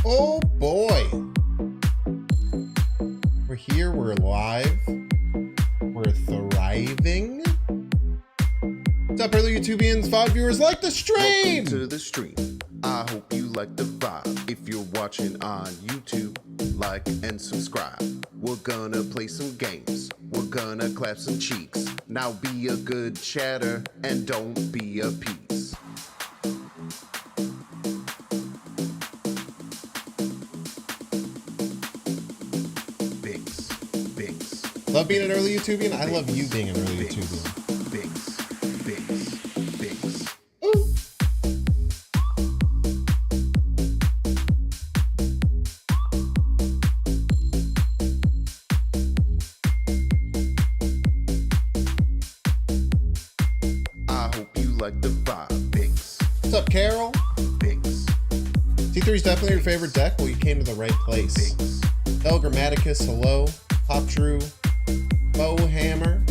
Oh boy. We're here, we're live, we're thriving. What's up, early YouTubians, VOD viewers, like the stream? Welcome to the stream. I hope you like the vibe. If you're watching on YouTube, like and subscribe. We're gonna play some games. We're gonna clap some cheeks. Now be a good chatter and don't be a piece. Love being an early YouTubian. I love you being an early YouTubian. Ooh. I hope you like the vibe, Binks. What's up, Carol? Binks. C3 is definitely your favorite deck. Well, you came to the right place. Binks. Del Grammaticus, hello. Pop True. Bow Hammer.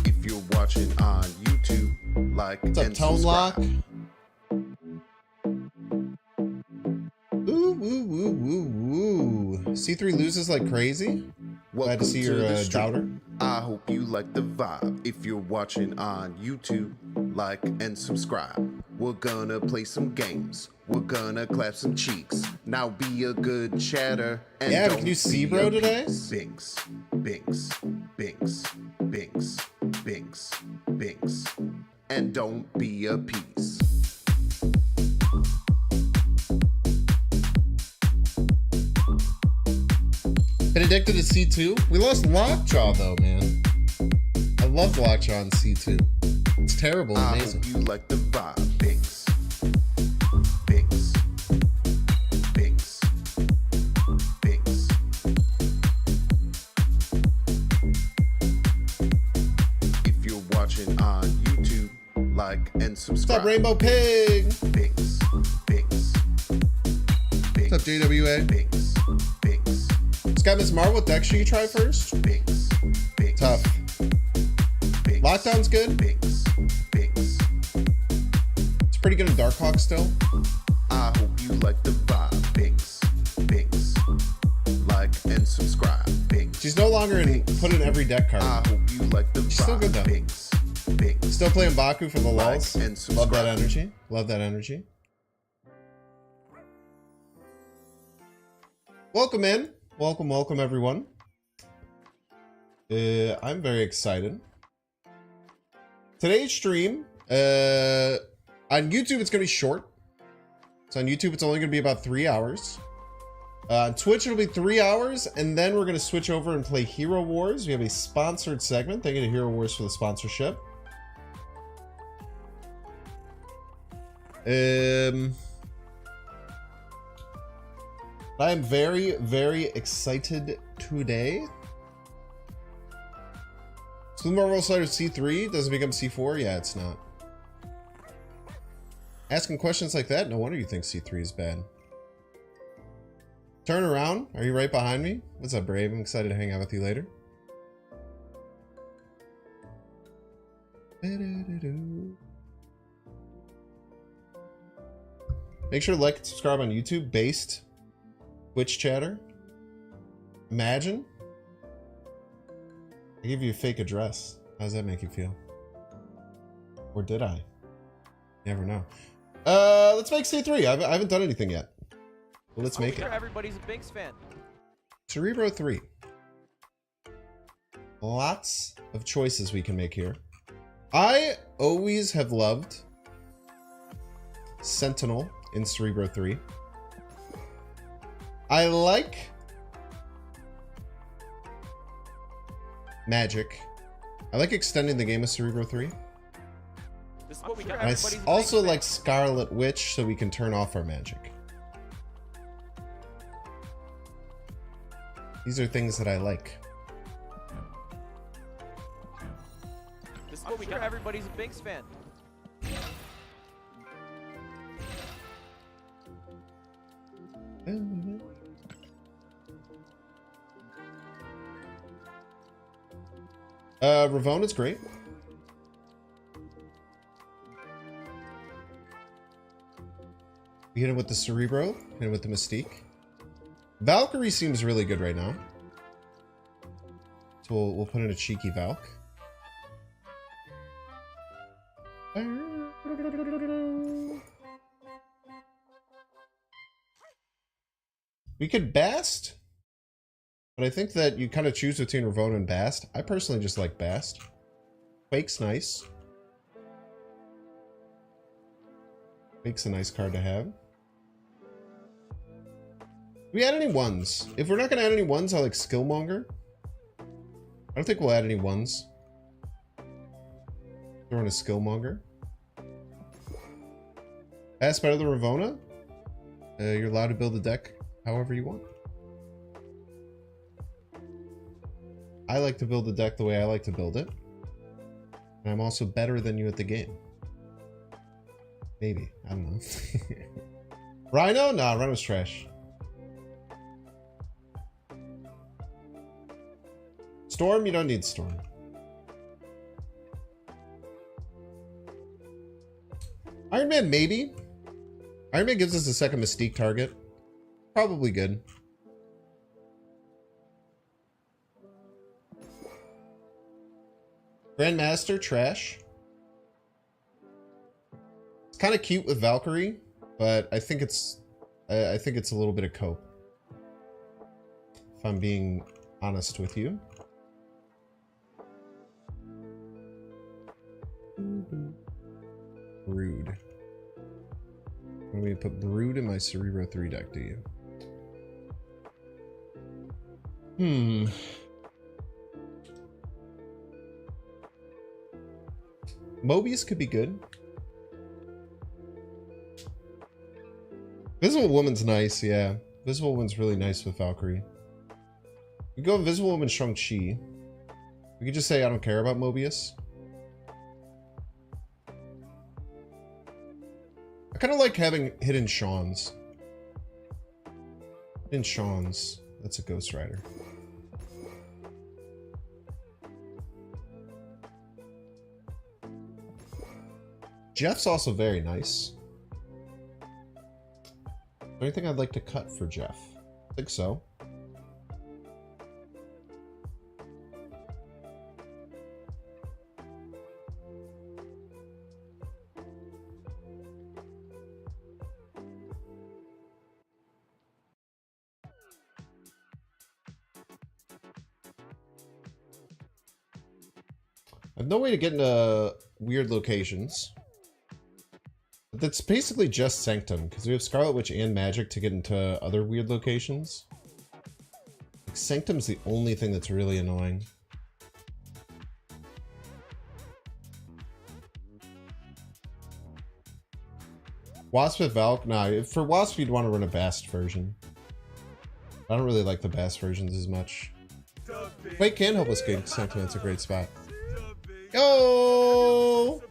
If you're watching on YouTube, like What's up, and Tone Lock? subscribe. Ooh, woo, woo, woo, woo. C3 loses like crazy. Glad to see your doubter. I hope you like the vibe. If you're watching on YouTube, like and subscribe. We're gonna play some games. We're gonna clap some cheeks. Now be a good chatter and Yeah, we don't can do be Cerebro a today. Binks, Binks, Binks, Binks, Binks, Binks, and don't be a piece. Been addicted to C2. We lost Lockjaw though, man. I love Lockjaw on C2. It's terrible, I amazing. hope you like the vibe, Binks, Binks, Binks, Binks. If you're watching on YouTube, like and What's subscribe. up, Rainbow Pig? Binks, Binks, Binks. What's up, JWA? Binks, Binks, Scott Miss Mar, what deck should you try first? Binks, Binks. Tough. Binks, Lockdown's good. Binks, Binks. It's pretty good in Darkhawk still. I hope you like the vibe, Binks, Binks. Like and subscribe, Binks. She's no longer in put in every deck card. I hope you like the vibe, She's still good though. Binks, Binks. Still playing Baku for the Like lulz. and Love subscribe. that energy. Love that energy. Welcome in. Welcome, welcome everyone. I'm very excited. Today's stream, on YouTube it's gonna be short. So on YouTube it's only gonna be about 3 hours. On Twitch it'll be 3 hours, and then we're gonna switch over and play Hero Wars. We have a sponsored segment. Thank you to Hero Wars for the sponsorship. I am very, very excited today. Smooth Marvel Slider C3 doesn't become C4? Yeah, it's not. Asking questions like that? No wonder you think C3 is bad. Turn around. Are you right behind me? What's up, Brave? I'm excited to hang out with you later. Make sure to like and subscribe on YouTube. Based Twitch chatter. Imagine I give you a fake address. How does that make you feel? Or did I? Never know. Let's make C3. I haven't done anything yet. Well, let's make it. Everybody's a Binks fan. Cerebro 3. Lots of choices we can make here. I always have loved Sentinel in Cerebro 3. I like Magic. I like extending the game of Cerebro 3. This is what we got. And I also like Scarlet Witch so we can turn off our magic. These are things that I like. This is what we got. Everybody's a Binks fan. Ravona's great. We hit him with the Cerebro, hit him with the Mystique. Valkyrie seems really good right now. So we'll put in a cheeky Valk. We could Bast, but I think that you kind of choose between Ravonna and Bast. I personally just like Bast. Quake's nice. Quake's a nice card to have. Do we add any ones? If we're not going to add any ones, I like Skillmonger. I don't think we'll add any ones. Throw in a Skillmonger. Bast better than Ravonna? You're allowed to build a deck however you want. I like to build the deck the way I like to build it. And I'm also better than you at the game. Maybe. I don't know. Rhino? Nah, Rhino's trash. Storm? You don't need Storm. Iron Man, maybe. Iron Man gives us a second Mystique target. Probably good. Grandmaster, trash. It's kind of cute with Valkyrie, but I think it's a little bit of cope. If I'm being honest with you. Brood. I'm going to put Brood in my Cerebro 3 deck, do you? Mobius could be good. Invisible Woman's nice, yeah. Invisible Woman's really nice with Valkyrie. We go Invisible Woman, Shang-Chi. We could just say I don't care about Mobius. I kind of like having Hidden Shawns. Hidden Shawns. That's a Ghost Rider. Jeff's also very nice. Anything I'd like to cut for Jeff? I think so. I have no way to get into weird locations. That's basically just Sanctum, because we have Scarlet Witch and Magic to get into other weird locations. Like, Sanctum's the only thing that's really annoying. Wasp with Valk? Nah, for Wasp you'd want to run a Bast version. I don't really like the Bast versions as much. Quake can help us get Sanctum, that's a great spot. Go!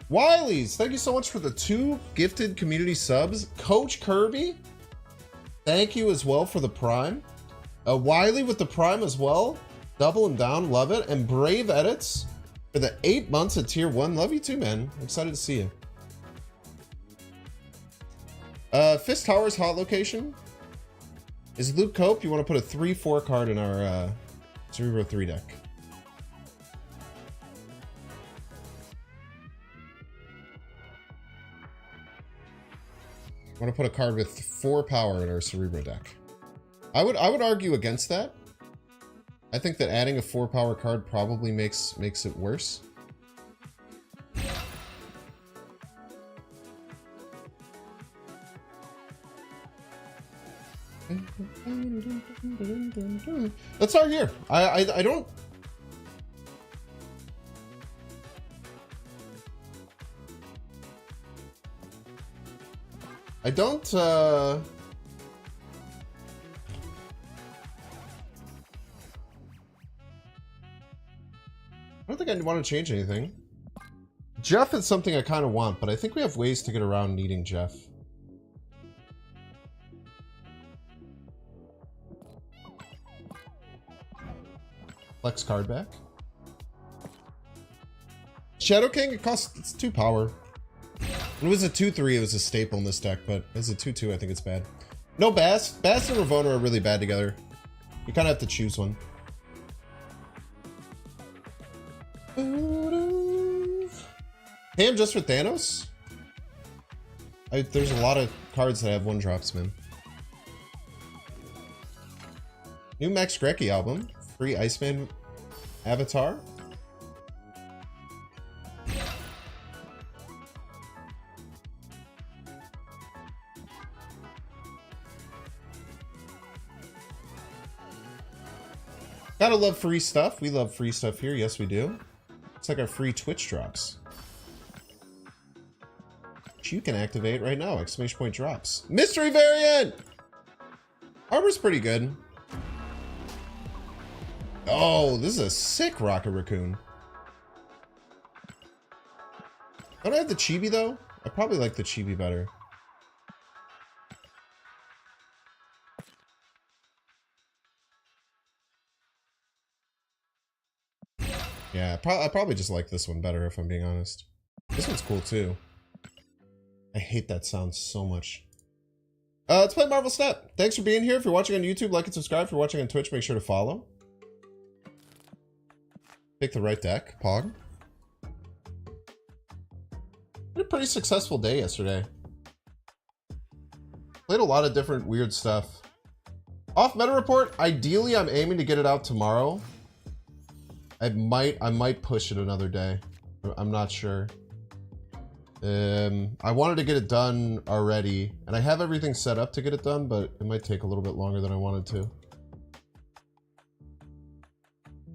Wiley's, thank you so much for the 2 gifted community subs. Coach Kirby, thank you as well for the Prime. Wiley with the Prime as well. Double him down, love it. And Brave Edits for the 8 months at tier 1. Love you too, man. I'm excited to see you. Fist Tower's hot location. Is Luke Cope? You want to put a 3/4 card in our Cerebro 3 deck. I want to put a card with 4 power in our Cerebro deck. I would argue against that. I think that adding a 4 power card probably makes it worse. Let's start here. I don't. I don't, I don't think I want to change anything. Jeff is something I kind of want, but I think we have ways to get around needing Jeff. Flex card back. Shadow King, it's 2 power. When it was a 2-3, it was a staple in this deck, but as a 2-2, I think it's bad. No Bass. Bass and Ravona are really bad together. You kind of have to choose one. Ham just for Thanos? There's a lot of cards that have 1-drops, man. New Max Grecki album. Free Iceman Avatar. Gotta love free stuff. We love free stuff here. Yes, we do. It's like our free Twitch drops. Which you can activate right now. Exclamation point drops. Mystery variant! Armor's pretty good. Oh, this is a sick Rocket Raccoon. Don't I have the Chibi though? I probably like the Chibi better. Yeah, I probably just like this one better if I'm being honest. This one's cool too. I hate that sound so much. Let's play Marvel Snap. Thanks for being here. If you're watching on YouTube, like and subscribe. If you're watching on Twitch, make sure to follow. Pick the right deck. Pog. Had a pretty successful day yesterday. Played a lot of different weird stuff. Off meta report. Ideally, I'm aiming to get it out tomorrow. I might push it another day. I'm not sure. I wanted to get it done already, and I have everything set up to get it done, but it might take a little bit longer than I wanted to.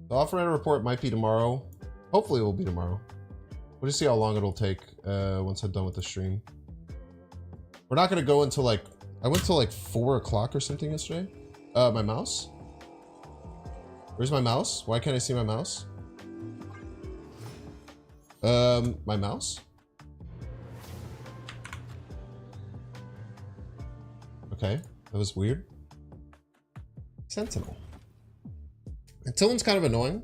The off-meta report might be tomorrow. Hopefully it will be tomorrow. We'll just see how long it'll take once I'm done with the stream. We're not going to go until like... I went till like 4 o'clock or something yesterday. My mouse? Where's my mouse? Why can't I see my mouse? My mouse? Okay, that was weird. Sentinel. And Tillen's kind of annoying.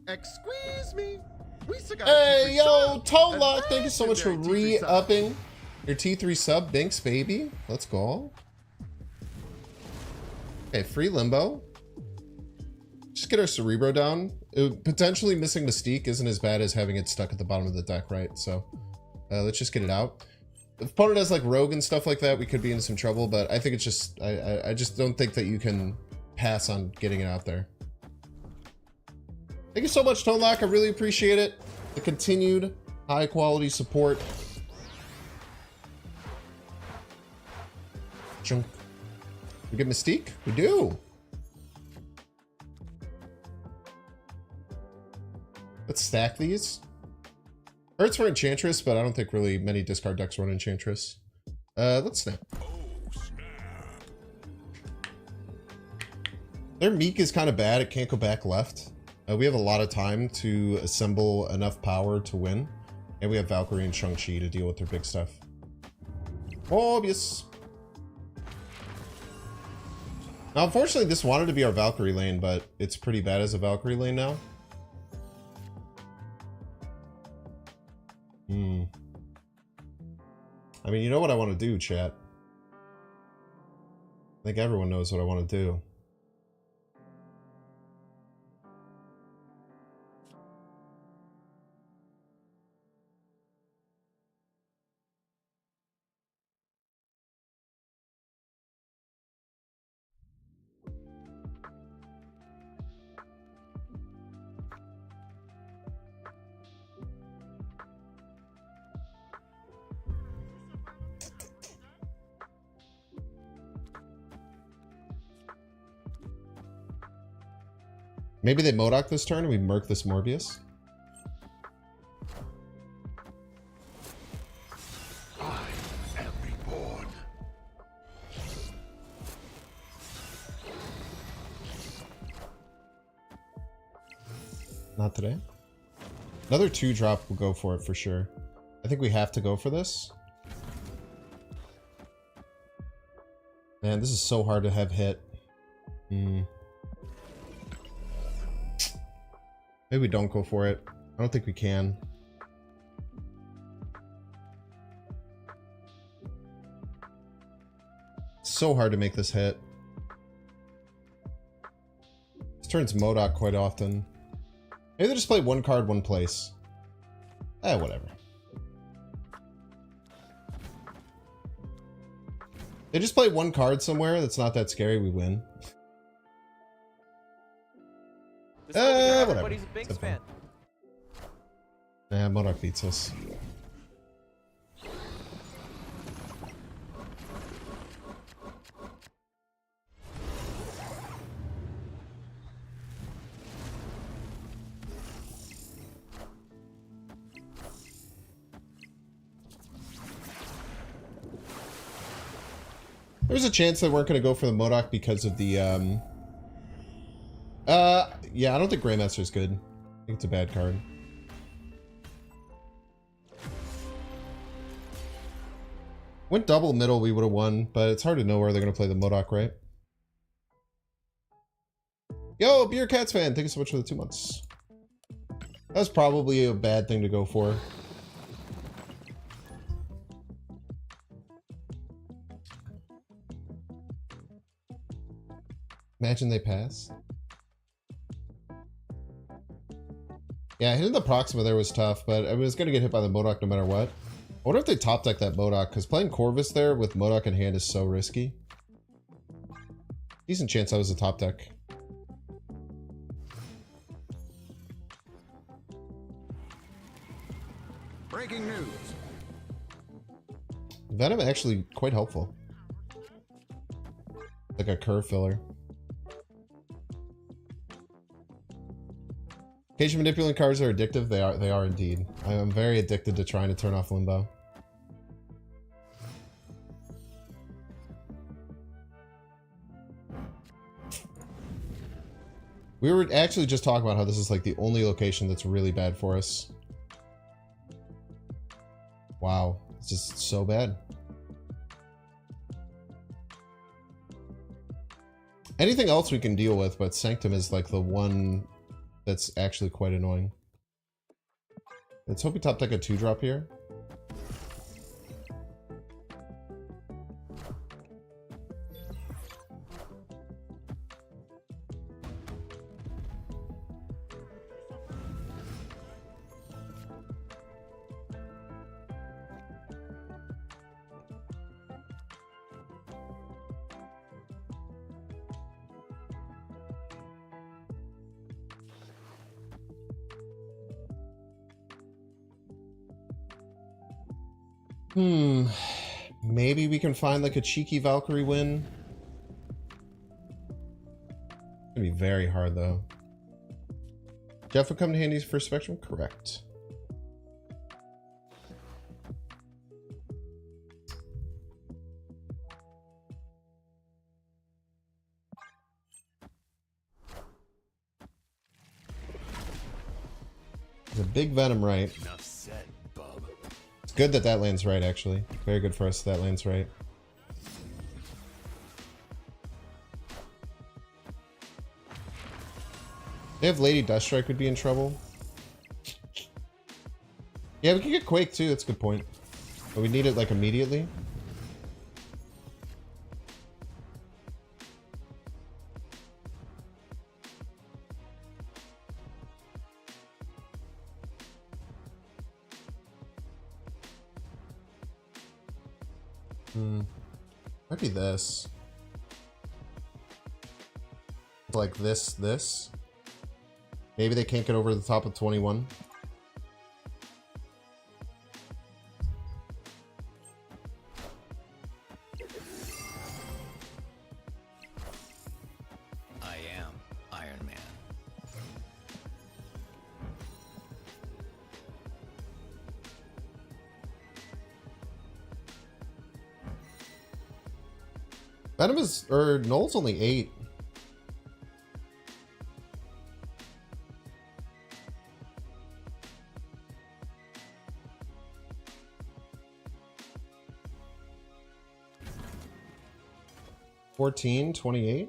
Excuse me. We still got Hey, yo, Toe and Lock, thank you so much for legendary T3 sub. re-upping your T3 sub. Thanks, baby. Let's go. Okay, free Limbo. Just get our Cerebro down. Potentially missing Mystique isn't as bad as having it stuck at the bottom of the deck, right? So let's just get it out. If opponent has like Rogue and stuff like that, we could be in some trouble, but I think it's just, I just don't think that you can pass on getting it out there. Thank you so much, Tone Lock. I really appreciate it. The continued high quality support. Chunk. We get Mystique? We do. Let's stack these. Hurts for Enchantress, but I don't think really many discard decks run Enchantress. Let's snap. Their Meek is kind of bad. It can't go back left. We have a lot of time to assemble enough power to win. And we have Valkyrie and Shang-Chi to deal with their big stuff. Obvious. Now, unfortunately, this wanted to be our Valkyrie lane, but it's pretty bad as a Valkyrie lane now. I mean, you know what I want to do, chat. I think everyone knows what I want to do. Maybe they Modok this turn and we Merc this Morbius. I am reborn. Not today. Another 2-drop will go for it for sure. I think we have to go for this. Man, this is so hard to have hit. Maybe we don't go for it. I don't think we can. So hard to make this hit. This turns Modok quite often. Maybe they just play one card, one place. Whatever. They just play one card somewhere that's not that scary, we win. Whatever. Everybody's a Binks fan. Yeah, Modok beats us. There's a chance they weren't going to go for the Modok because of the, yeah, I don't think Greymaster's good. I think it's a bad card. Went double middle, we would have won, but it's hard to know where they're going to play the Modok, right? Yo, Beer Cats fan, thank you so much for the 2 months. That was probably a bad thing to go for. Imagine they pass. Yeah, hitting the Proxima there was tough, but I was going to get hit by the Modok no matter what. I wonder if they top deck that Modok, because playing Corvus there with Modok in hand is so risky. Decent chance I was a top deck. Breaking news. Venom actually quite helpful. Like a curve filler. Occasion manipulating cards are addictive. They are indeed. I am very addicted to trying to turn off Limbo. We were actually just talking about how this is like the only location that's really bad for us. Wow, it's just so bad. Anything else we can deal with, but Sanctum is like the one that's actually quite annoying. Let's hope we top deck a 2-drop here. Maybe we can find like a cheeky Valkyrie win. It's gonna be very hard though. Jeff would come in handy for Spectrum? Correct. There's a big Venom right. Enough said, bub. It's good that that lands right, actually. Very good for us that lands right. They have Lady Deathstrike would be in trouble. Yeah, we could get Quake too, that's a good point. But we need it like immediately. Might be this. Like this. Maybe they can't get over the top of 21. I am Iron Man. Venom is, or Null's only 8. $14.28.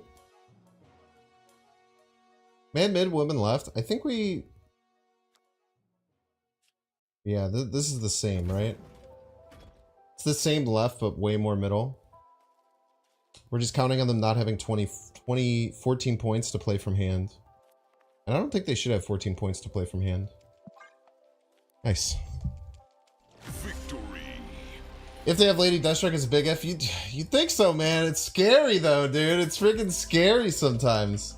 Man, mid, woman left. I think we... Yeah, this is the same, right? It's the same left, but way more middle. We're just counting on them not having 14 points to play from hand. And I don't think they should have 14 points to play from hand. Nice. Victory. If they have Lady Deathstrike as a big F, you think so, man. It's scary, though, dude. It's freaking scary sometimes.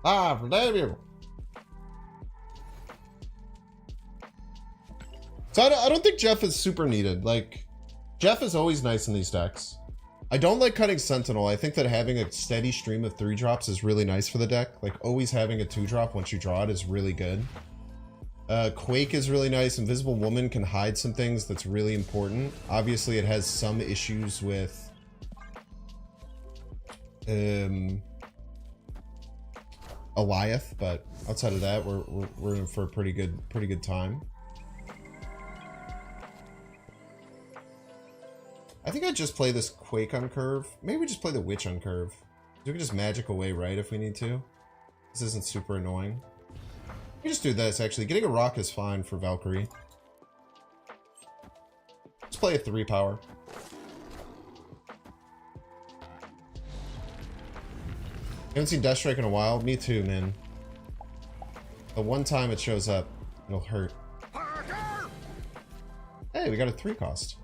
Ah, for debut. So I don't think Jeff is super needed. Like, Jeff is always nice in these decks. I don't like cutting Sentinel. I think that having a steady stream of 3-drops is really nice for the deck. Like, always having a 2-drop once you draw it is really good. Quake is really nice. Invisible Woman can hide some things that's really important. Obviously, it has some issues with... Eliath, but outside of that, we're in for a pretty good time. I think I'd just play this Quake on curve. Maybe we just play the Witch on curve. We can just magic away, right, if we need to. This isn't super annoying. We just do this, actually. Getting a rock is fine for Valkyrie. Let's play a 3-power. Haven't seen Deathstrike in a while. Me too, man. The one time it shows up, it'll hurt. Hey, we got a 3-cost.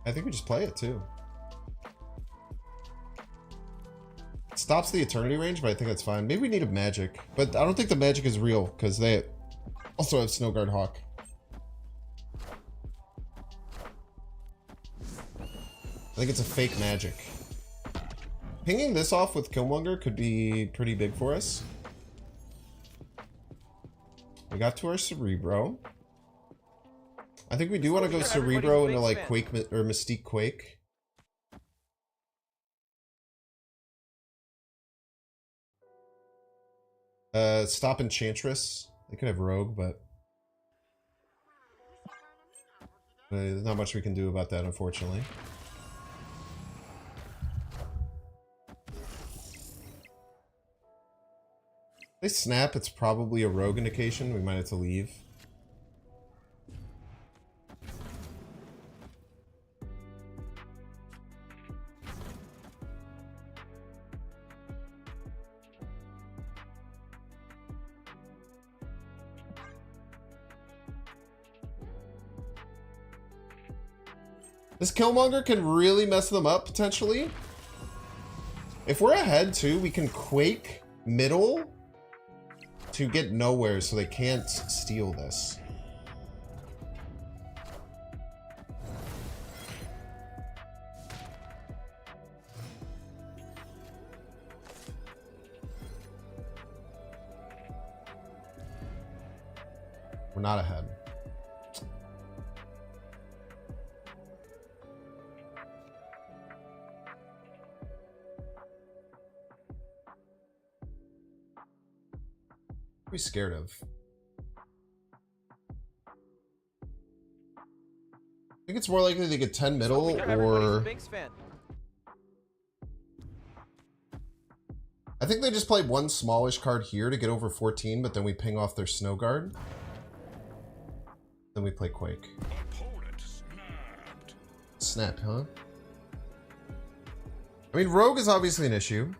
I think we just play it too. It stops the Eternity range, but I think that's fine. Maybe we need a magic, but I don't think the magic is real because they also have Snowguard Hawk. I think it's a fake magic. Pinging this off with Killmonger could be pretty big for us. We got to our Cerebro. I think we do want to go Cerebro into like Quake or Mystique Quake. Stop Enchantress. They could have Rogue, but there's not much we can do about that, unfortunately. If they snap, it's probably a Rogue indication. We might have to leave. This Killmonger can really mess them up, potentially. If we're ahead, too, we can Quake middle to get nowhere so they can't steal this. We're not ahead. What are we scared of? I think it's more likely to get 10 middle or... I think they just play one smallish card here to get over 14, but then we ping off their Snow Guard. Then we play Quake. Opponent snapped. Snap, huh? I mean, Rogue is obviously an issue.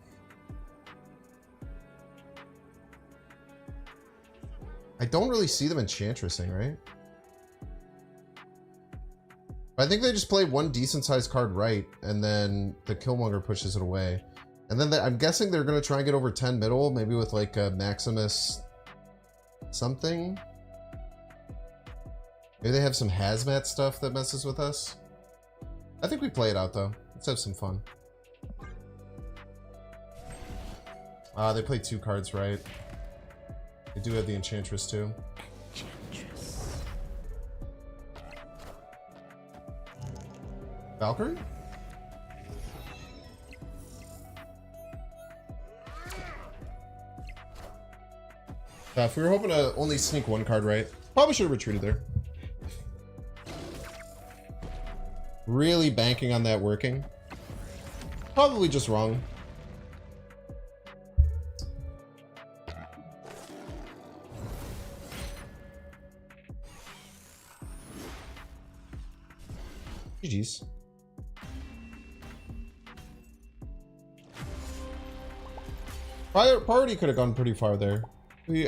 I don't really see them Enchantressing, right? I think they just play one decent-sized card right, and then the Killmonger pushes it away. And then I'm guessing they're going to try and get over 10 middle, maybe with like a Maximus something. Maybe they have some hazmat stuff that messes with us. I think we play it out, though. Let's have some fun. They play 2 cards right. They do have the Enchantress, too. Valkyrie? If we were hoping to only sneak 1 card right, probably should have retreated there. Really banking on that working. Probably just wrong. GG's. Party could have gone pretty far there.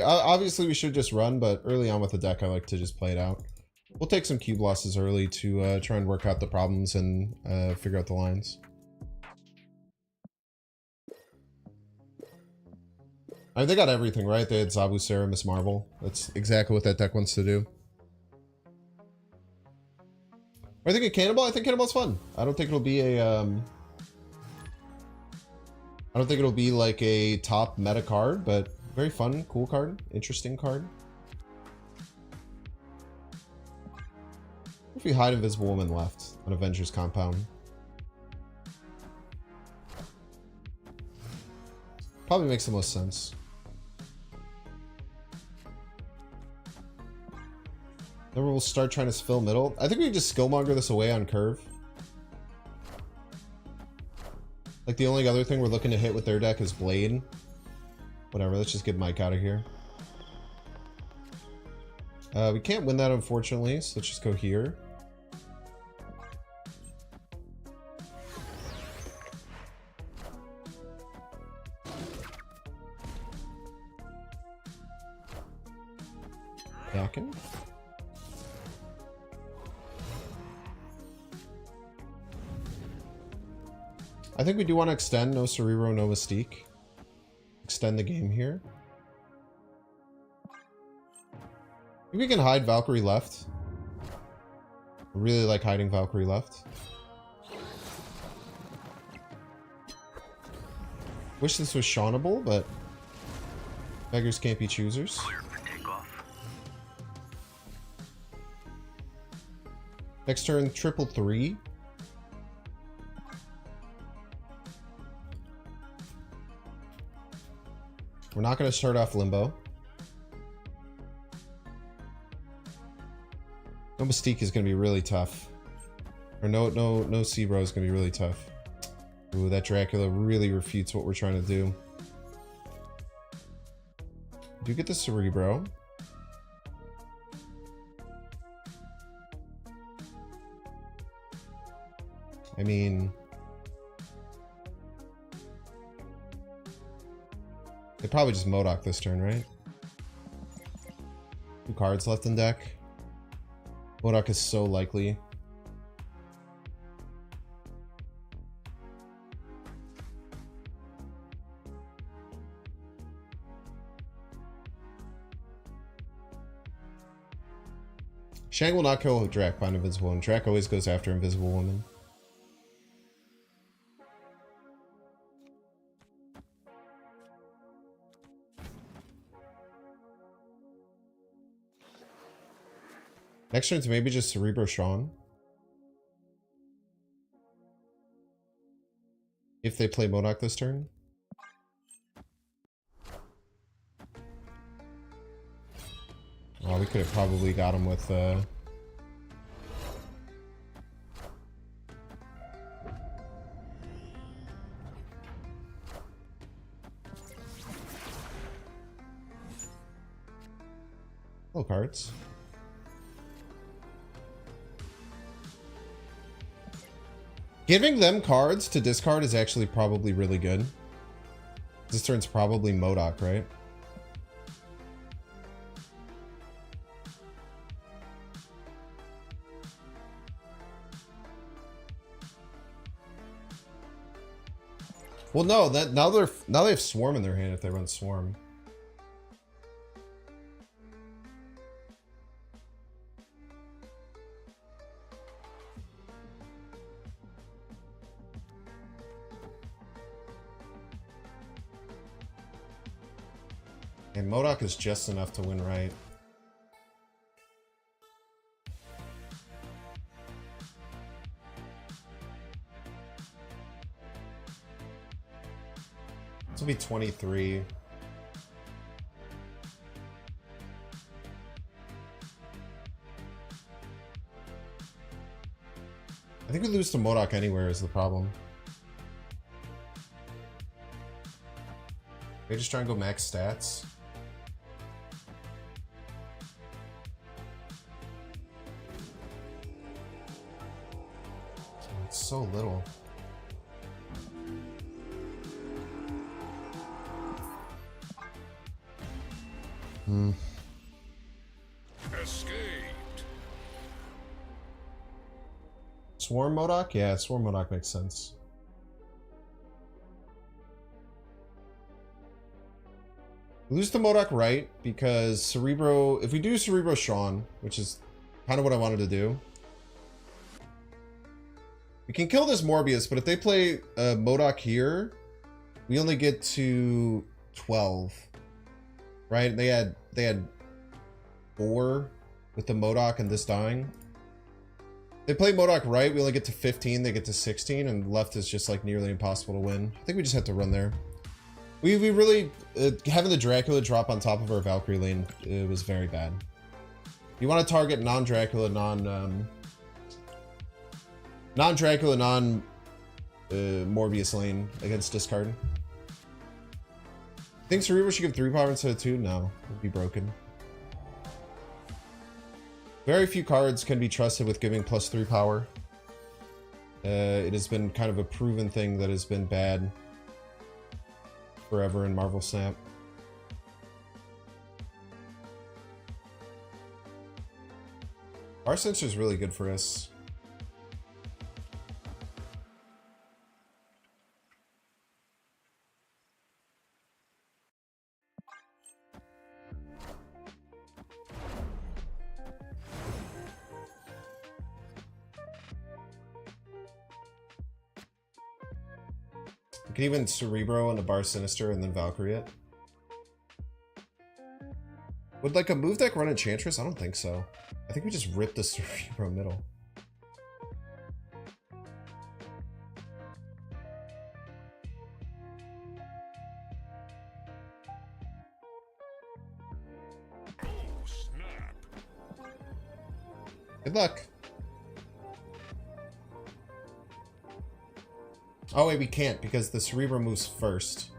Obviously we should just run, but early on with the deck I like to just play it out. We'll take some cube losses early to try and work out the problems and figure out the lines. I mean, they got everything, right? They had Zabu, Sarah, Miss Marvel. That's exactly what that deck wants to do. I think a Cannonball. I think Cannonball's fun. I don't think it'll be a. I don't think it'll be like a top meta card, but very fun, cool card, interesting card. If we hide Invisible Woman left on Avengers Compound, probably makes the most sense. Then we'll start trying to fill middle. I think we can just Skillmonger this away on curve. Like the only other thing we're looking to hit with their deck is Blade. Whatever, let's just get Mike out of here. We can't win that unfortunately, so let's just go here. Yakin. I think we do want to extend no Cerebro, no Mystique. Extend the game here. Maybe we can hide Valkyrie left. I really like hiding Valkyrie left. Wish this was Shawnable, but beggars can't be choosers. Next turn, 333. We're not going to start off Limbo. No Mystique is going to be really tough. Or no Cerebro is going to be really tough. Ooh, that Dracula really refutes what we're trying to do. Do get the Cerebro. I mean, they probably just Modok this turn, right? 2 cards left in deck. Modok is so likely. Shang will not kill Drac by Invisible Woman. Drac always goes after Invisible Woman. Next turn's maybe just Cerebro Sean. If they play Modok this turn. Oh, we could have probably got him with little cards. Giving them cards to discard is actually probably really good. This turn's probably Modok, right? Well, no, that now they have Swarm in their hand if they run Swarm. And Modok is just enough to win right. This will be 23. I think we lose to Modok anywhere is the problem. They just try and go max stats. It's so little. Escaped. Swarm Modok? Yeah, Swarm Modok makes sense. Lose the Modok right, because Cerebro... If we do Cerebro Sean, which is kind of what I wanted to do, we can kill this Morbius, but if they play Modok here, we only get to 12. Right? They had 4 with the Modok and this dying. They play Modok right, we only get to 15, they get to 16, and left is just like nearly impossible to win. I think we just have to run there. We really, having the Dracula drop on top of our Valkyrie lane, it was very bad. You want to target non-Dracula, non-Dracula, Morbius lane against discard. Think Cerebro should give 3 power instead of 2? No, it would be broken. Very few cards can be trusted with giving +3 power. It has been kind of a proven thing that has been bad forever in Marvel Snap. Our sensor is really good for us. We can even Cerebro and a Bar Sinister and then Valkyrie it. Would like a move deck run Enchantress? I don't think so. I think we just ripped the Cerebro middle. Oh, snap. Good luck. Oh wait, we can't because the Cerebro moves first.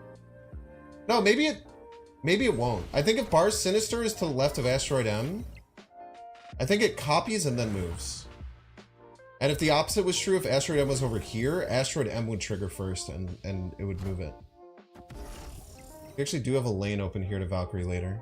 No, maybe it won't. I think if Bar Sinister is to the left of Asteroid M, I think it copies and then moves. And if the opposite was true, if Asteroid M was over here, Asteroid M would trigger first and it would move it. We actually do have a lane open here to Valkyrie later.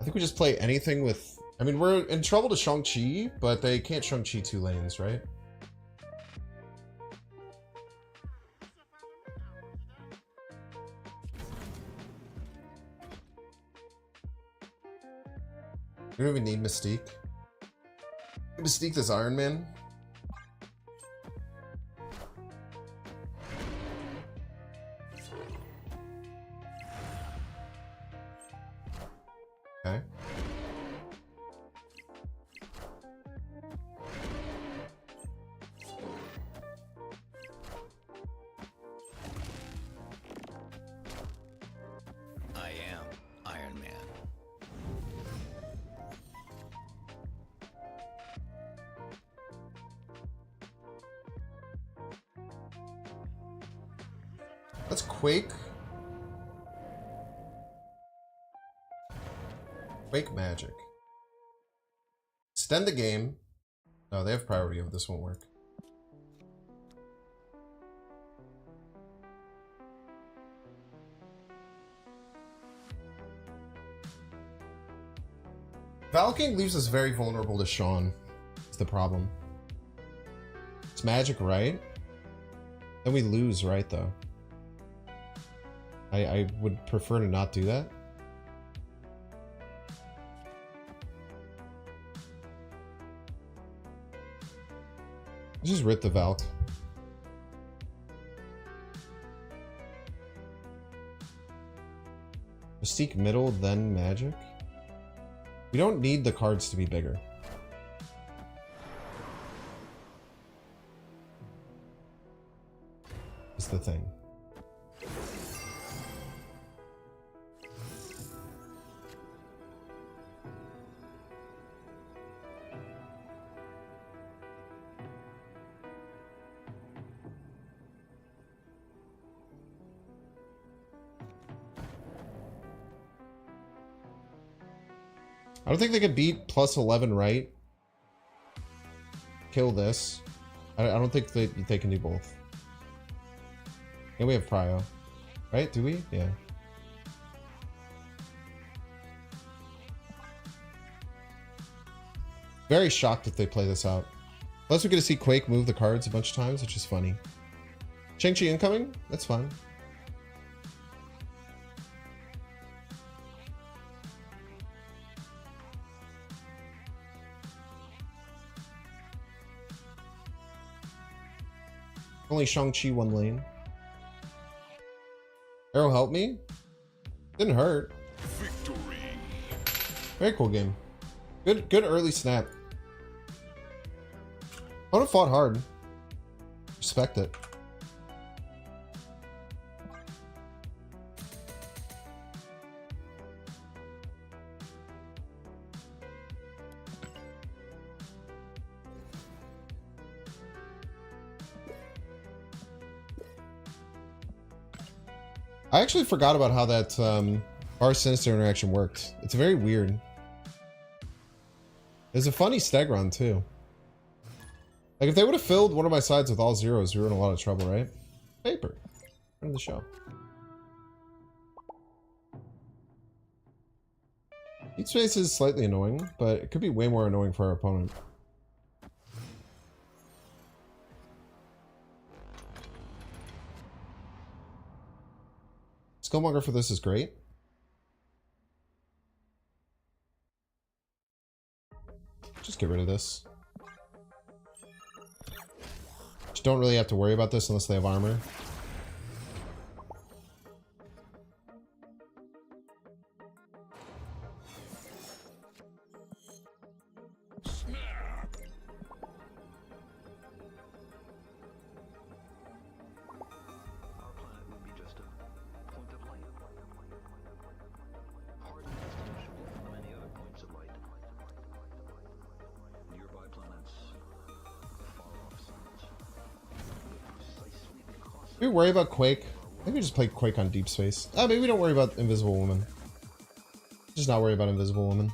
I think we just play anything with... I mean, we're in trouble to Shang-Chi, but they can't Shang-Chi 2 lanes, right? We don't even need Mystique. Mystique this Iron Man. Okay. I am Iron Man. Let's Quake. Quake Magic. Extend the game. No, they have priority over this won't work. Valking leaves us very vulnerable to Sean. That's the problem. It's Magic, right? Then we lose, right, though? I would prefer to not do that. Just rip the Valk. Mystique middle, then Magic. We don't need the cards to be bigger. Is the thing. I don't think they could beat plus 11 right. Kill this. I don't think they can do both. And we have Prio. Right? Do we? Yeah. Very shocked if they play this out. Plus we get to see Quake move the cards a bunch of times, which is funny. Shang-Chi incoming? That's fine. Only Shang-Chi one lane. Arrow helped me? Didn't hurt. Victory. Very cool game. Good early snap. Opponent fought hard. Respect it. I actually forgot about how that Bar Sinister interaction worked. It's very weird. There's a funny Stegron too. Like if they would have filled one of my sides with all zeros, we were in a lot of trouble, right? Paper. End of the show. Each space is slightly annoying, but it could be way more annoying for our opponent. Skillmonger for this is great. Just get rid of this. Just don't really have to worry about this unless they have armor. Snap. Our planet would be just a point of light. Hardly distinguishable from many other points of light. Nearby planets, far-off suns, precisely because Do we worry about Quake? Maybe we just play Quake on Deep Space. Oh, maybe we don't worry about Invisible Woman. Just not worry about Invisible Woman.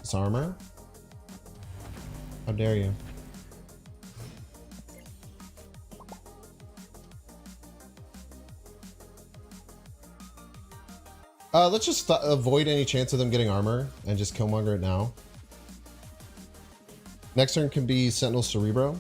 This armor? How dare you? Let's just avoid any chance of them getting armor and just Killmonger it now. Next turn can be Sentinel Cerebro.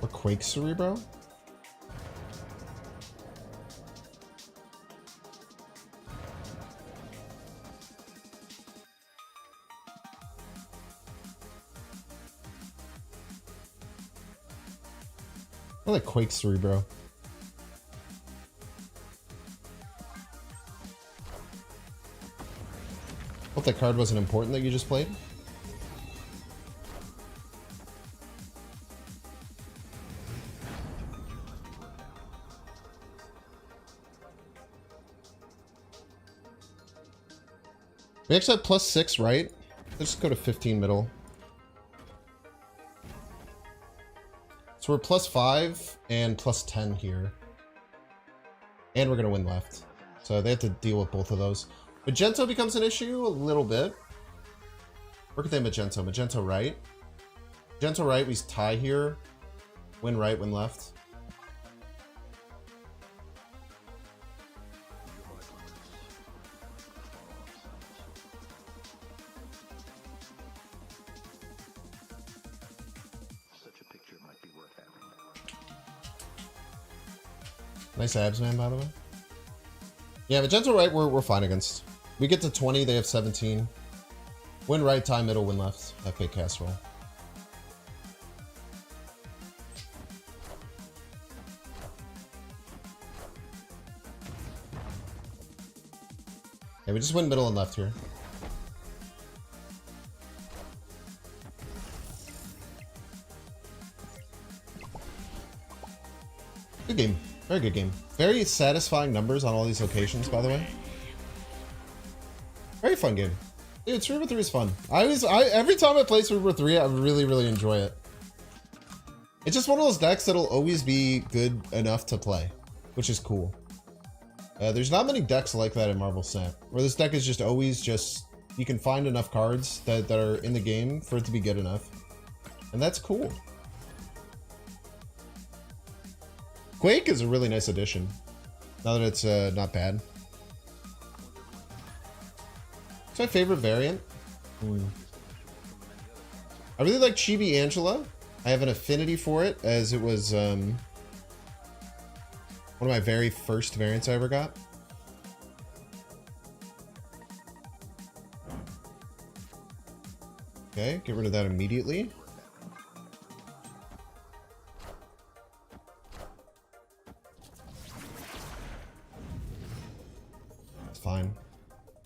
Or Quake Cerebro? I like Quake Cerebro. Hope that card wasn't important that you just played. We actually have +6, right? Let's just go to 15 middle. So we're +5 and +10 here. And we're going to win left. So they have to deal with both of those. Magento becomes an issue a little bit. Where could they Magento? Magento right. Magento right, we tie here. Win right, win left. such a picture might be worth having. Nice abs, man, by the way. Yeah, Magento right, we're fine against. We get to 20, they have 17. Win right, tie middle, win left. That fake casserole. Okay, we just went middle and left here. Good game. Very good game. Very satisfying numbers on all these locations, by the way. Very fun game. Dude, Cerebro 3 is fun. Every time I play Cerebro 3, I really enjoy it. It's just one of those decks that'll always be good enough to play, which is cool. There's not many decks like that in Marvel Snap, where this deck is just always just, you can find enough cards that are in the game for it to be good enough. And that's cool. Quake is a really nice addition, now that it's not bad. It's my favorite variant. I really like Chibi Angela. I have an affinity for it, as it was one of my very first variants I ever got. Okay, get rid of that immediately. It's fine.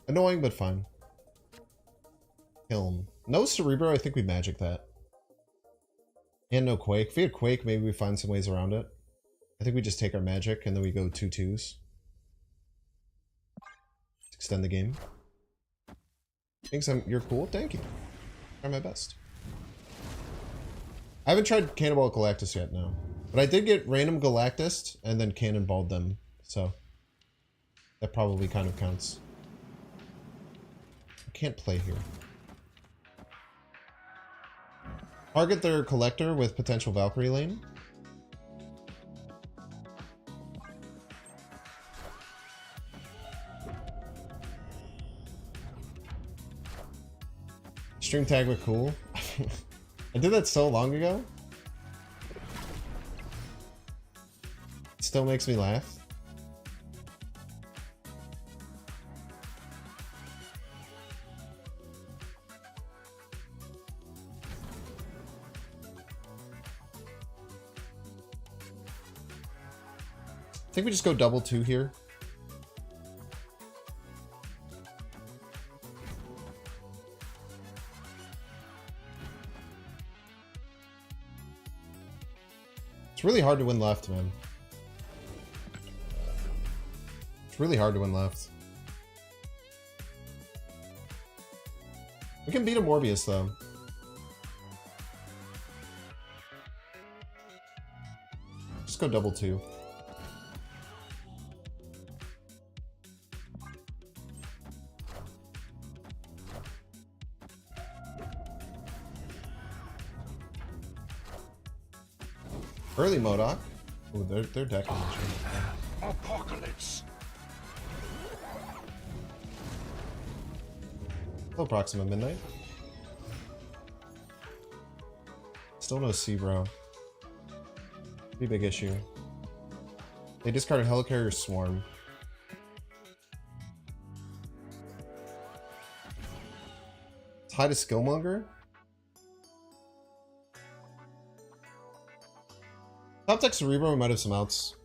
Annoying, but fine. Kiln. No Cerebro, I think we magic that. And no Quake. If we had Quake, maybe we find some ways around it. I think we just take our magic and then we go 2/2s. Extend the game. Thanks, you're cool. Thank you. Try my best. I haven't tried Cannonball Galactus yet, no. But I did get random Galactus and then cannonballed them, so that probably kind of counts. I can't play here. Target their collector with potential Valkyrie lane. Stream tag with cool. I did that so long ago. It still makes me laugh. I think we just go double 2 here. It's really hard to win left, man. It's really hard to win left. We can beat a Morbius, though. Just go double 2. Early Modok. Ooh, they're decking. Apocalypse. Hello, Proxima Midnight. Still no Cerebro. Pretty big issue. They discarded Helicarrier Swarm. It's high to Skillmonger. Top deck Cerebro, we might have some outs.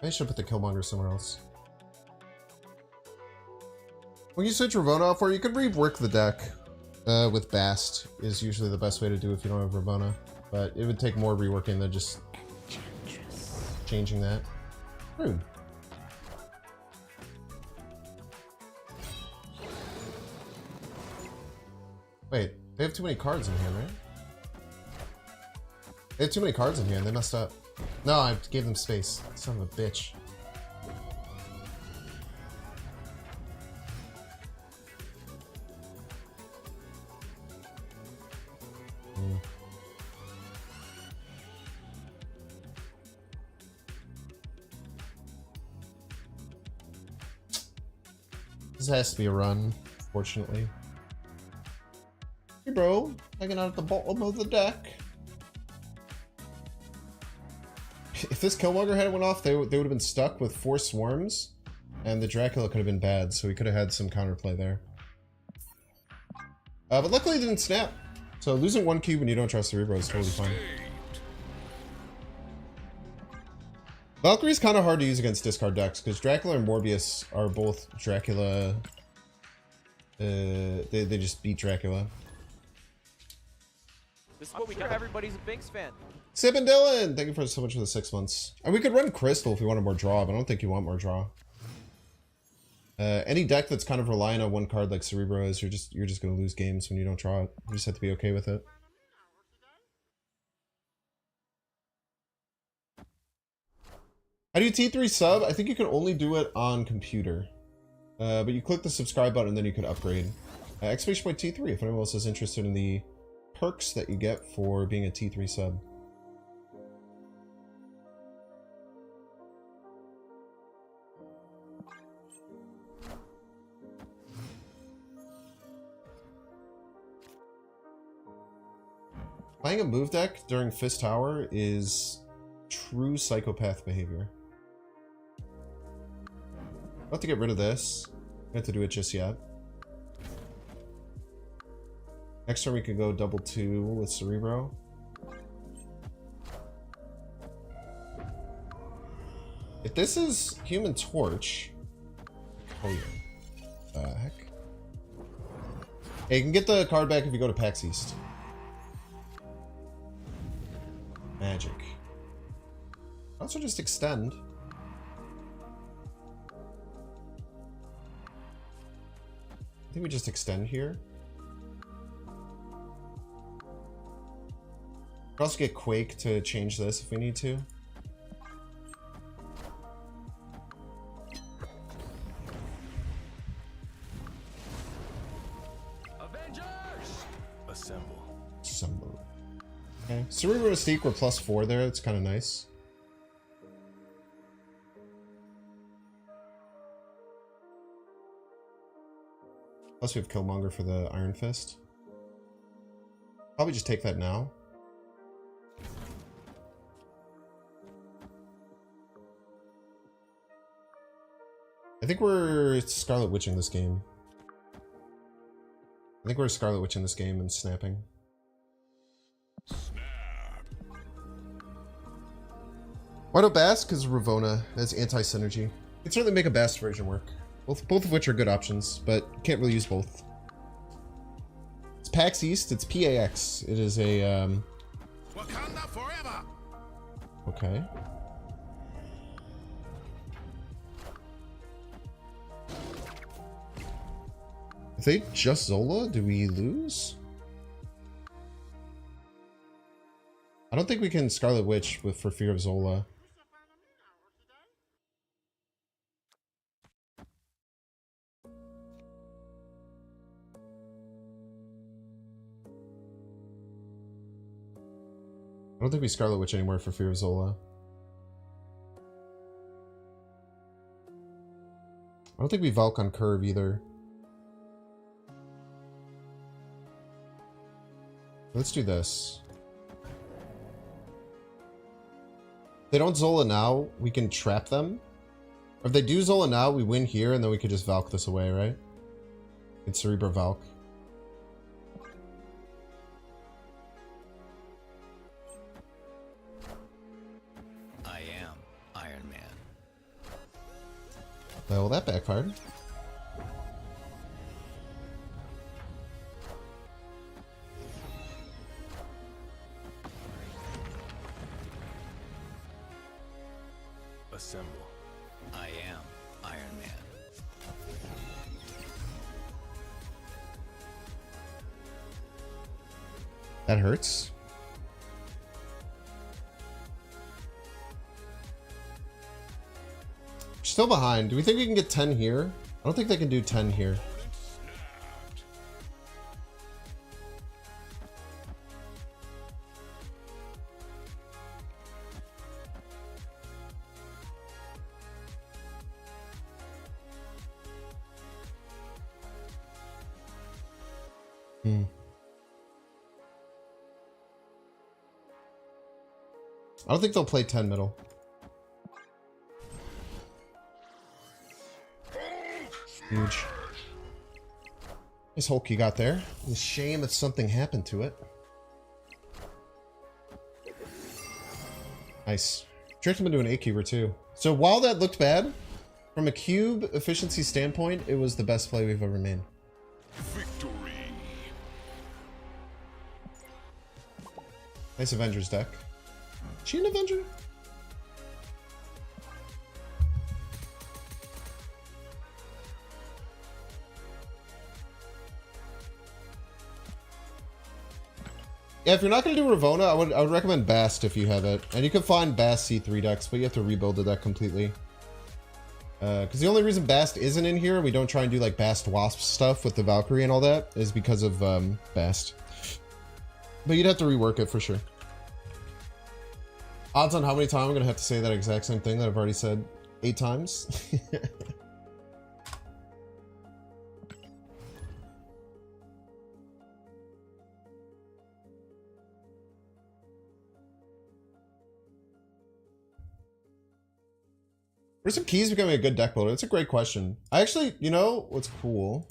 I should put the Killmonger somewhere else. When you switch Ravonna off for, you could rework the deck with Bast is usually the best way to do it if you don't have Ravonna. But it would take more reworking than just changing that. Rude. Wait, they have too many cards in here, right? They had too many cards in here and they messed up. No, I gave them space. Son of a bitch. This has to be a run, fortunately. Hey bro, hanging out at the bottom of the deck. If this Killmonger head went off, they would have been stuck with 4 swarms, and the Dracula could have been bad, so we could have had some counterplay there. But luckily it didn't snap. So losing 1 cube when you don't trust Cerebro is totally fine. Valkyrie's kind of hard to use against discard decks because Dracula and Morbius are both Dracula. They just beat Dracula. This is what we got. Everybody's a Binks fan. Sip and Dylan, thank you for so much for the 6 months. And we could run Crystal if we wanted more draw, but I don't think you want more draw. Any deck that's kind of relying on one card like Cerebro is, you're just gonna lose games when you don't draw it. You just have to be okay with it. How do you T3 sub? I think you can only do it on computer. But you click the subscribe button and then you can upgrade. Exclamation point T3 if anyone else is interested in the perks that you get for being a T3 sub. Playing a move deck during Fist Tower is true psychopath behavior. I'll have to get rid of this. I have to do it just yet. Next turn we could go double 2 with Cerebro. If this is Human Torch... Oh yeah. Heck. Hey, you can get the card back if you go to PAX East. Magic. Also just extend. I think we just extend here. We can also get Quake to change this if we need to. Avengers! Assemble. Assemble. Okay. Cerebro Mystique, we're +4 there. It's kind of nice. Plus we have Killmonger for the Iron Fist. Probably just take that now. I think we're Scarlet Witching this game. I think we're Scarlet Witching this game and snapping. Why don't Bast? Because Ravona has anti-synergy. You can certainly make a Bast version work. Both of which are good options, but can't really use both. It's PAX East, it's PAX. It is a Wakanda forever. okay. If they just Zola, do we lose? I don't think we can Scarlet Witch for fear of Zola. I don't think we Scarlet Witch anymore for fear of Zola. I don't think we Valk on curve either. Let's do this. If they don't Zola now, we can trap them. If they do Zola now, we win here, and then we could just Valk this away, right? It's Cerebro Valk. I am Iron Man. Well, that backfired. Assemble. I am Iron Man. That hurts. Still behind. Do we think we can get 10 here? I don't think they can do 10 here. I don't think they'll play 10 middle. Huge. Nice Hulk you got there. It's a shame that something happened to it. Nice. Tricked him into an 8-cuber too. So while that looked bad, from a cube efficiency standpoint, it was the best play we've ever made. Victory. Nice Avengers deck. Is she an Avenger? Yeah, if you're not going to do Ravona, I would recommend Bast if you have it. And you can find Bast C3 decks, but you have to rebuild the deck completely. Because the only reason Bast isn't in here, we don't try and do like Bast Wasp stuff with the Valkyrie and all that, is because of Bast. But you'd have to rework it for sure. Odds on how many times I'm going to have to say that exact same thing that I've already said 8 times. Where's some keys becoming a good deck builder? That's a great question. I actually, you know, what's cool?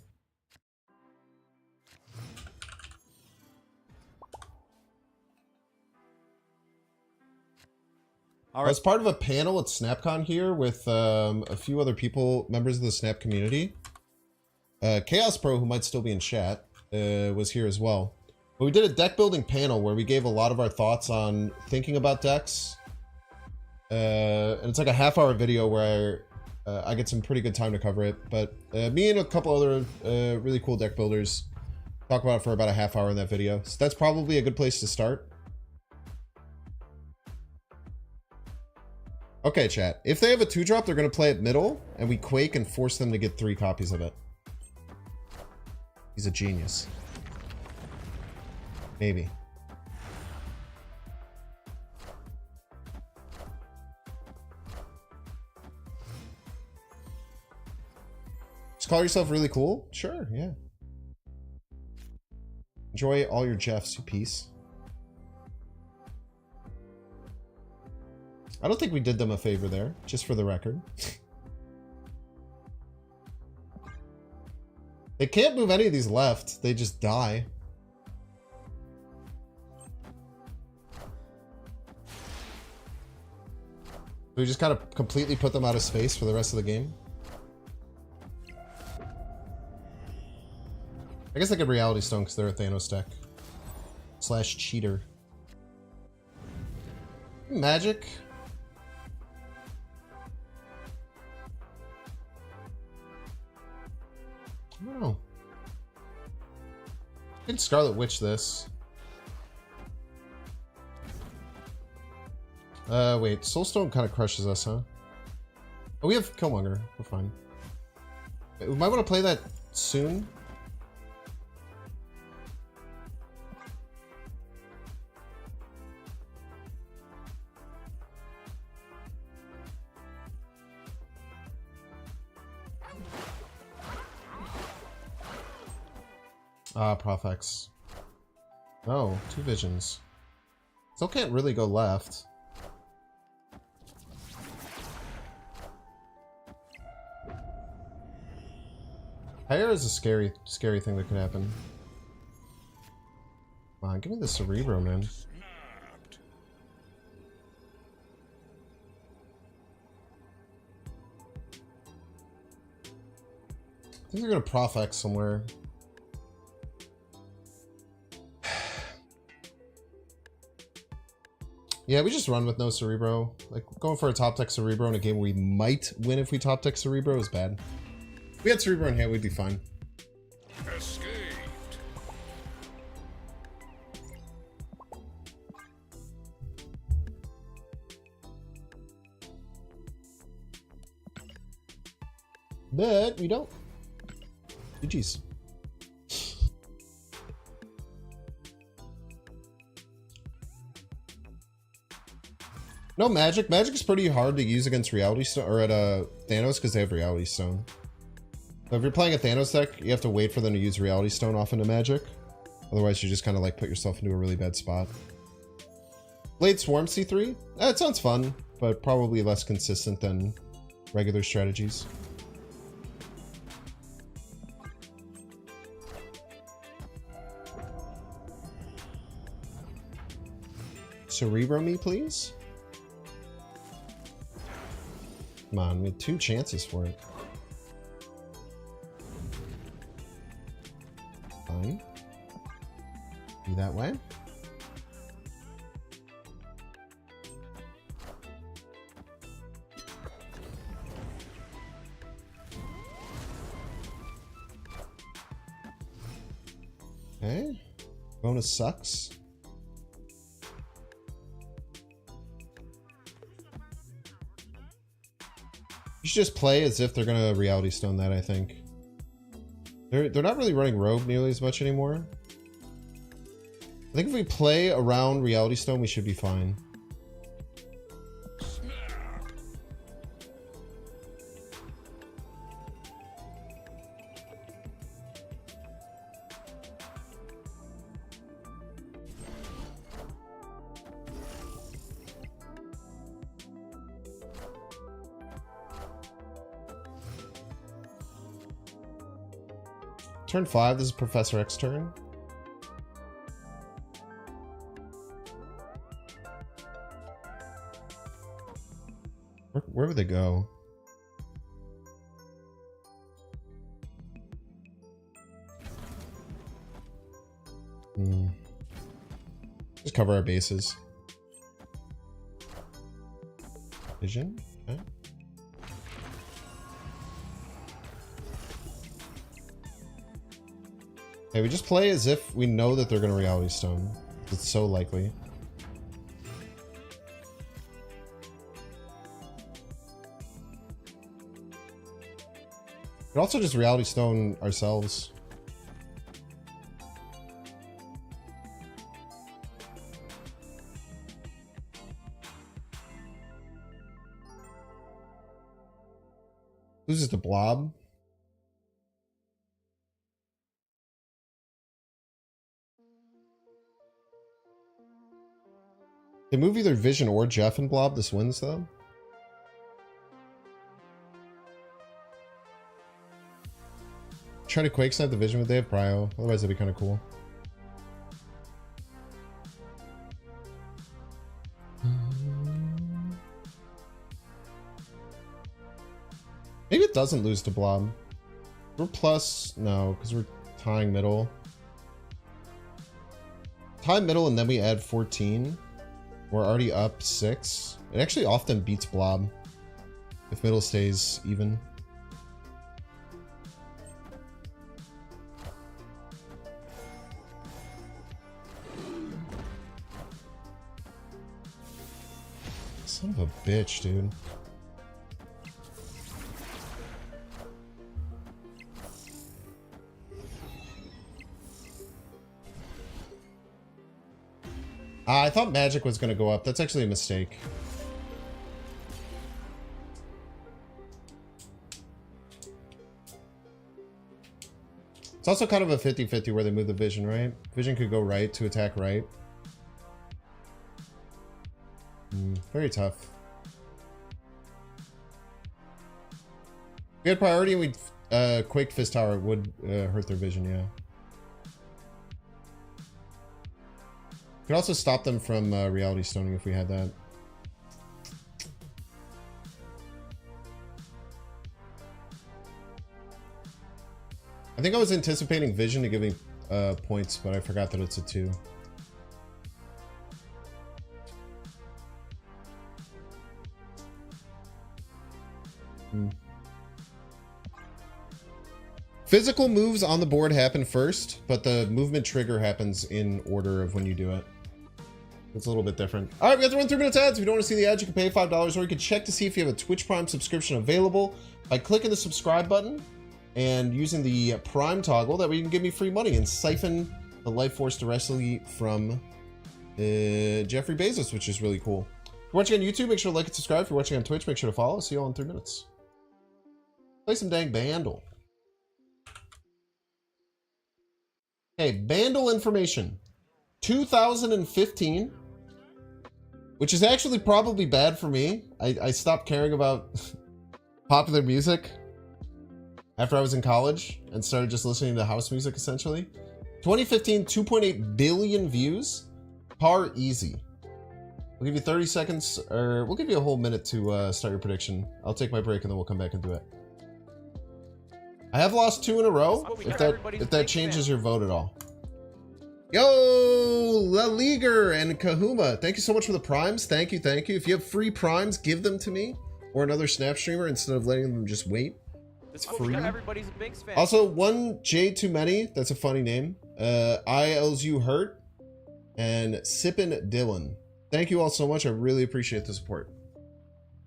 I was part of a panel at SnapCon here with a few other people, members of the Snap community. Chaos Pro, who might still be in chat, was here as well. But we did a deck building panel where we gave a lot of our thoughts on thinking about decks. And it's like a half-hour video where I get some pretty good time to cover it. But me and a couple other really cool deck builders talk about it for about a half hour in that video. So that's probably a good place to start. Okay, chat. If they have a 2-drop, they're going to play it middle, and we Quake and force them to get 3 copies of it. He's a genius. Maybe. Just call yourself really cool? Sure, yeah. Enjoy all your Jeffs, you piece. I don't think we did them a favor there, just for the record. They can't move any of these left. They just die. We just kind of completely put them out of space for the rest of the game. I guess they could Reality Stone because they're a Thanos deck. / cheater. Magic. I don't know. I can Scarlet Witch this. Wait. Soulstone kind of crushes us, huh? Oh, we have Killmonger. We're fine. We might want to play that soon. Profex. Oh, 2 visions. Still can't really go left. Fire is a scary thing that could happen. Come on, give me the Cerebro, man. I think they're gonna Profex somewhere. Yeah, we just run with no Cerebro. Like, going for a top deck Cerebro in a game we might win if we top deck Cerebro is bad. If we had Cerebro in hand, we'd be fine. Escaped. But we don't. GG's. No magic. Magic is pretty hard to use against Reality Stone or at Thanos because they have Reality Stone. So if you're playing a Thanos deck, you have to wait for them to use Reality Stone off into Magic. Otherwise, you just kind of like put yourself into a really bad spot. Blade Swarm C3? It sounds fun, but probably less consistent than regular strategies. Cerebro me, please. Come on, we had 2 chances for it. Fine. Be that way. Okay. Bonus sucks. You should just play as if they're gonna Reality Stone that, I think. They're not really running Rogue nearly as much anymore. I think if we play around Reality Stone, we should be fine. Turn 5, this is Professor X turn. Where would they go? Just cover our bases. Vision? Okay. Okay, we just play as if we know that they're going to Reality Stone. It's so likely. We could also just Reality Stone ourselves. Loses to Blob. They move either Vision or Jeff and Blob. This wins, though. Try to Quake Snipe the Vision, but they have Prio. Otherwise, that'd be kind of cool. Maybe it doesn't lose to Blob. We're plus... No, because we're tying middle. Tie middle, and then we add 14. We're already up 6. It actually often beats Blob if middle stays even. Son of a bitch, dude. I thought magic was going to go up. That's actually a mistake. It's also kind of a 50-50 where they move the Vision, right? Vision could go right to attack right. Very tough. If we had priority and we Quake Fist Tower, it would hurt their Vision, yeah. Could also stop them from Reality Stoning if we had that. I think I was anticipating Vision to give me points, but I forgot that it's a 2. Physical moves on the board happen first, but the movement trigger happens in order of when you do it. It's a little bit different. All right, we got to run 3 minutes ads. If you don't want to see the ads, you can pay $5, or you can check to see if you have a Twitch Prime subscription available by clicking the subscribe button and using the Prime toggle. That way you can give me free money and siphon the life force directly from Jeffrey Bezos, which is really cool. If you're watching on YouTube, make sure to like and subscribe. If you're watching on Twitch, make sure to follow. See you all in 3 minutes. Play some dang Bandle. Okay, Bandle information. 2015, which is actually probably bad for me. I stopped caring about popular music after I was in college and started just listening to house music, essentially. 2015, 2.8 billion views. Par easy. We'll give you 30 seconds, or we'll give you a whole minute to start your prediction. I'll take my break and then we'll come back and do it. I have lost 2 in a row, if that changes your vote at all. Yo, La Liga and Kahuma, thank you so much for the primes. Thank you, thank you. If you have free primes, give them to me or another Snap streamer instead of letting them just wait. This is what we got. Everybody's a Binks fan. Also, one J too many. That's a funny name. ILSU Hurt and Sippin' Dylan. Thank you all so much. I really appreciate the support.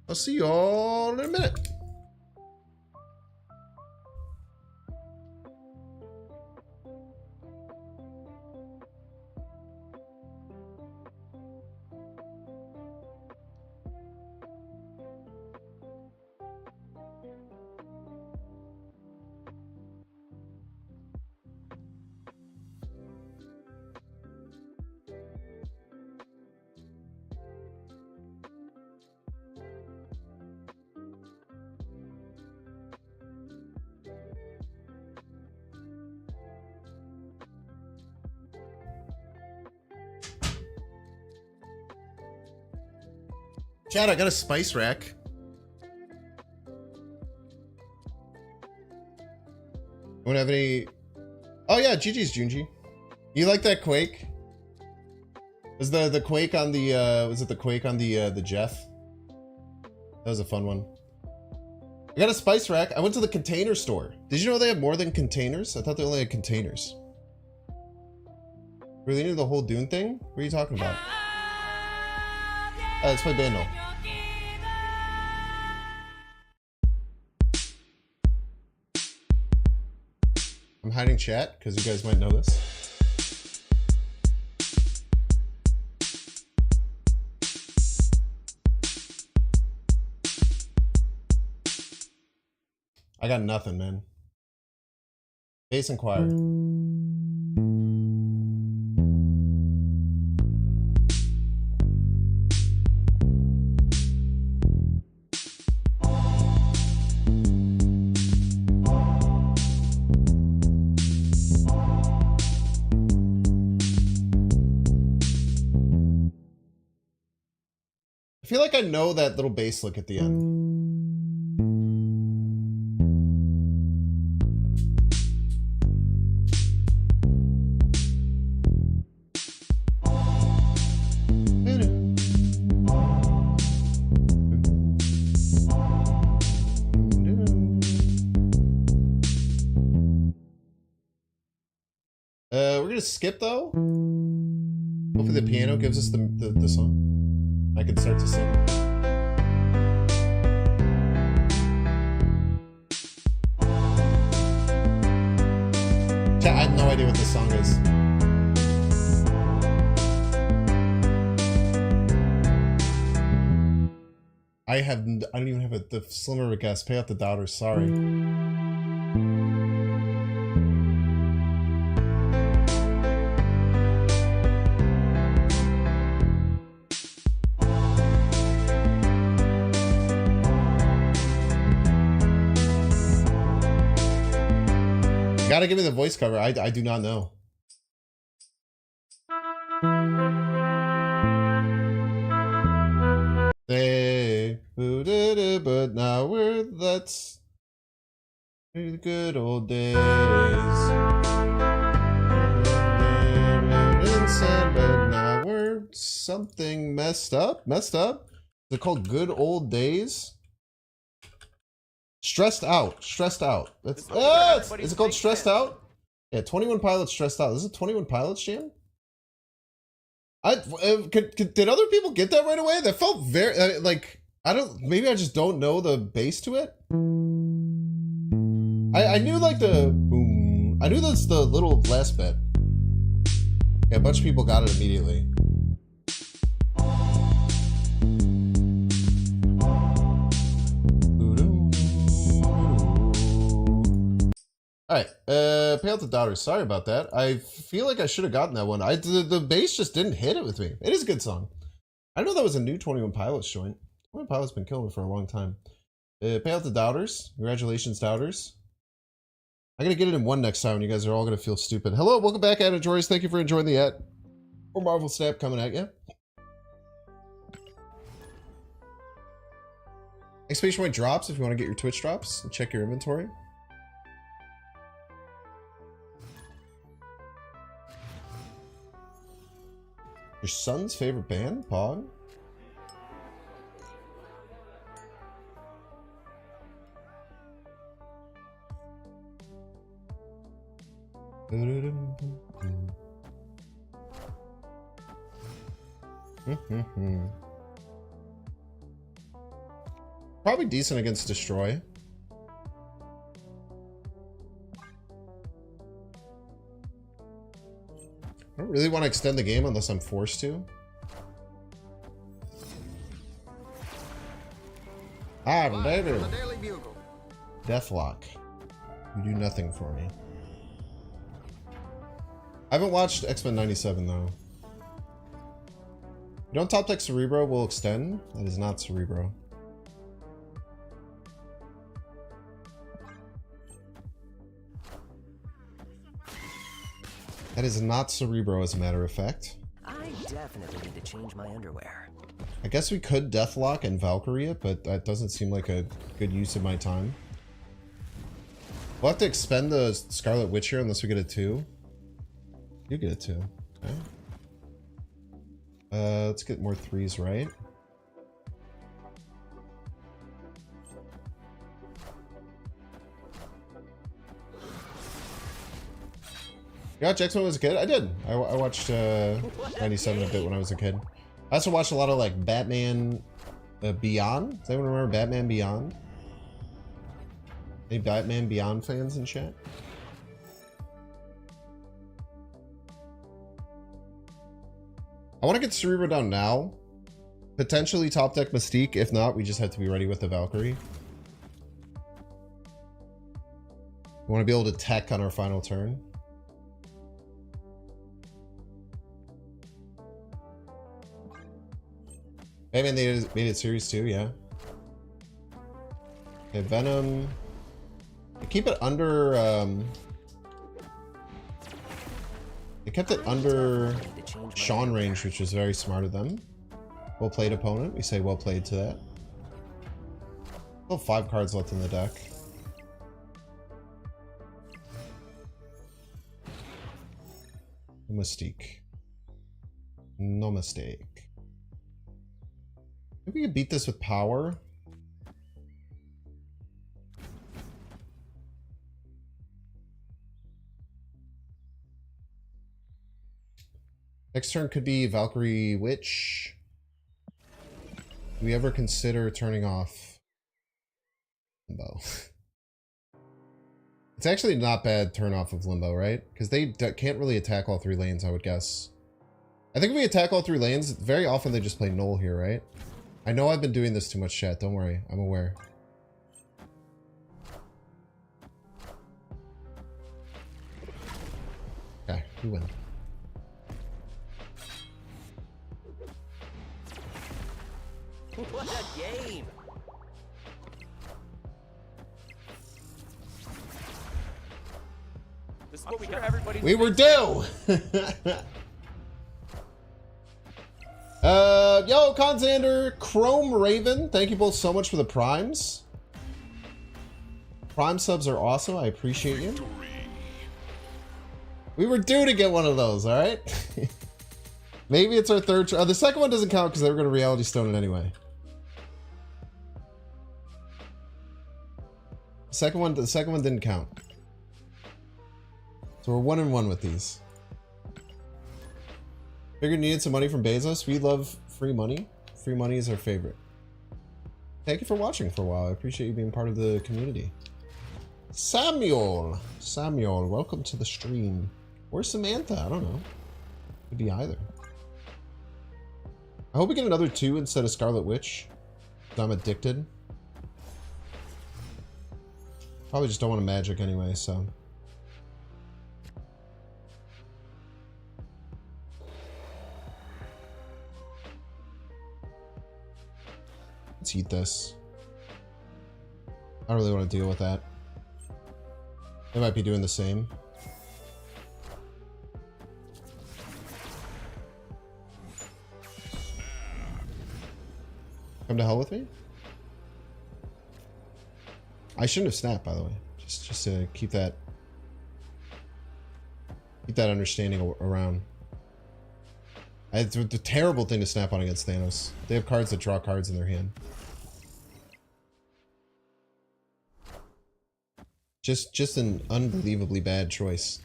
I'll see you all in a minute. Chad, I got a spice rack. Don't have any. Oh yeah, GG's Junji. You like that Quake? Was the Quake on the was it the Quake on the Jeff? That was a fun one. I got a spice rack. I went to the container store. Did you know they have more than containers? I thought they only had containers. Really into the whole Dune thing? What are you talking about? Let's play Bandle. I'm hiding chat because you guys might know this. I got nothing, man. Bass and choir. I feel like I know that little bass lick at the end. We're gonna skip though. Hopefully the piano gives us the song. I can start to sing. Chat, I have no idea what this song is. I don't even have the slimmer of a guess. Pay out the doubters, sorry. Gotta give me the voice cover. I do not know. Hey, but now that's the good old days. But now we're something messed up. Is it called Good Old Days? Stressed out. That's is it called Stressed Out? Yeah, 21 Pilots Stressed Out. This is a 21 Pilots jam? Did other people get that right away? That felt very like maybe I just don't know the bass to it. I knew like the boom. I knew that's the little last bit. Yeah, a bunch of people got it immediately. Alright, pay out the dollars. Sorry about that. I feel like I should have gotten that one. The bass just didn't hit it with me. It is a good song. I know that was a new 21 Pilots joint. 21 Pilots been killing it for a long time. Pay out the doubters. Congratulations, doubters. I'm gonna get it in one next time and you guys are all gonna feel stupid. Hello, welcome back, Anna Joris. Thank you for enjoying the ad. Or Marvel Snap coming at you. Exclamation point drops if you want to get your Twitch drops and check your inventory. Your son's favorite band? Pog? Probably decent against Destroy. I don't really want to extend the game unless I'm forced to. Ah, later. Deathlock. You do nothing for me. I haven't watched X-Men 97 though. You don't top deck Cerebro will extend? That is not Cerebro. That is not Cerebro, as a matter of fact. I definitely need to change my underwear. I guess we could Deathlock and Valkyrie it, but that doesn't seem like a good use of my time. We'll have to expend the Scarlet Witch here unless we get a 2. You get a 2. Okay. Let's get more 3s, right? You watched X-Men as a kid? I did. I watched 97 a bit when I was a kid. I also watched a lot of like Batman Beyond. Does anyone remember Batman Beyond? Any Batman Beyond fans in chat? I want to get Cerebro down now. Potentially top deck Mystique. If not, we just have to be ready with the Valkyrie. We want to be able to tech on our final turn. Batman made it series 2, yeah. Okay, Venom. They keep it under. They kept it under Sean range, which was very smart of them. Well played, opponent. We say well played to that. Still 5 cards left in the deck. No Mystique. No mistake. Maybe we could beat this with power. Next turn could be Valkyrie Witch. Do we ever consider turning off Limbo? It's actually not bad turn off of Limbo, right? Because they can't really attack all 3 lanes, I would guess. I think if we attack all 3 lanes, very often they just play Null here, right? I know I've been doing this too much, chat. Don't worry. I'm aware. Okay, we win. What a game! This is what we got. Everybody's We were due! Yo, Conzander, Chrome Raven, thank you both so much for the primes. Prime subs are awesome. I appreciate you. We were due to get one of those, alright? Maybe it's our third. The second one doesn't count because they were going to reality stone it anyway. The second one didn't count. So we're 1-1 with these. Figured needed some money from Bezos. We love free money. Free money is our favorite. Thank you for watching for a while. I appreciate you being part of the community. Samuel, welcome to the stream. Or Samantha, I don't know. Could be either. I hope we get another 2 instead of Scarlet Witch. I'm addicted. Probably just don't want a magic anyway, so. Let's eat this. I don't really want to deal with that. They might be doing the same. Come to hell with me? I shouldn't have snapped, by the way. Just to keep that understanding around. It's a terrible thing to snap on against Thanos. They have cards that draw cards in their hand. Just an unbelievably bad choice.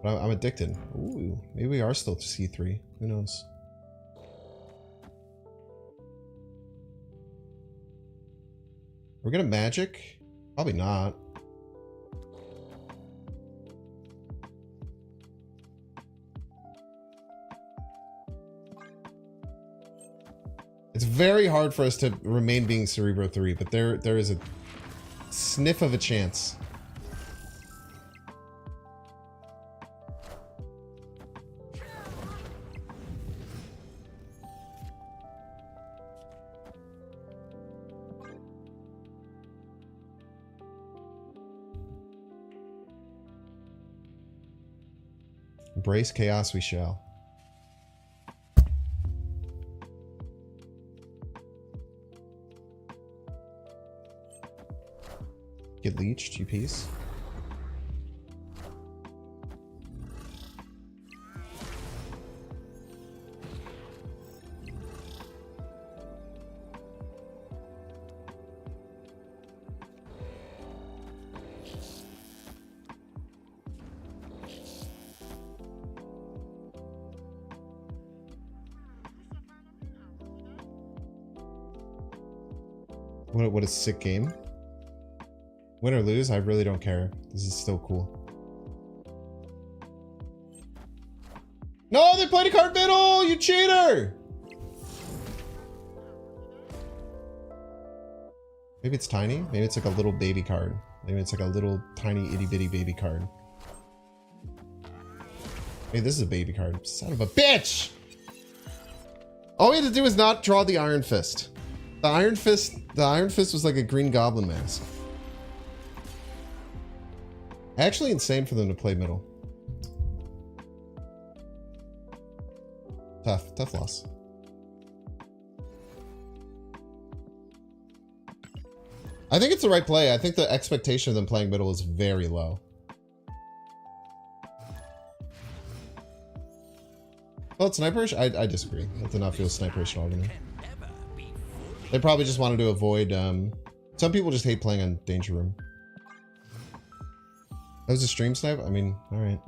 But I'm addicted. Ooh, maybe we are still C3. Who knows? We're gonna magic? Probably not. It's very hard for us to remain being Cerebro 3, but there is a sniff of a chance. Embrace chaos we shall. Get leeched, you piece. What a sick game. Win or lose, I really don't care. This is still cool. No, they played a card middle, you cheater! Maybe it's tiny. Maybe it's like a little baby card. Maybe it's like a little tiny itty bitty baby card. Hey, this is a baby card. Son of a bitch! All we had to do was not draw the Iron Fist. The Iron Fist was like a Green Goblin mask. Actually insane for them to play middle. Tough loss. I think it's the right play. I think the expectation of them playing middle is very low. Well, it's sniperish? I disagree. I do not feel sniperish at all to me. They probably just wanted to avoid, some people just hate playing on Danger Room. That was a stream snipe? I mean, alright.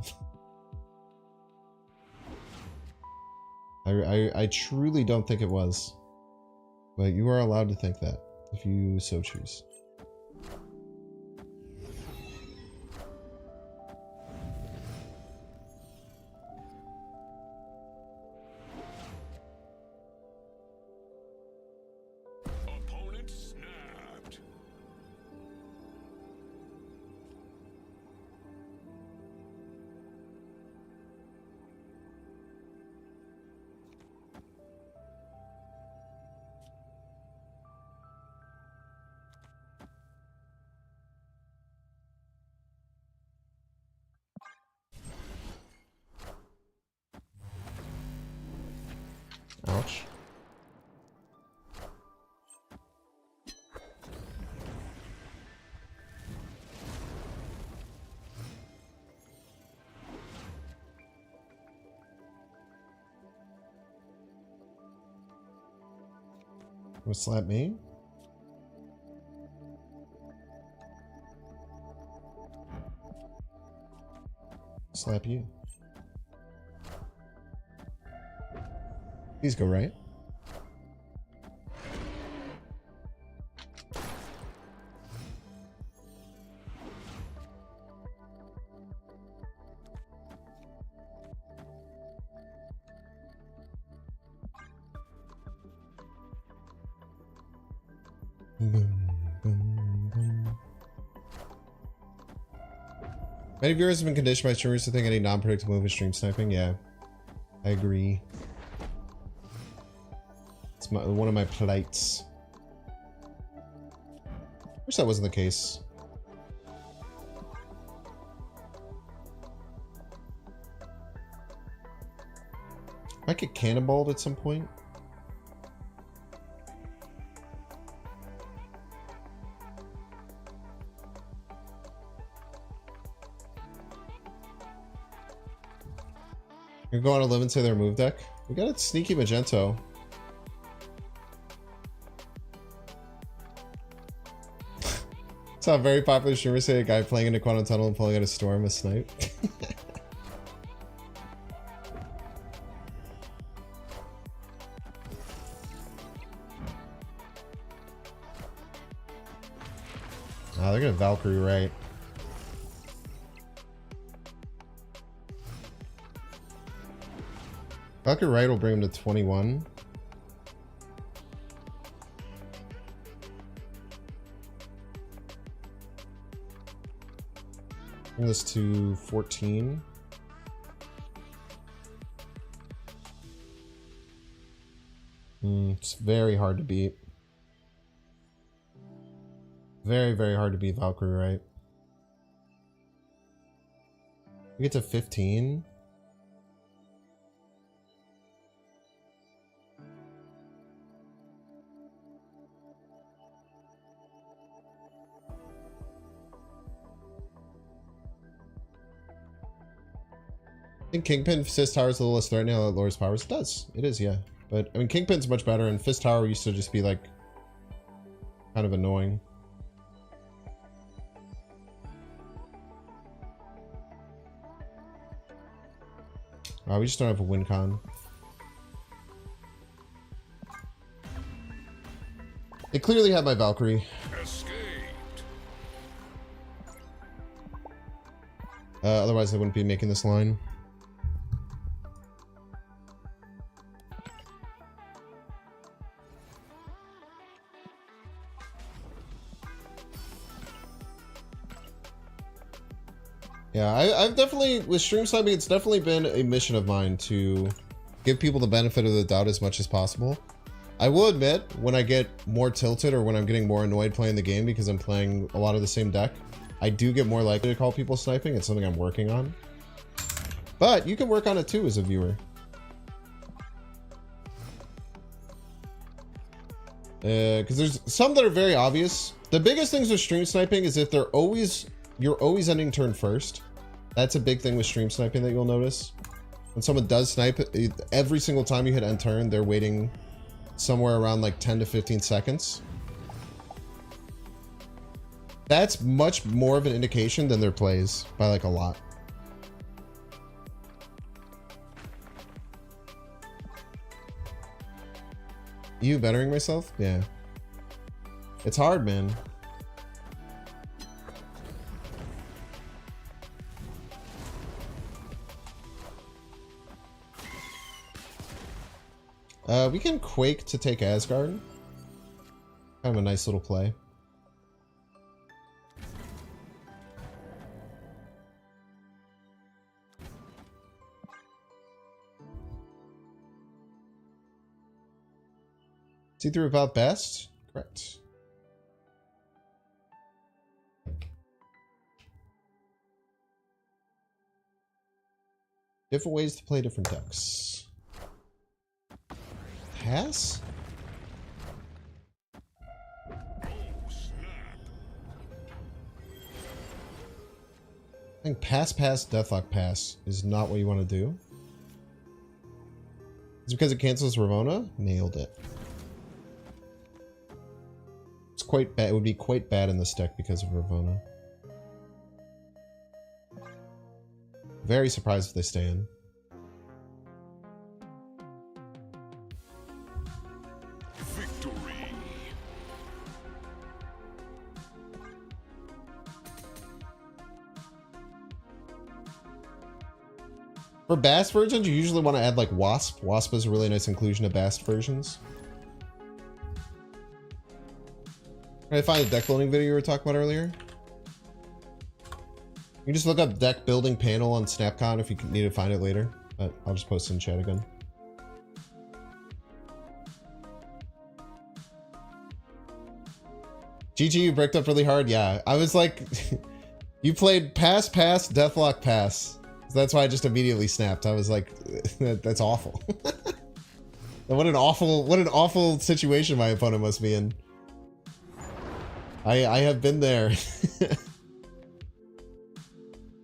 I truly don't think it was. But you are allowed to think that, if you so choose. Opponent snapped. Ouch. Wanna slap me? Slap you. Please go right. Boom, boom, boom. Many viewers have been conditioned by streamers to think any non-predictable move is stream sniping. Yeah, I agree. It's one of my plights. Wish that wasn't the case. Might get cannonballed at some point. You're going to live and say their move deck. We got a sneaky Magento. Saw a very popular streamer say a guy playing in a quantum tunnel and pulling out a storm a snipe. Ah, they're gonna Valkyrie right. Valkyrie right will bring him to 21. Bring this to 14. It's very hard to beat. Very, very hard to beat Valkyrie, right? We get to 15. I think Kingpin Fist Tower is a little less threatening than Lord's Powers. It does. It is, yeah. But, I mean, Kingpin's much better, and Fist Tower used to just be, like, kind of annoying. Oh, we just don't have a win con. They clearly have my Valkyrie. Escaped. Otherwise, I wouldn't be making this line. Yeah, I've definitely, with stream sniping, it's definitely been a mission of mine to give people the benefit of the doubt as much as possible. I will admit, when I get more tilted or when I'm getting more annoyed playing the game because I'm playing a lot of the same deck, I do get more likely to call people sniping. It's something I'm working on. But you can work on it too as a viewer. Because there's some that are very obvious. The biggest things with stream sniping is if you're always ending turn first. That's a big thing with stream sniping that you'll notice. When someone does snipe, every single time you hit end turn, they're waiting somewhere around like 10 to 15 seconds. That's much more of an indication than their plays by like a lot. You bettering myself? Yeah. It's hard, man. We can Quake to take Asgard. Kind of a nice little play. See through about best? Correct. Different ways to play different decks. Pass? Oh, snap. I think pass, Deathlock pass is not what you want to do. It's because it cancels Ravona? Nailed it. It's quite bad. It would be quite bad in this deck because of Ravona. Very surprised if they stay in. Victory. For Bast versions, you usually want to add like Wasp. Wasp is a really nice inclusion of Bast versions. Can I find the deck building video you were talking about earlier? You can just look up deck building panel on Snapcon if you need to find it later. But I'll just post it in chat again. GG, you bricked up really hard. Yeah, I was like, you played pass, Deathlock pass. That's why I just immediately snapped. I was like, that's awful. What an awful situation my opponent must be in. I have been there.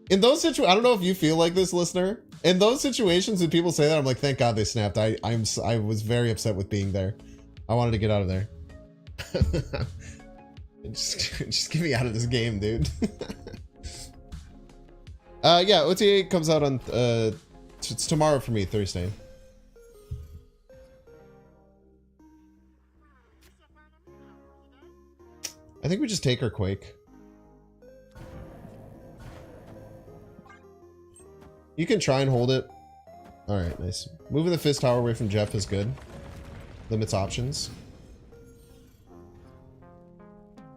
In those situations, I don't know if you feel like this, listener. In those situations, when people say that, I'm like, thank God they snapped. I was very upset with being there. I wanted to get out of there. just get me out of this game, dude. Yeah, OTA comes out on it's tomorrow for me, Thursday. I think we just take our Quake. You can try and hold it. Alright, nice. Moving the Fist Tower away from Jeff is good. Limits options.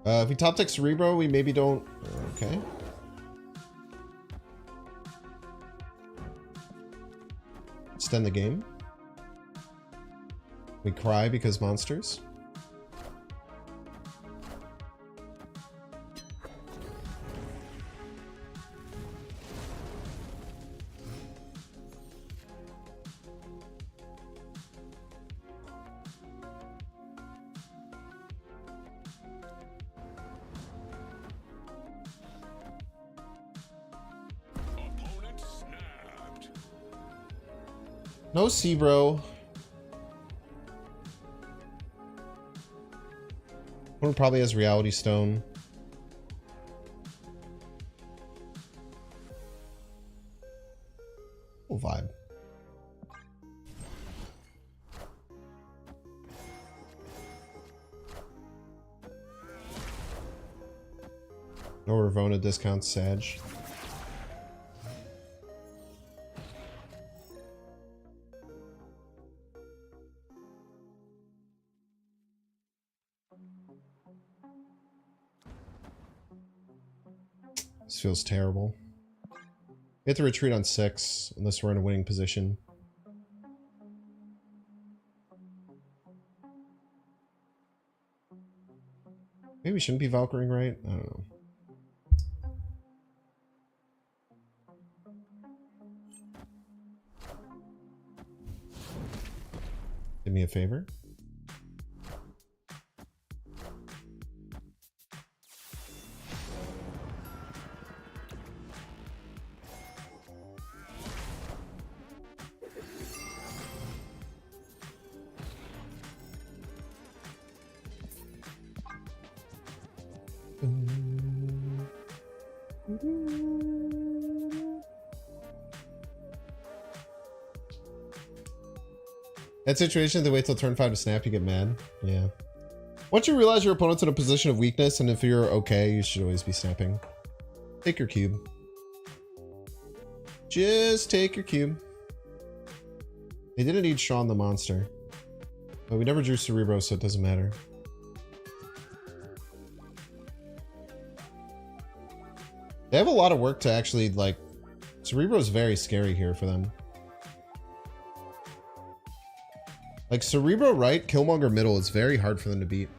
If we top deck Cerebro, we maybe don't... Okay. Extend the game. We cry because monsters. Opponent snapped. No Cerebro. One probably has Reality Stone. Cool vibe. No Ravona discounts Sag. This feels terrible. We have to retreat on 6 unless we're in a winning position. Maybe we shouldn't be Valkyring, right? I don't know. Do me a favor. That situation, they wait till turn 5 to snap, you get mad. Yeah. Once you realize your opponent's in a position of weakness, and if you're okay, you should always be snapping. Take your cube. Just take your cube. They didn't need Sean the monster. But we never drew Cerebro, so it doesn't matter. They have a lot of work to actually, like... Cerebro is very scary here for them. Like, Cerebro right, Killmonger middle is very hard for them to beat.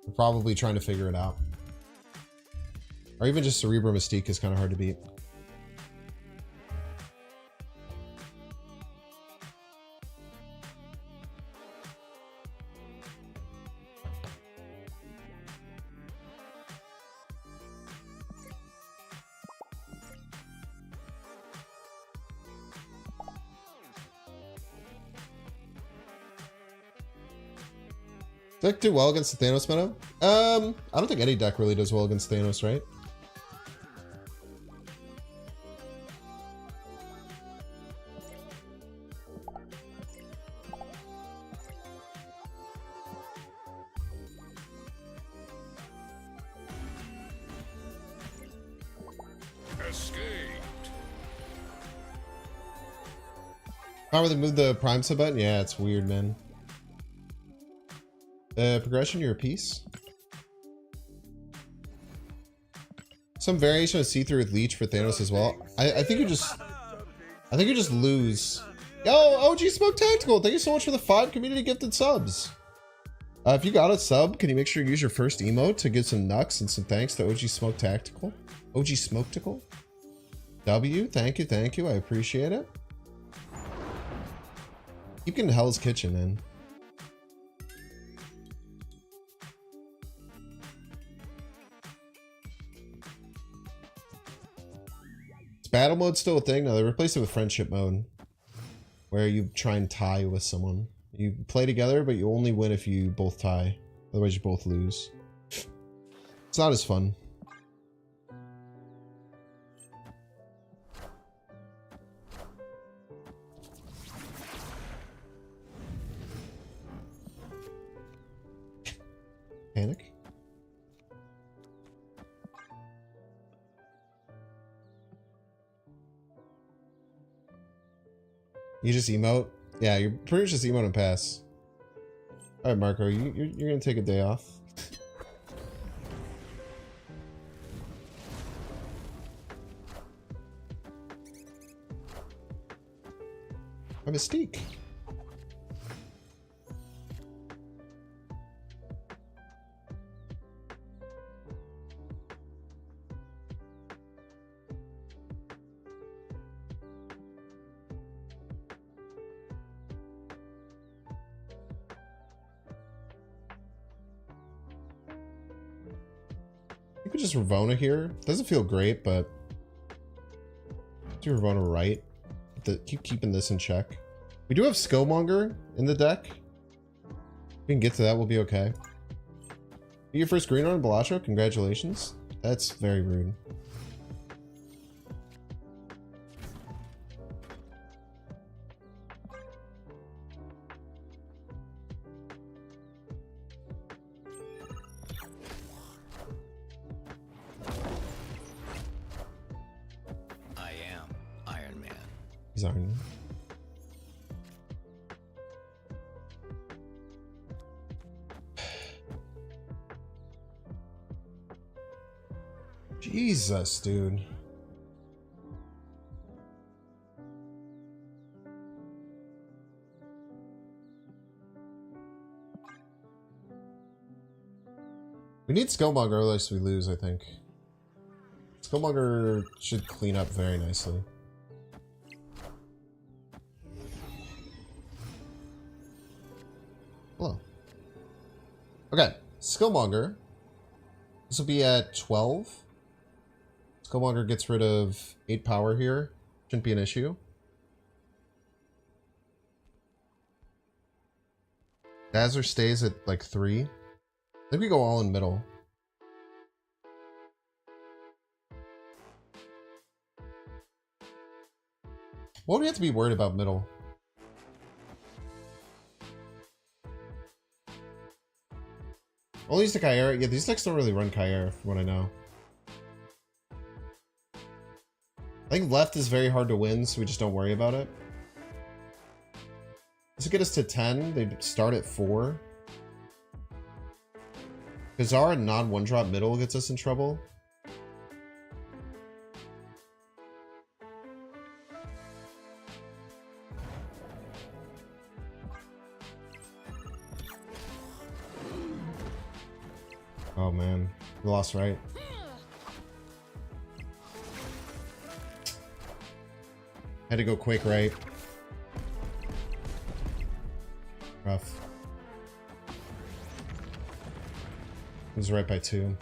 We're probably trying to figure it out. Or even just Cerebro Mystique is kind of hard to beat. Deck do well against the Thanos meta? I don't think any deck really does well against Thanos, right? Escaped. How they move the Prime sub button? Yeah, it's weird, man. Progression, you're a piece. Some variation of see-through with Leech for Thanos as well. I think you just lose. Yo, OG Smoke Tactical, thank you so much for the 5 community gifted subs. If you got a sub, can you make sure you use your first emote to give some nucks and some thanks to OG Smoke Tactical? OG Smoketical? W, thank you, I appreciate it. Keep getting Hell's Kitchen, man. battle mode's still a thing? No, they replaced it with friendship mode, where you try and tie with someone. You play together, but you only win if you both tie. Otherwise, you both lose. It's not as fun. Panic? You just emote? Yeah, you're pretty much just emote and pass. Alright, Marco, you're gonna take a day off. A Mystique. You could just Ravona here. Doesn't feel great, but do Ravona right. Keep keeping this in check. We do have Skillmonger in the deck. If we can get to that, we'll be okay. Your first green on Balacho, congratulations. That's very rude. I am Iron Man. He's Iron Man. Jesus, dude. We need Skillmonger, otherwise we lose, I think. Skillmonger should clean up very nicely. Hello. Okay, Skillmonger. This will be at 12. Skillmonger gets rid of 8 power here. Shouldn't be an issue. Dazzler stays at like 3. I think we go all in middle. What do we have to be worried about middle? Only use the Kyra. Yeah, these decks don't really run Kyra, from what I know. I think left is very hard to win, so we just don't worry about it. This will get us to 10. They start at 4. Bizarre non one-drop middle gets us in trouble. Oh man, we lost right. Had to go quick right. Rough. It was right by 2.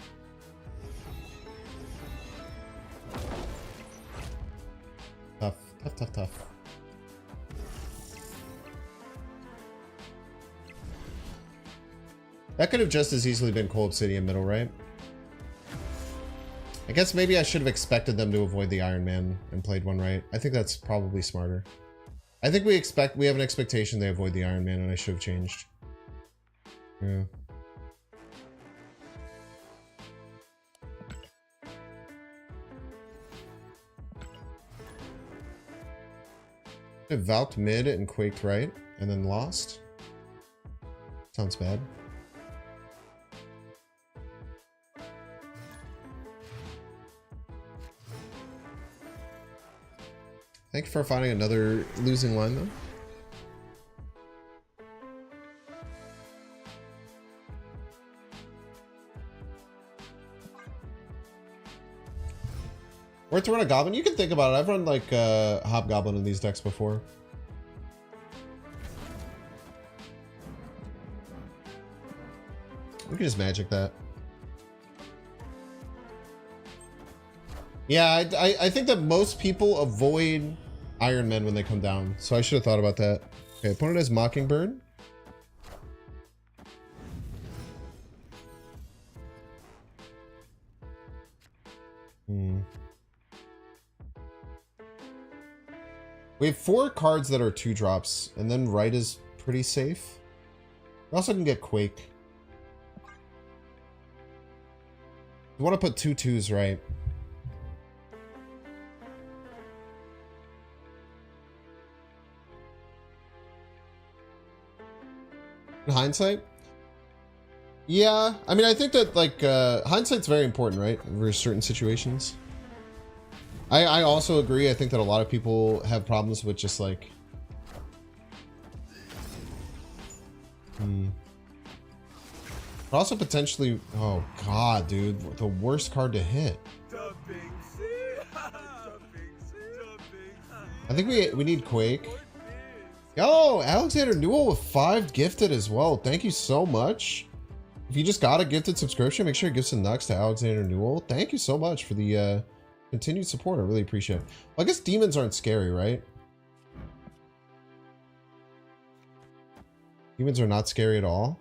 Tough, tough, tough, tough. That could have just as easily been Cold Obsidian middle, right? I guess maybe I should have expected them to avoid the Iron Man and played one right. I think that's probably smarter. I think we have an expectation they avoid the Iron Man, and I should have changed. Yeah. They Valked mid and Quaked right, and then lost. Sounds bad. Thank you for finding another losing line, though. Worth to run a Goblin? You can think about it. I've run like Hobgoblin in these decks before. We can just magic that. Yeah, I think that most people avoid Iron Men when they come down, so I should have thought about that. Okay, opponent has Mockingbird. We have 4 cards that are 2-drops, and then right is pretty safe. We also can get Quake. We want to put 2 2s right. In hindsight? Yeah, I mean, I think that, like, hindsight's very important, right? For certain situations. I also agree. I think that a lot of people have problems with just, like... But also potentially... Oh, God, dude. The worst card to hit. I think we need Quake. Yo, Alexander Newell with 5 gifted as well. Thank you so much. If you just got a gifted subscription, make sure you give some nugs to Alexander Newell. Thank you so much for the continued support. I really appreciate it. Well, I guess demons aren't scary, right? Demons are not scary at all.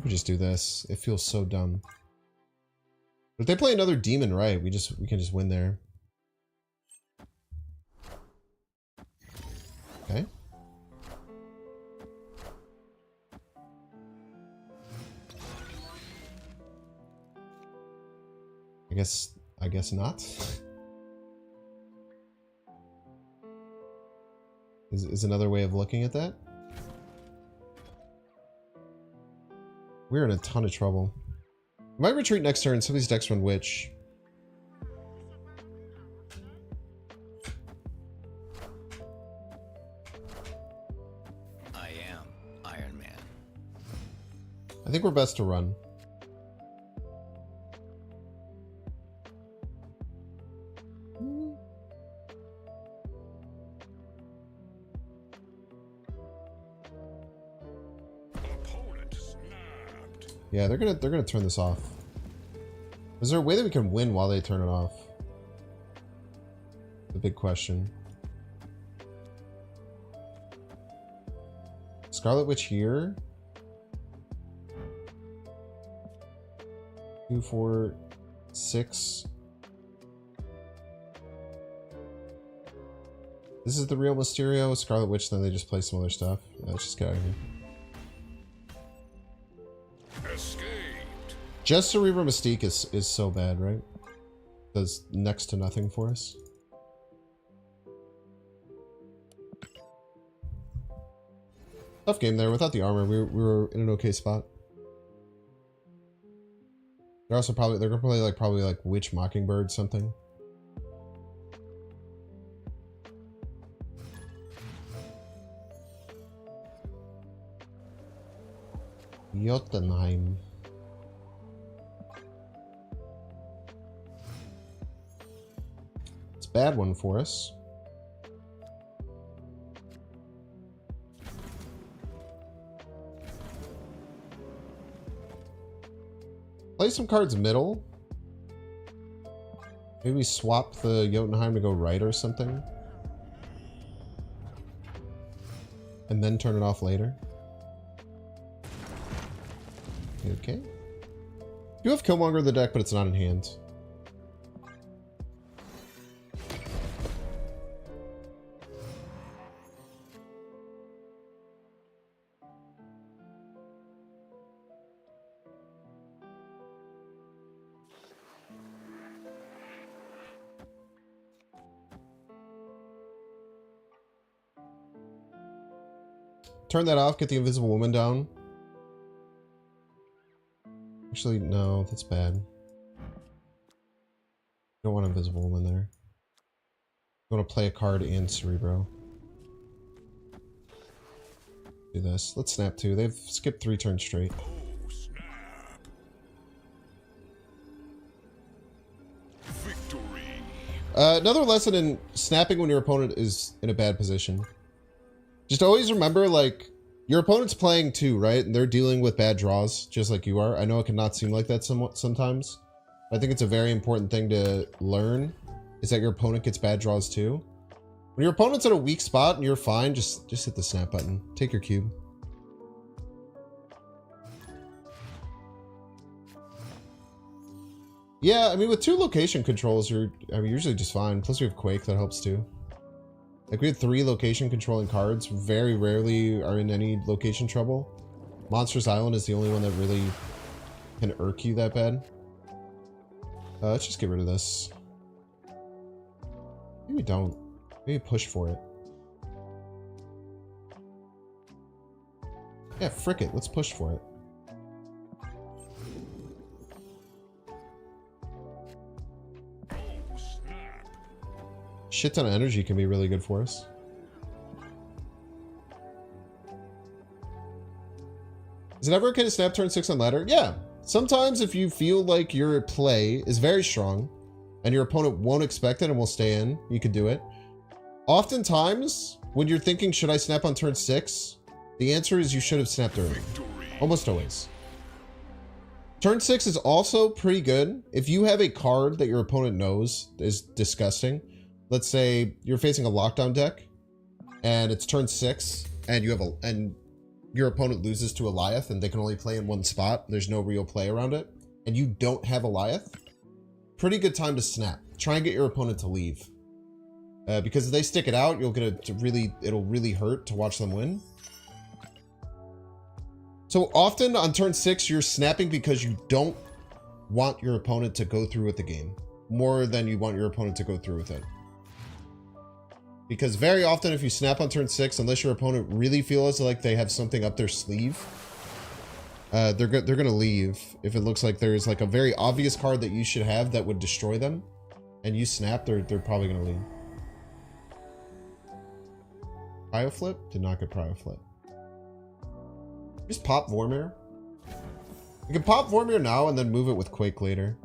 We just do this. It feels so dumb. But if they play another demon right, we can just win there. Okay. I guess not. is another way of looking at that. We're in a ton of trouble. We might retreat next turn. Some of these decks run Witch. I am Iron Man. I think we're best to run. Yeah, they're gonna turn this off. Is there a way that we can win while they turn it off? The big question. Scarlet Witch here. 2, 4, 6. This is the real Mysterio. Scarlet Witch, then they just play some other stuff. Yeah, let's just get out of here. Escaped. Just Cerebro Mystique is so bad, right? Does next to nothing for us. Tough game there. Without the armor, we were in an okay spot. They're gonna play probably like Witch Mockingbird something. Jotunheim. It's a bad one for us. Play some cards middle. Maybe swap the Jotunheim to go right or something. And then turn it off later. Okay. You have Killmonger in the deck, but it's not in hand. Turn that off, get the Invisible Woman down. Actually, no, that's bad. Don't want Invisible Woman there. You want to play a card in Cerebro. Do this. Let's snap 2. They've skipped 3 turns straight. Oh, snap. Victory. Another lesson in snapping when your opponent is in a bad position. Just always remember, like, Your opponent's playing too, right? And they're dealing with bad draws, just like you are. I know it can not seem like that sometimes. But I think it's a very important thing to learn, is that your opponent gets bad draws too. When your opponent's at a weak spot and you're fine, just hit the snap button. Take your cube. Yeah, I mean, with 2 location controls, you're usually just fine. Plus, we have Quake, that helps too. Like, we have 3 location controlling cards. Very rarely are in any location trouble. Monsters Island is the only one that really can irk you that bad. Let's just get rid of this. Maybe we don't. Maybe push for it. Yeah, frick it. Let's push for it. Oh, snap. Shit ton of energy can be really good for us. Is it ever okay to snap turn 6 on ladder? Yeah. Sometimes if you feel like your play is very strong and your opponent won't expect it and will stay in, you could do it. Oftentimes, when you're thinking, should I snap on turn 6? The answer is you should have snapped early. Almost always. Turn 6 is also pretty good. If you have a card that your opponent knows is disgusting, let's say you're facing a lockdown deck and it's turn 6 and you have and your opponent loses to Eliath and they can only play in one spot. There's no real play around it. And you don't have Eliath. Pretty good time to snap. Try and get your opponent to leave. Because if they stick it out, you'll get it'll really hurt to watch them win. So often on turn 6, you're snapping because you don't want your opponent to go through with the game more than you want your opponent to go through with it. Because very often if you snap on turn 6, unless your opponent really feels like they have something up their sleeve, they're gonna leave if it looks like there's like a very obvious card that you should have that would destroy them, and you snap, they're probably gonna leave. Prio flip? Did not get prio flip. Just pop Vormir. You can pop Vormir now and then move it with Quake later.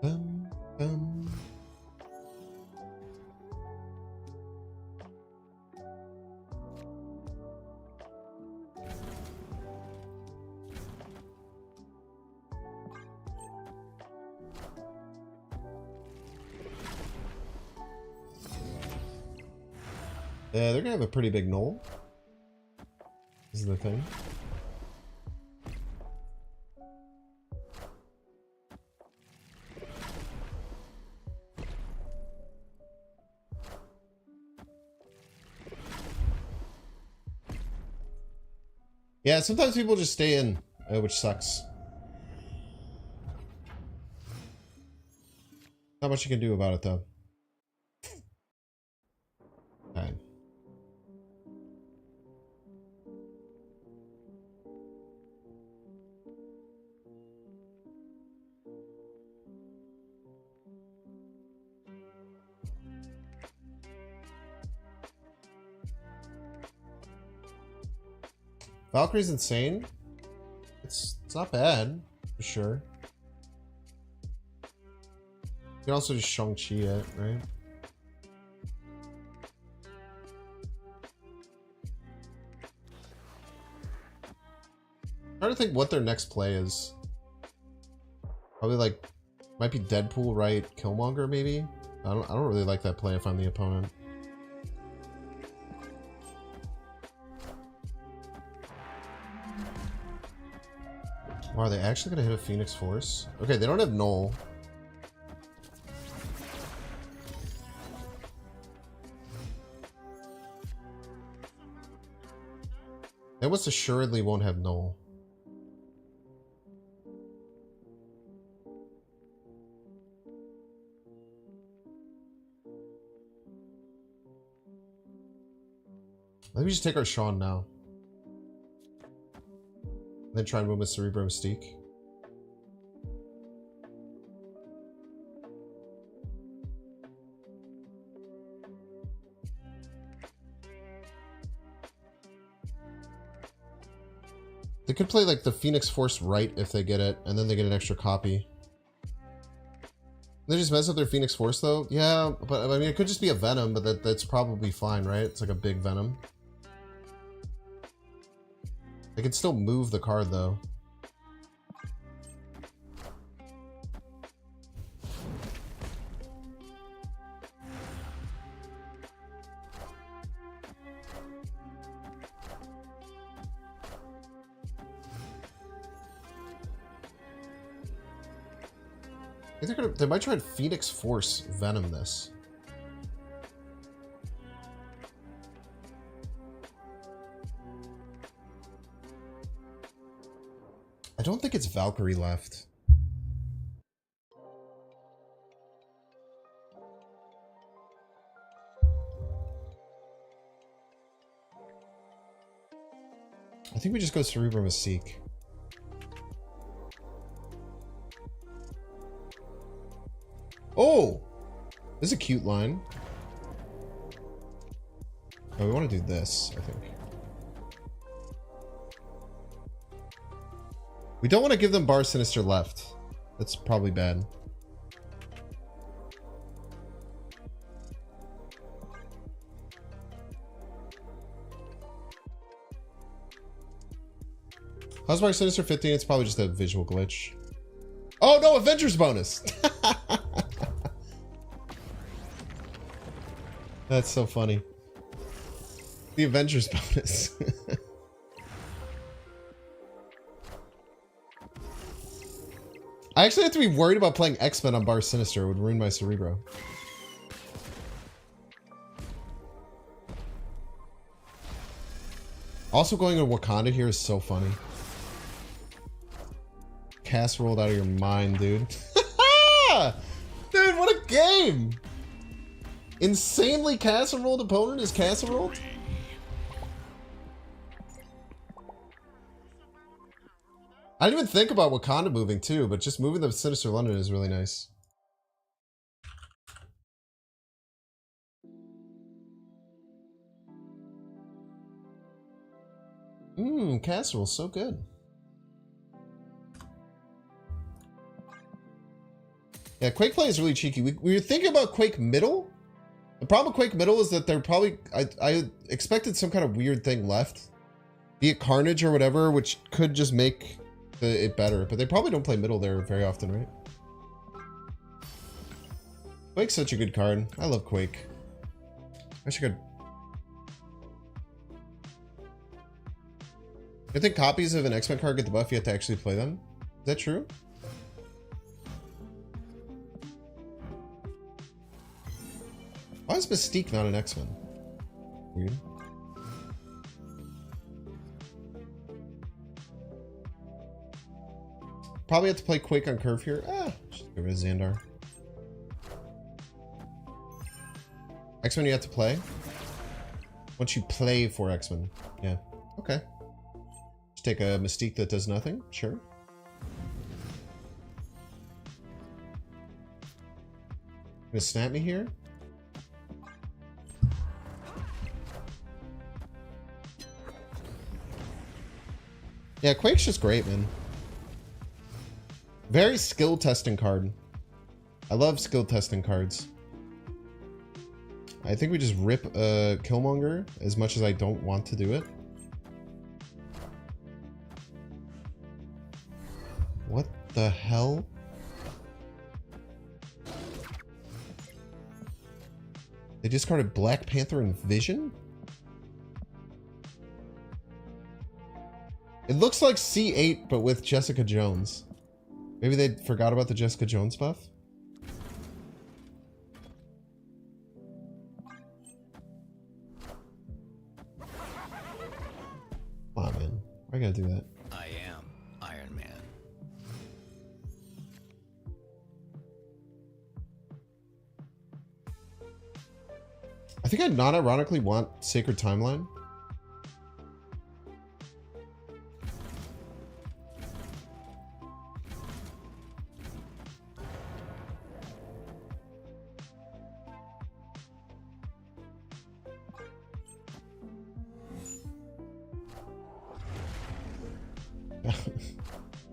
Bum, bum. They're gonna have a pretty big null. This is the thing. Yeah, sometimes people just stay in, which sucks. Not much you can do about it, though. Okay. Valkyrie's insane. It's not bad, for sure. You can also just Shang-Chi it, right? I'm trying to think what their next play is. Probably like, might be Deadpool, right? Killmonger, maybe? I don't really like that play if I'm the opponent. Wow, are they actually gonna hit a Phoenix Force? Okay, they don't have Null. They almost assuredly won't have Null. Let me just take our Sean now. Then try and move with Cerebro Mystique. They could play like the Phoenix Force right if they get it, and then they get an extra copy. They just mess up their Phoenix Force though? Yeah, but I mean, it could just be a Venom, but that's probably fine, right? It's like a big Venom. They can still move the card though. I think they might try and Phoenix Force Venom this. I don't think it's Valkyrie left. I think we just go Cerebro Mystique. Oh! This is a cute line. Oh, we want to do this, I think. We don't want to give them Bar Sinister left. That's probably bad. How's Bar Sinister 15? It's probably just a visual glitch. Oh no, Avengers bonus! That's so funny. The Avengers bonus. I actually have to be worried about playing X-Men on Bar Sinister. It would ruin my Cerebro. Also going to Wakanda here is so funny. Cast rolled out of your mind, dude. Dude, what a game! Insanely castle-rolled opponent is castle-rolled? I didn't even think about Wakanda moving too, but just moving the Sinister London is really nice. Casserole, so good. Yeah, Quake play is really cheeky. We were thinking about Quake Middle. The problem with Quake Middle is that they're probably... I expected some kind of weird thing left. Be it Carnage or whatever, which could just make it better. But they probably don't play Middle there very often, right? Quake's such a good card. I love Quake. I should go... I think copies of an X-Men card get the buff, you have to actually play them. Is that true? Why is Mystique not an X-Men? Weird. Probably have to play Quake on curve here. Just get rid of Xandar. X-Men you have to play? Once you play for X-Men. Yeah. Okay. Just take a Mystique that does nothing. Sure. Gonna snap me here? Yeah, Quake's just great, man. Very skill testing card. I love skill testing cards. I think we just rip Killmonger as much as I don't want to do it. What the hell? They discarded Black Panther and Vision? It looks like C8, but with Jessica Jones. Maybe they forgot about the Jessica Jones buff? Come on, man. Why gotta do that? I am Iron Man. I think I non-ironically want Sacred Timeline.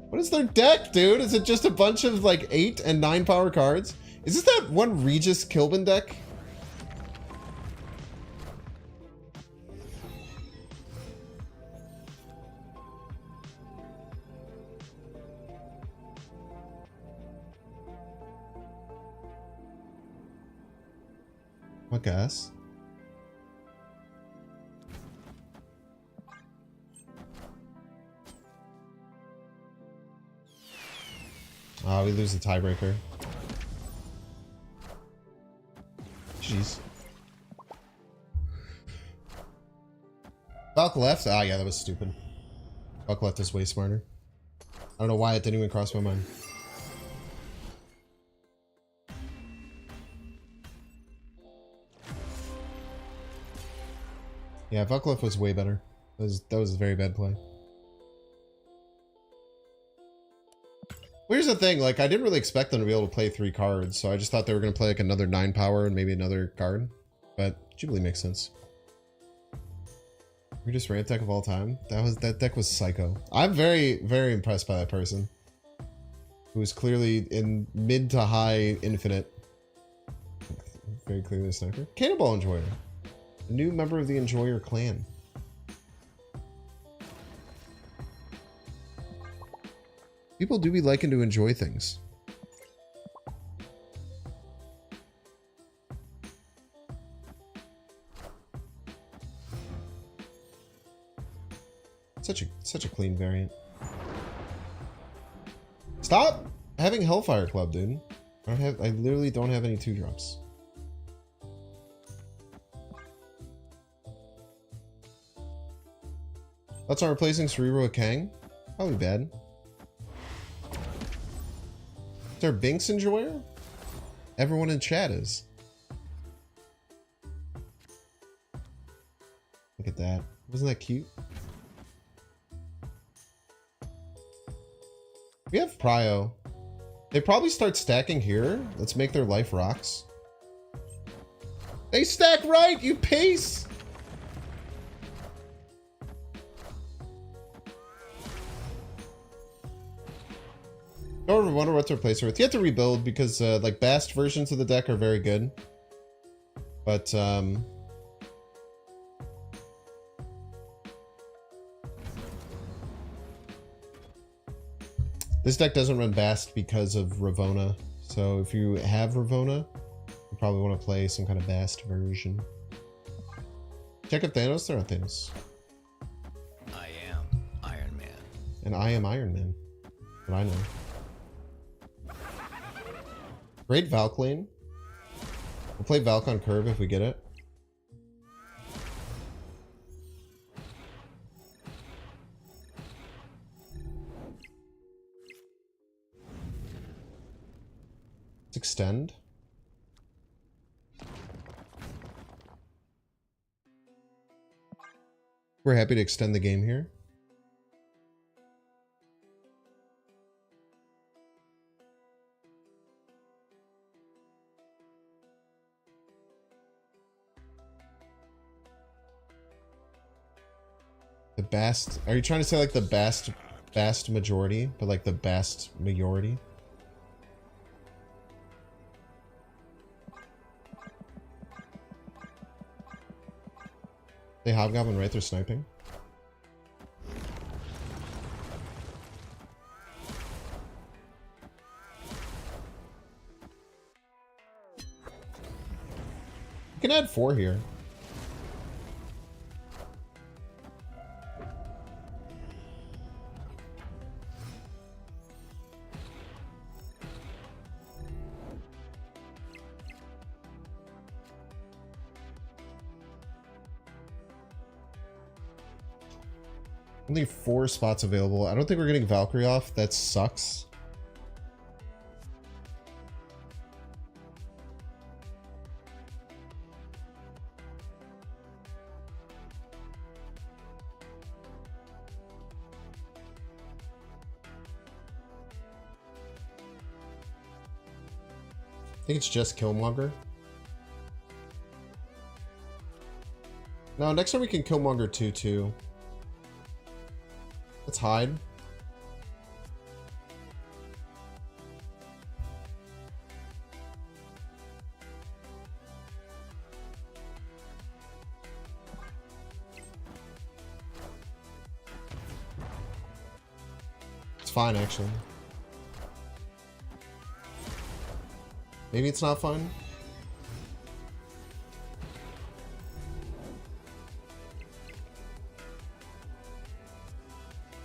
What is their deck, dude? Is it just a bunch of like 8 and 9 power cards? Is this that one Regis Kilbin deck? What gas? Ah, we lose the tiebreaker. Jeez. Valk left? Ah, yeah, that was stupid. Valk left is way smarter. I don't know why it didn't even cross my mind. Yeah, Valk left was way better. That was a very bad play. Well, here's the thing, like, I didn't really expect them to be able to play 3 cards, so I just thought they were going to play like another 9 power and maybe another card. But Jubilee makes sense. Weirdest rant deck of all time? That deck was psycho. I'm very, very impressed by that person. Who was clearly in mid to high infinite. Very clearly a sniper. Cannonball Enjoyer. A new member of the Enjoyer clan. People do be liking to enjoy things. Such a clean variant. Stop having Hellfire Club, dude. I literally don't have any 2-drops. Thoughts on replacing Cerebro with Kang? Probably bad. Is there Binks Enjoyer? Everyone in chat is. Look at that. Wasn't that cute? We have Prio. They probably start stacking here. Let's make their life rocks. They stack right, you pace! Don't ever wonder what to replace her with. You have to rebuild because like Bast versions of the deck are very good. But this deck doesn't run Bast because of Ravona. So if you have Ravona, you probably want to play some kind of Bast version. Check if Thanos. They're not Thanos. I am Iron Man. And I am Iron Man. What I know. Great Valk lane. We'll play Valk on curve if we get it. Let's extend. We're happy to extend the game here. The Bast. Are you trying to say like the Bast majority, but like the Bast majority? They Hobgoblin right there sniping. You can add 4 here. Only 4 spots available. I don't think we're getting Valkyrie off. That sucks. I think it's just Killmonger. No, next time we can Killmonger 2-2. Let's hide. fine, actually. Maybe it's not fine.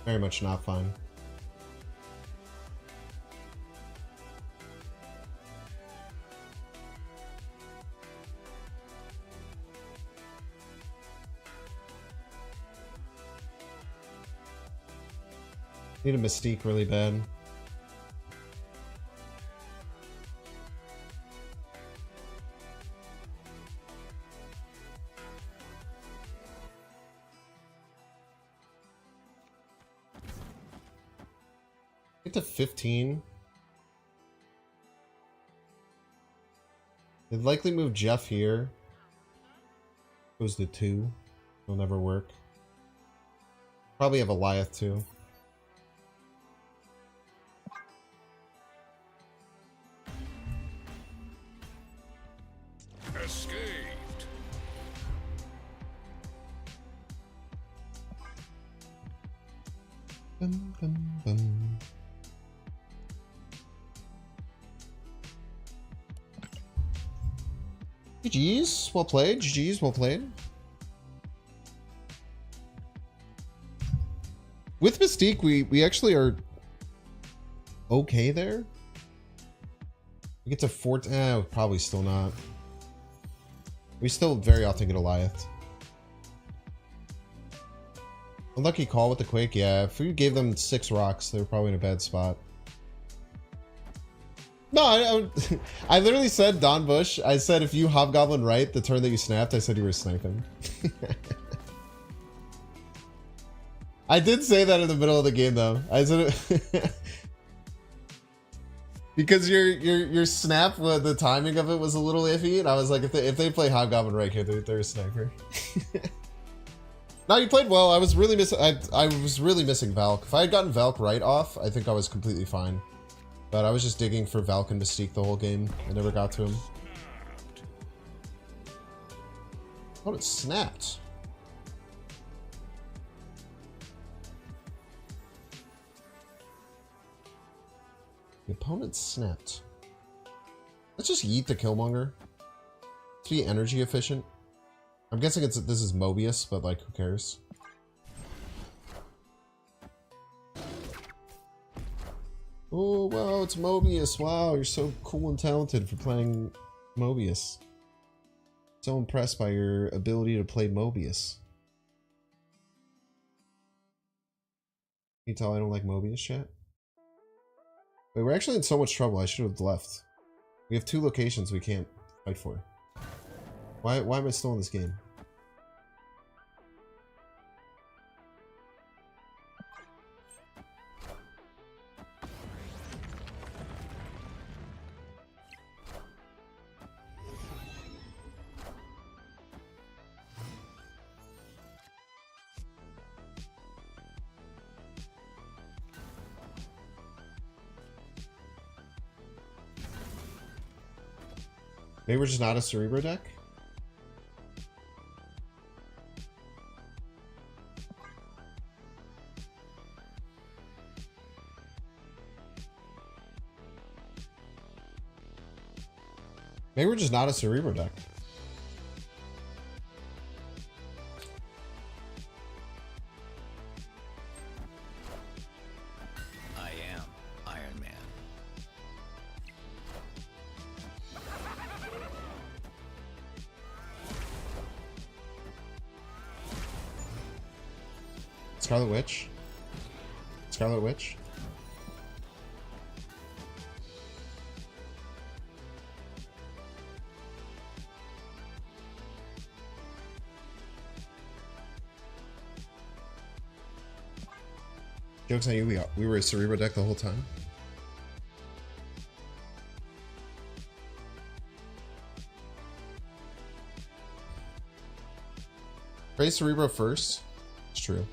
Very much not fine. Need a Mystique really bad. Get to 15. They'd likely move Jeff here. Goes to 2. It'll never work. Probably have Eliath too. Escaped. Bum, bum, bum. GG's, well played. GG's, well played. With Mystique, we actually are okay there. We get to 14. Probably still not. We still very often get Eliath. Unlucky call with the Quake. Yeah, if we gave them 6 rocks, they were probably in a bad spot. No, I literally said Don Bush. I said if you Hobgoblin right the turn that you snapped, I said you were sniping. I did say that in the middle of the game though. I said it because your snap, the timing of it was a little iffy, and I was like, if they play Hobgoblin right here, they're a sniper. No, you played well. I was really missing Valk. If I had gotten Valk right off, I think I was completely fine. But I was just digging for Valk and Mystique the whole game. I never got to him. Oh, it snapped. The opponent snapped. Let's just yeet the Killmonger. Let's be energy efficient. I'm guessing this is Mobius, but like, who cares? Oh, wow, it's Mobius. Wow, you're so cool and talented for playing Mobius. So impressed by your ability to play Mobius. Can you tell I don't like Mobius, chat? Wait, we're actually in so much trouble. I should have left. We have 2 locations we can't fight for. Why am I still in this game? Maybe we're just not a Cerebro deck? Maybe we're just not a Cerebro deck. I am Iron Man. Scarlet Witch. Scarlet Witch. Joke's on you, we were a Cerebro deck the whole time. Play Cerebro first. It's true.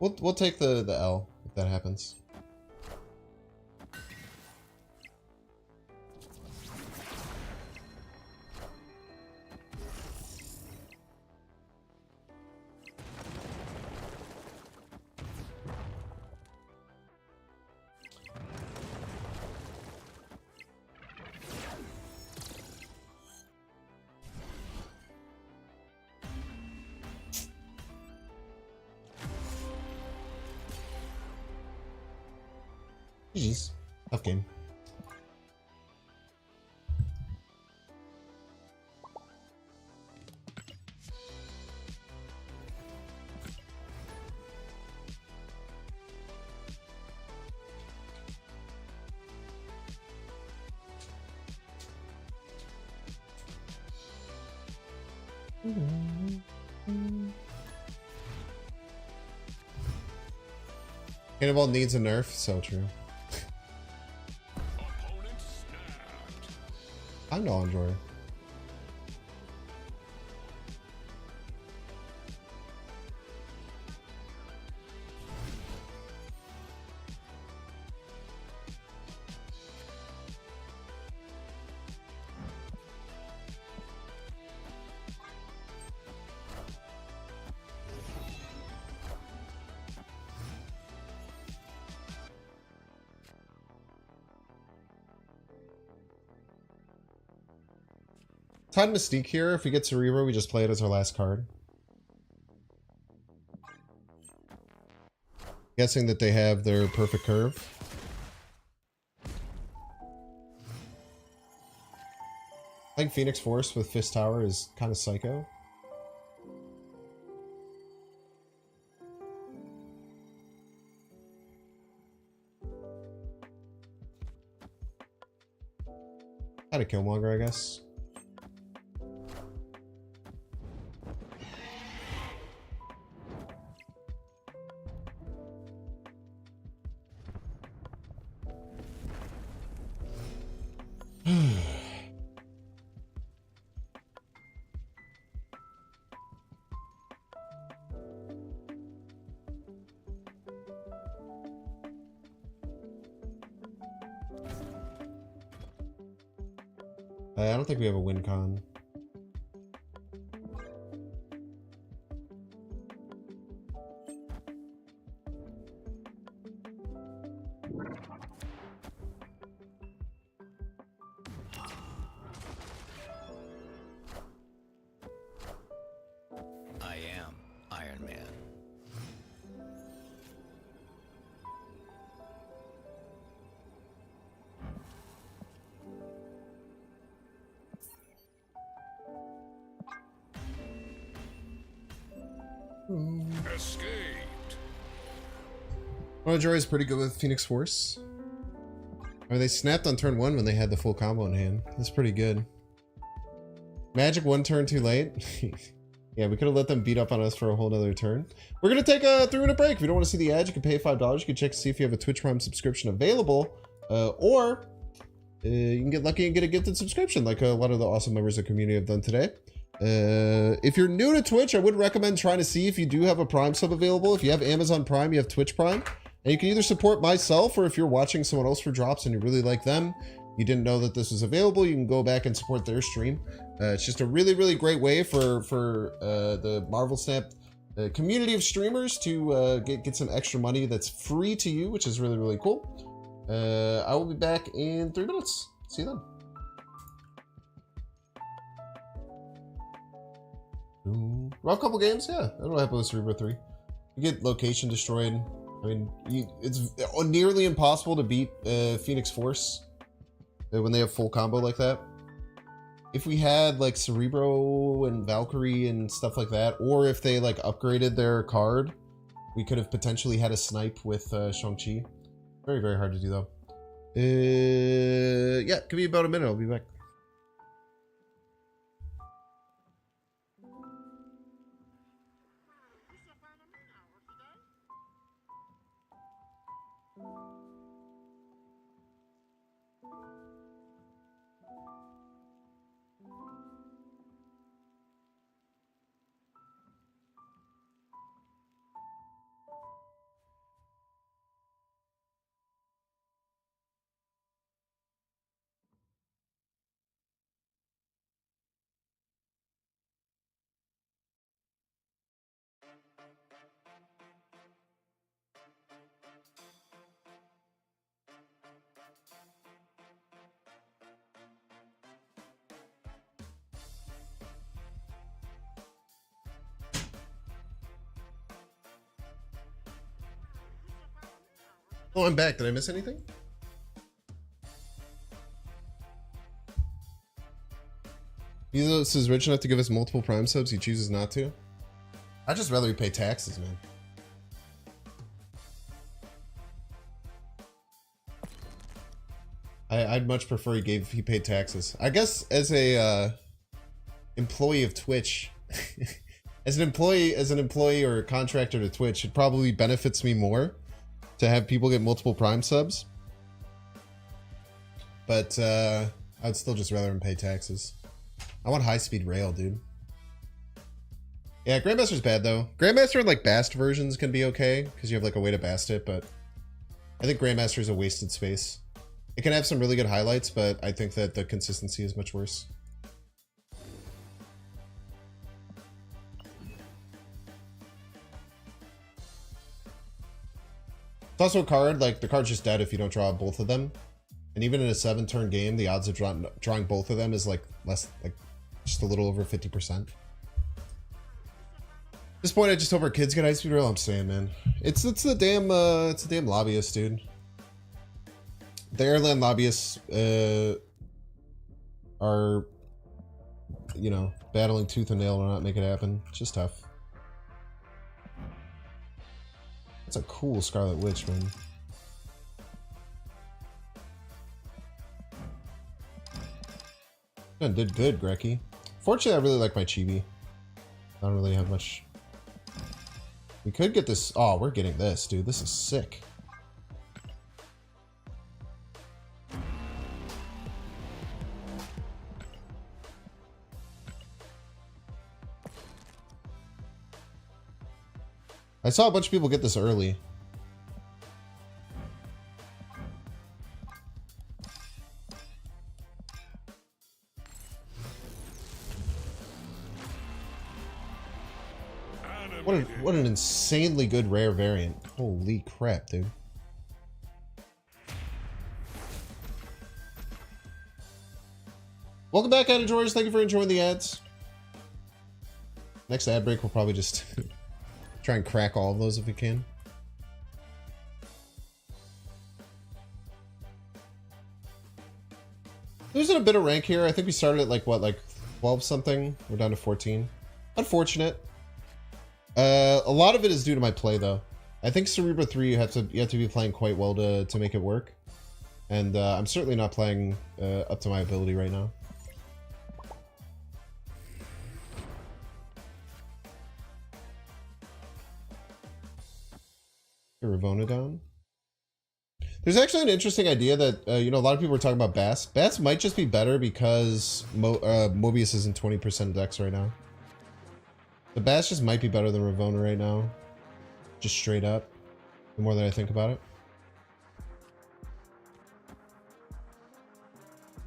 We'll take the L if that happens. GG's. Tough game. Cannonball needs a nerf, so true. Opponent snapped. I'm no enjoyer. Time Mystique here. If we get Cerebro, we just play it as our last card. Guessing that they have their perfect curve. I think Phoenix Force with Fist Tower is kind of psycho. Had a Killmonger, I guess. I don't think we have a win con. I am Iron Man. Escaped. Joy is pretty good with Phoenix Force. Or they snapped on turn 1 when they had the full combo in hand. That's pretty good. Magic 1 turn too late. Yeah, we could have let them beat up on us for a whole nother turn. We're going to take a 3-minute break. If you don't want to see the ad, you can pay $5. You can check to see if you have a Twitch Prime subscription available. Or you can get lucky and get a gifted subscription like a lot of the awesome members of the community have done today. If you're new to Twitch, I would recommend trying to see if you do have a Prime sub available. If you have Amazon Prime, you have Twitch Prime. And you can either support myself, or if you're watching someone else for drops and you really like them, you didn't know that this was available, you can go back and support their stream. It's just a really, really great way for the Marvel Snap community of streamers to get some extra money that's free to you, which is really, really cool. I will be back in 3 minutes. See you then. Rough couple games, yeah. That'll happen with Cerebro 3. You get location destroyed. I mean, it's nearly impossible to beat Phoenix Force when they have full combo like that. If we had like Cerebro and Valkyrie and stuff like that, or if they like upgraded their card, we could have potentially had a snipe with Shang-Chi. Very, very hard to do though. Yeah, give me about a minute. I'll be back. Oh, I'm back. Did I miss anything? Bezos is rich enough to give us multiple Prime subs. He chooses not to. I'd just rather he pay taxes, man. I'd much prefer he paid taxes. I guess as a employee of Twitch, as an employee or a contractor to Twitch, it probably benefits me more to have people get multiple Prime subs. But I'd still just rather him pay taxes. I want high-speed rail, dude. Yeah, Grandmaster's bad though. Grandmaster and like Bast versions can be okay because you have like a way to Bast it, but I think Grandmaster is a wasted space. It can have some really good highlights, but I think that the consistency is much worse. It's also a card, like the card's just dead if you don't draw both of them. And even in a 7-turn game, the odds of drawing both of them is like just a little over 50%. At this point, I just hope our kids get high-speed rail. I'm saying, man, it's the damn lobbyists, dude. The airline lobbyists are, you know, battling tooth and nail to not make it happen. It's just tough. That's a cool Scarlet Witch, man. And did good, Grecky. Fortunately, I really like my chibi. I don't really have much. We could get this. Oh, we're getting this, dude. This is sick. I saw a bunch of people get this early. What an insanely good rare variant. Holy crap, dude. Welcome back, ad enjoyers. Thank you for enjoying the ads. Next ad break, we'll probably just try and crack all of those if we can. There's a bit of rank here. I think we started at like 12 something. We're down to 14. Unfortunate. A lot of it is due to my play though. I think Cerebro 3 you have to be playing quite well to make it work. And I'm certainly not playing up to my ability right now. Ravona down. There's actually an interesting idea that you know, a lot of people are talking about Bass. Bass might just be better because Mobius is in 20% dex right now. The Bass just might be better than Ravona right now. Just straight up. The more that I think about it.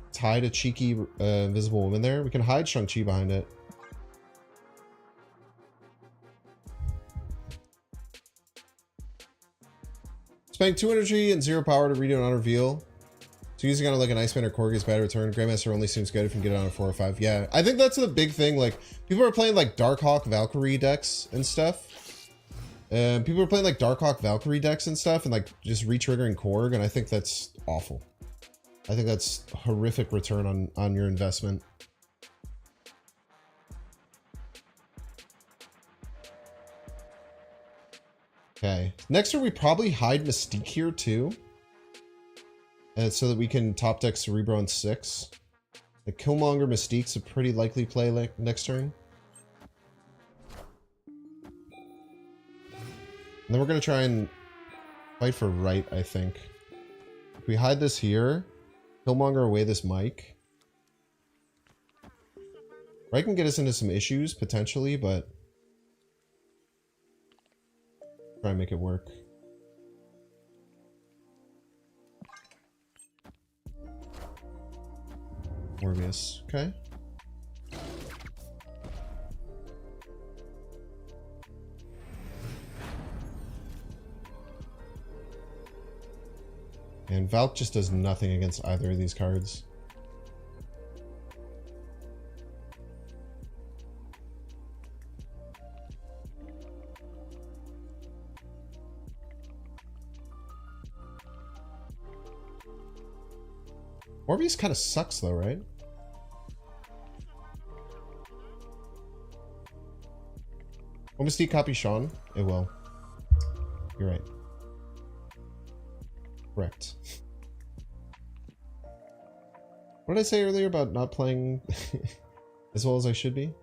Let's hide a cheeky invisible woman there. We can hide Shang-Chi behind it. Spending 2 energy and 0 power to redo an unreveal. So using on like an Iceman or Corgi is bad return. Grandmaster only seems good if you can get it on a 4 or 5. Yeah, I think that's the big thing. Like, people are playing like Darkhawk Valkyrie decks and stuff. People are playing like Darkhawk Valkyrie decks and stuff and like just re-triggering Korg, and I think that's awful. I think that's horrific return on your investment. Okay, next turn we probably hide Mystique here too. And so that we can top deck Cerebro on 6. The Killmonger Mystique's a pretty likely play like next turn. And then we're gonna try and fight for right, I think. If we hide this here, Killmonger away this Mike. Right can get us into some issues potentially, but try and make it work. Morbius, okay. And Valk just does nothing against either of these cards. Morbius kind of sucks though, right? Will Mystique copy Sean? It will. You're right. Correct. What did I say earlier about not playing as well as I should be?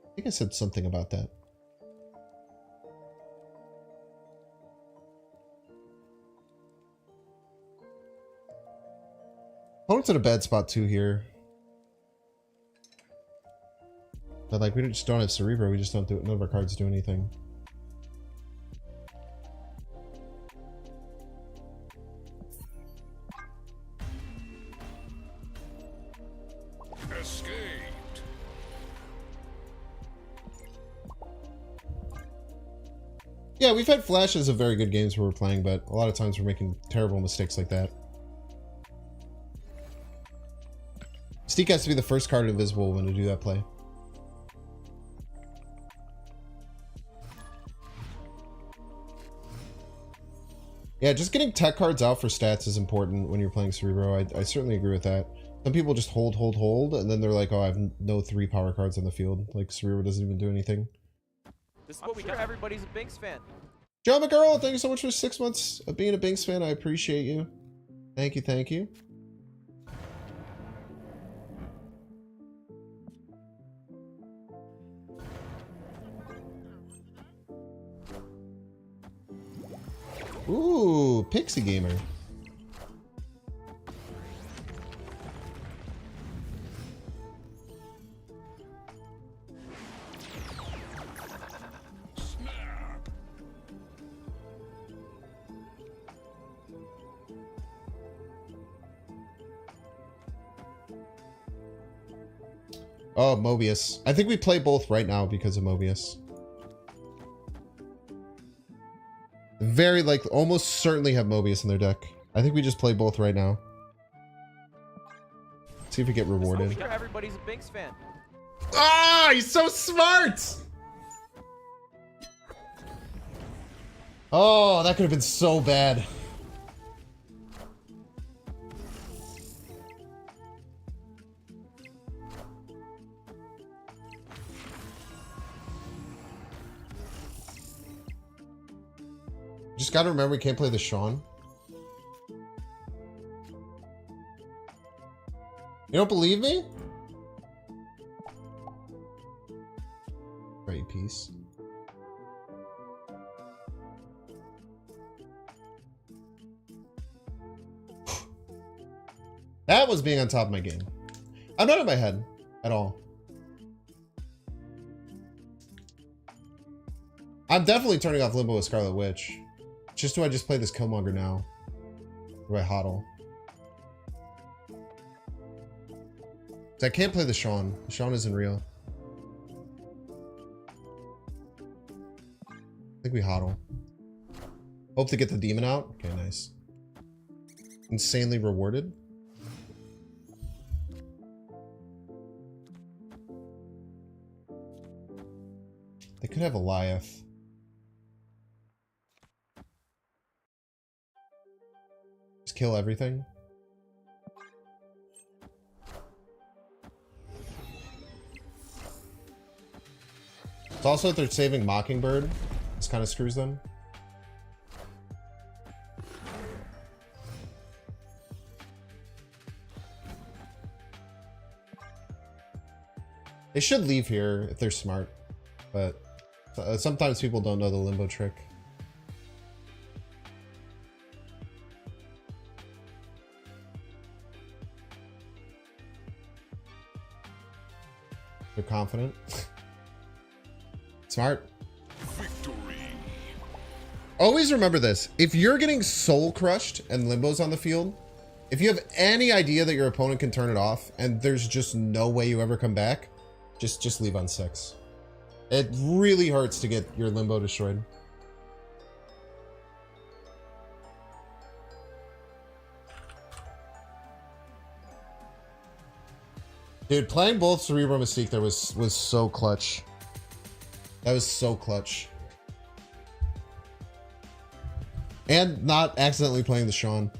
I think I said something about that. Opponent's in a bad spot too here. But like, we just don't have Cerebro, we just don't do it. None of our cards do anything. Escaped. Yeah, we've had flashes of very good games where we're playing, but a lot of times we're making terrible mistakes like that. Mystique has to be the first card invisible when to do that play. Yeah, just getting tech cards out for stats is important when you're playing Cerebro. I certainly agree with that. Some people just hold, and then they're like, oh, I have no 3 power cards on the field. Like, Cerebro doesn't even do anything. This is what we got. Everybody's a Binks fan. Joe McGirl, thank you so much for 6 months of being a Binks fan. I appreciate you. Thank you, thank you. Ooh, Pixie Gamer. Oh, Mobius. I think we play both right now because of Mobius. Very like almost certainly have Mobius in their deck. I think we just play both right now. See if we get rewarded. Everybody's a Binks fan. Ah, he's so smart! Oh, that could have been so bad. Just gotta remember we can't play the Sean. You don't believe me? Great piece. That was being on top of my game. I'm not in my head at all. I'm definitely turning off Limbo with Scarlet Witch. Just do I just play this Killmonger now? Or do I hodl? I can't play the Sean. The Sean isn't real. I think we hodl. Hope to get the demon out. Okay, nice. Insanely rewarded. They could have Eliath. Just kill everything. It's also that they're saving Mockingbird. This kind of screws them. They should leave here if they're smart, but sometimes people don't know the Limbo trick. They're confident. Smart. Victory. Always remember this. If you're getting soul crushed and Limbo's on the field, if you have any idea that your opponent can turn it off and there's just no way you ever come back, just leave on 6. It really hurts to get your Limbo destroyed. Dude, playing both Cerebro and Mystique there was so clutch. That was so clutch. And not accidentally playing the Sean.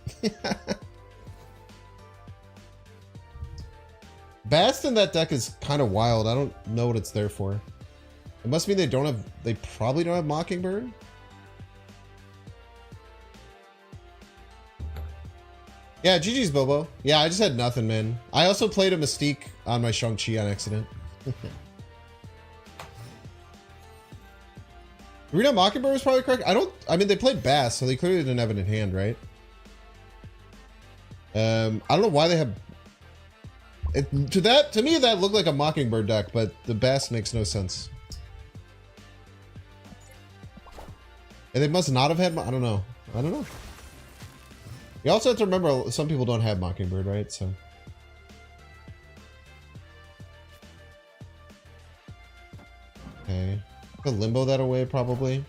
Bast in that deck is kind of wild. I don't know what it's there for. It must mean they don't have... They probably don't have Mockingbird. Yeah, GG's Bobo. Yeah, I just had nothing, man. I also played a Mystique on my Shang-Chi on accident. Reno Mockingbird was probably correct. I mean, they played Bass, so they clearly didn't have it in hand, right? I don't know why they have... To me, that looked like a Mockingbird deck, but the Bass makes no sense. And they must not have had... I don't know. You also have to remember, some people don't have Mockingbird, right? So... Okay. Could limbo that away, probably.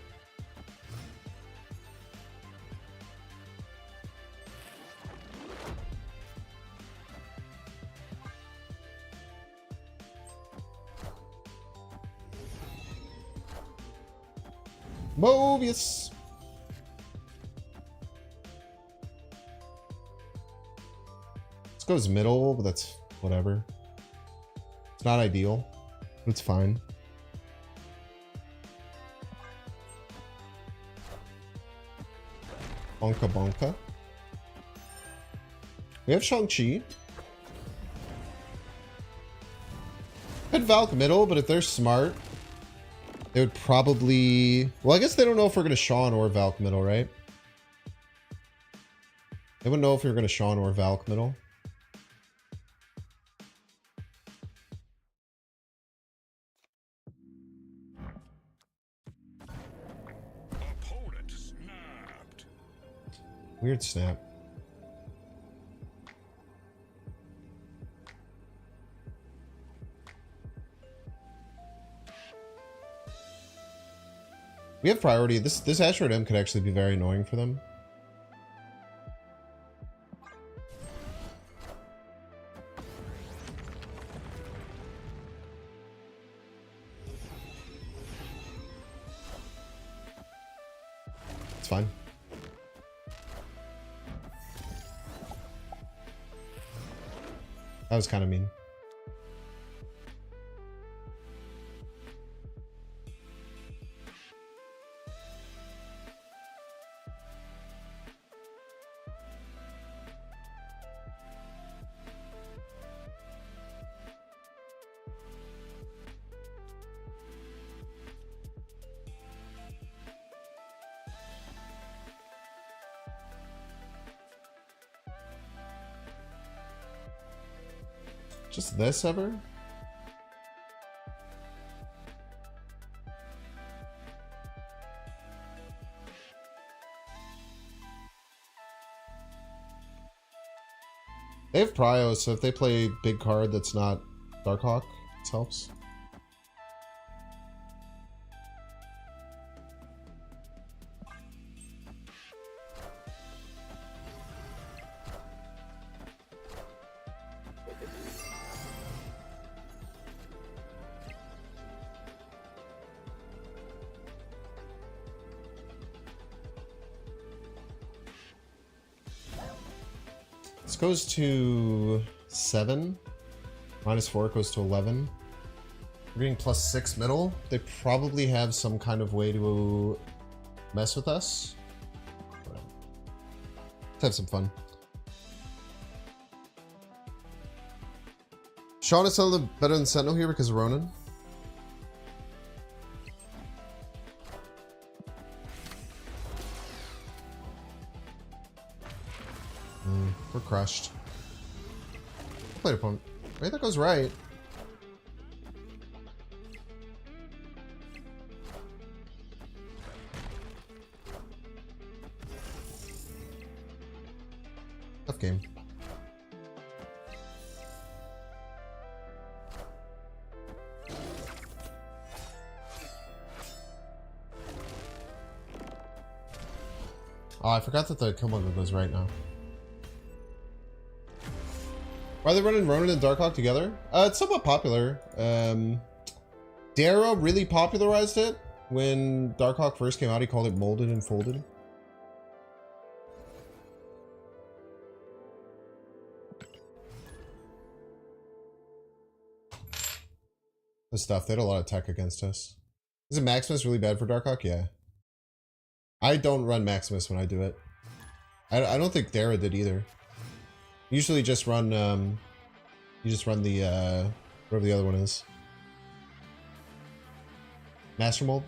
Mobius. This goes middle, but that's whatever. It's not ideal. It's fine. Bonka Bonka. We have Shang-Chi. Could Valk middle, but if they're smart, they would probably... Well, I guess they don't know if we're going to Sean or Valk middle, right? They wouldn't know if we were going to Sean or Valk middle. Opponent snapped. Weird snap. We have priority. This Asteroid M could actually be very annoying for them. It's fine. That was kind of mean. Just this ever? They have Prio, so if they play big card that's not Darkhawk, it helps. This goes to 7. -4 goes to 11. We're getting +6 middle. They probably have some kind of way to mess with us. Let's have some fun. Sean is selling better than Sentinel here because of Ronin. We're crushed. Played opponent. Wait, that goes right. Tough game. Oh, I forgot that the Killmonger goes right now. Why are they running Ronin and Darkhawk together? It's somewhat popular. Darrow really popularized it when Darkhawk first came out. He called it Molded and Folded. the stuff. They had a lot of tech against us. Is it Maximus really bad for Darkhawk? Yeah. I don't run Maximus when I do it. I don't think Dara did either. Usually just run, you just run the, whatever the other one is. Master Mold?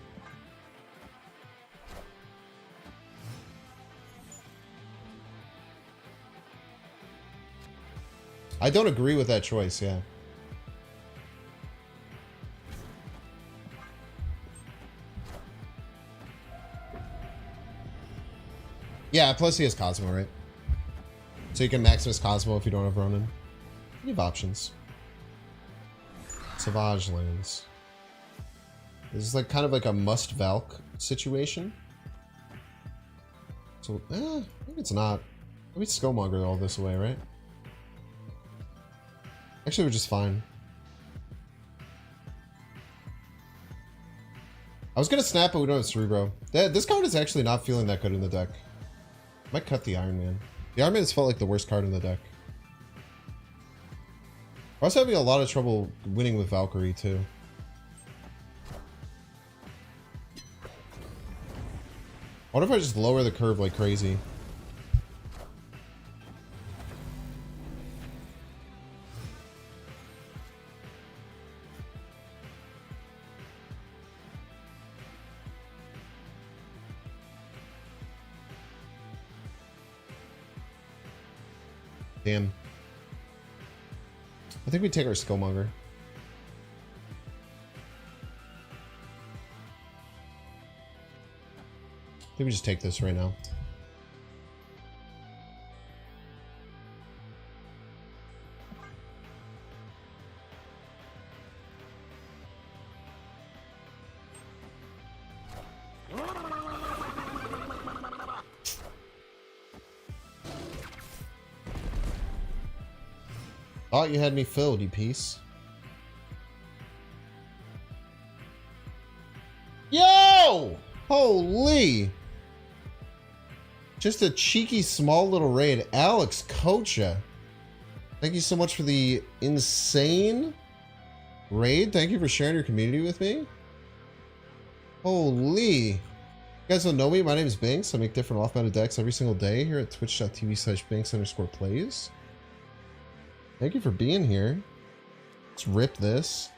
I don't agree with that choice, yeah. Yeah, plus he has Cosmo, right? So you can Maximus Cosmo if you don't have Ronin. You have options. Savage Lands. This is like kind of like a must Valk situation. So, maybe it's not. Maybe Skillmonger all this away, right? Actually, we're just fine. I was gonna snap, but we don't have Cerebro. This card is actually not feeling that good in the deck. Might cut the Iron Man. The Iron Man has felt like the worst card in the deck. I was having a lot of trouble winning with Valkyrie, too. What if I just lower the curve like crazy? Damn. I think we take our Skillmonger. I think we just take this right now. Thought you had me filled, you piece. Yo! Holy! Just a cheeky small little raid. Alex Kocha. Thank you so much for the insane raid. Thank you for sharing your community with me. Holy. You guys don't know me? My name is Binks. I make different off-meta decks every single day here at twitch.tv/Binks_plays. Thank you for being here. Let's rip this.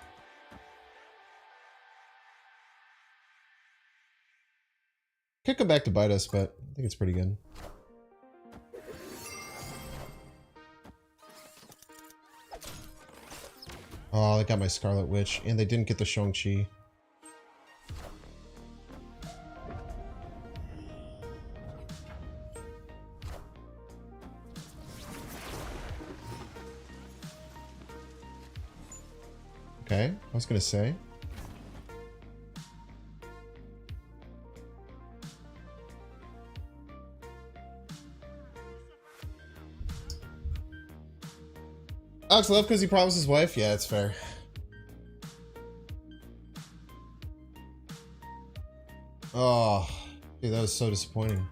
Could come back to bite us, but I think it's pretty good. Oh, they got my Scarlet Witch, and they didn't get the Shang-Chi. Okay, I was gonna say. Alex left because he promised his wife? Yeah, it's fair. Oh, dude, that was so disappointing.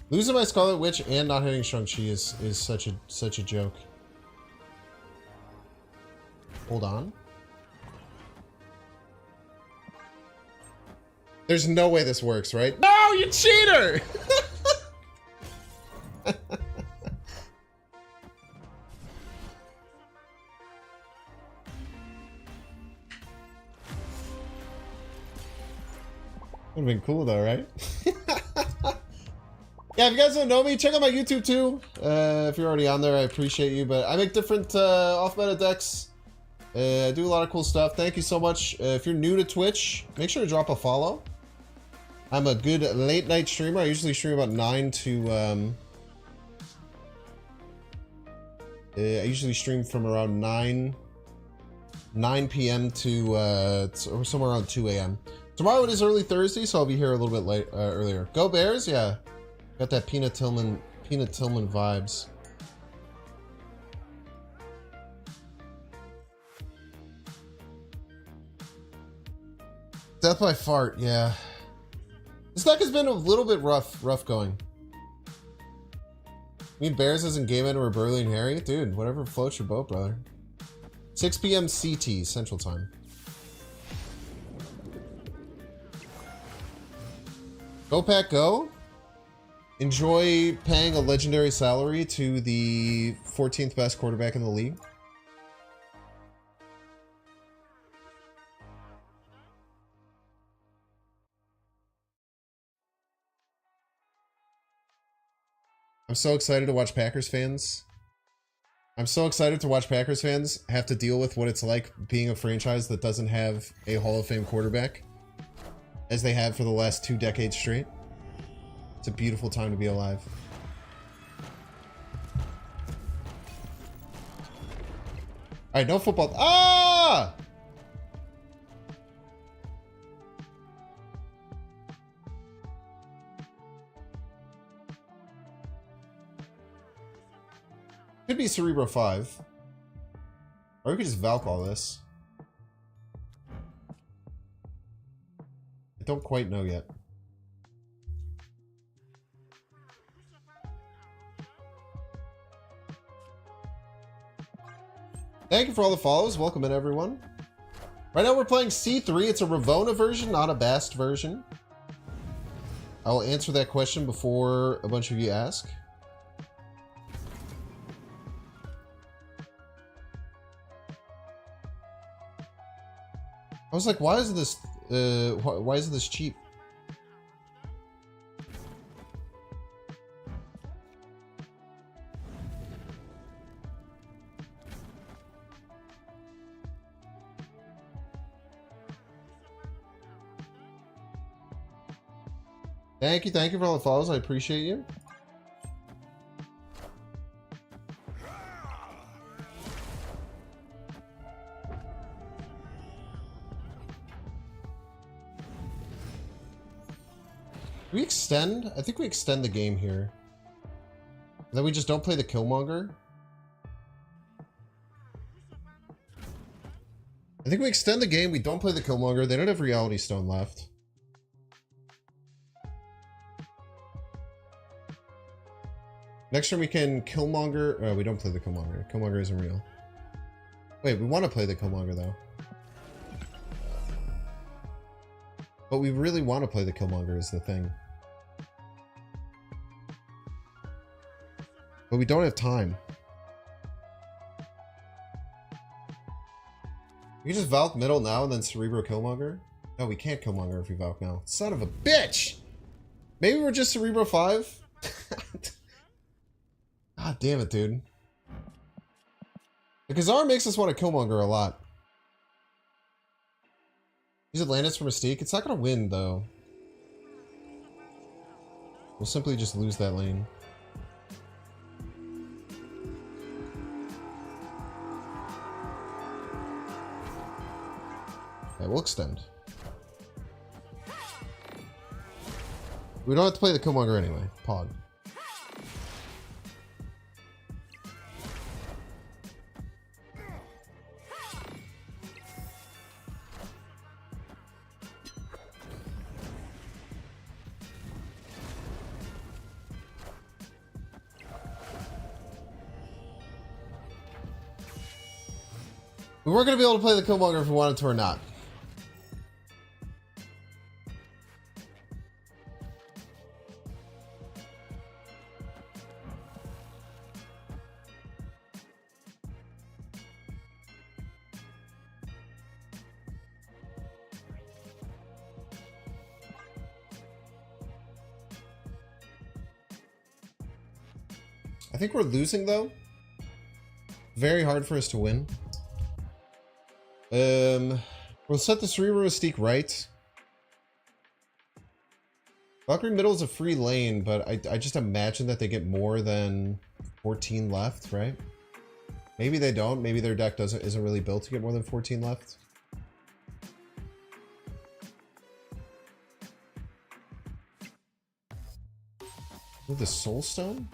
Losing my Scarlet Witch and not hitting Shang-Chi is such a joke. Hold on. There's no way this works, right? No, you cheater! Would've been cool though, right? Yeah, if you guys don't know me, check out my YouTube too. If you're already on there, I appreciate you. But I make different off-meta decks. I do a lot of cool stuff. Thank you so much. If you're new to Twitch, make sure to drop a follow. I'm a good late night streamer. I usually stream about 9 to... I usually stream from around 9 p.m. to or somewhere around 2 a.m. Tomorrow it is early Thursday, so I'll be here a little bit late earlier. Go Bears, yeah. Got that Peanut Tillman vibes. Death by fart, yeah. This deck has been a little bit rough going. mean Bears isn't Game Ender or Burley and Harry? Dude, whatever floats your boat, brother. 6 p.m. CT, Central Time. Go Pack Go. Enjoy paying a legendary salary to the 14th best quarterback in the league. I'm so excited to watch Packers fans. I'm so excited to watch Packers fans have to deal with what it's like being a franchise that doesn't have a Hall of Fame quarterback, as they have for the last 2 decades straight. It's a beautiful time to be alive. Alright, no football. Ah! Could be Cerebro 5. Or we could just Valk all this. I don't quite know yet. Thank you for all the follows. Welcome in, everyone. Right now we're playing C3. It's a Ravona version, not a Bast version. I will answer that question before a bunch of you ask. I was like, why is this why is this cheap? Thank you for all the follows. I appreciate you. We extend? I think we extend the game here. And then we just don't play the Killmonger. I think we extend the game. We don't play the Killmonger. They don't have Reality Stone left. Next turn we can Killmonger. Oh, we don't play the Killmonger. Killmonger isn't real. Wait, we want to play the Killmonger though. But we really want to play the Killmonger is the thing. But we don't have time. We can just Valk middle now and then Cerebro Killmonger? No, we can't Killmonger if we Valk now. Son of a bitch! Maybe we're just Cerebro 5? God damn it, dude. The Kazar makes us want to Killmonger a lot. Use Atlantis for Mystique. It's not going to win, though. We'll simply just lose that lane. Okay, we'll extend. We don't have to play the Killmonger anyway. Pog. We weren't going to be able to play the Killmonger if we wanted to or not. I think we're losing, though. Very hard for us to win. We'll set the Cerebro Mystique right. Valkyrie middle is a free lane, but I just imagine that they get more than 14 left, right? Maybe they don't. Maybe their deck isn't really built to get more than 14 left. With the Soul Stone?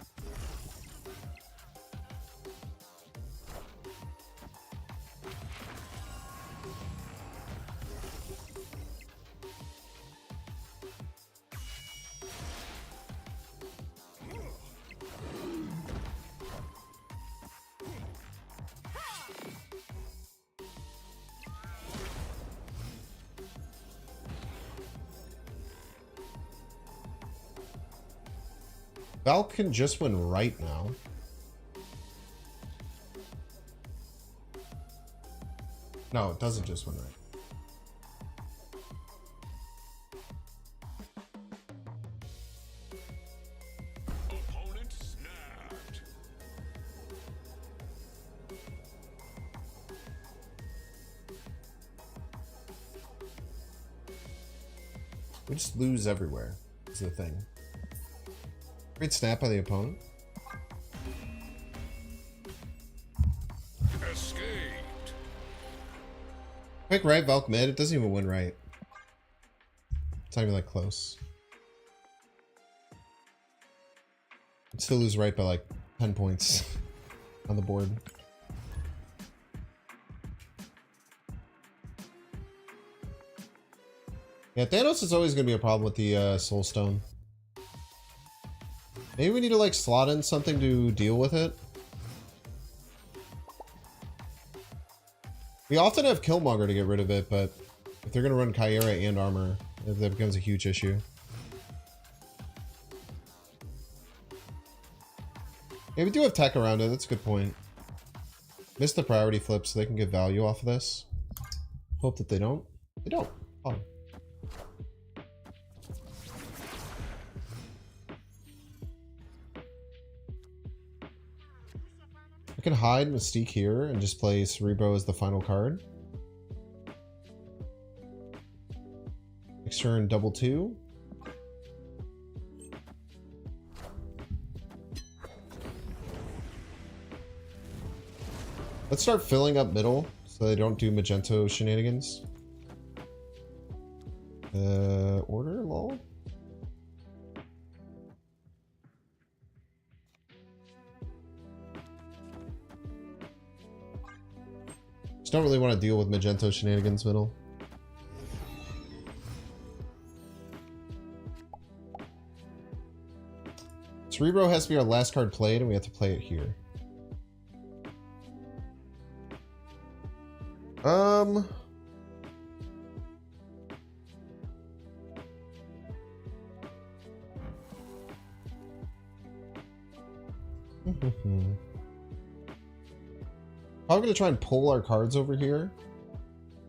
Valk can just win right now. No, it doesn't just win right. Opponent snapped. We just lose everywhere, is the thing. Great snap by the opponent. Escaped. Quick right, Valk mid. It doesn't even win right. It's not even like close. I'd still lose right by like 10 points on the board. Yeah, Thanos is always going to be a problem with the Soul Stone. Maybe we need to like slot in something to deal with it. We often have Killmonger to get rid of it, but if they're going to run Kyera and armor, that becomes a huge issue. Yeah, we do have tech around it. That's a good point. Missed the priority flip so they can get value off of this. Hope that they don't. They don't. Oh. I can hide Mystique here and just play Cerebro as the final card. Next turn, double 2. Let's start filling up middle so they don't do Magento shenanigans. Order, lol. Just don't really want to deal with Magento shenanigans middle. Cerebro has to be our last card played, and we have to play it here. Probably gonna try and pull our cards over here.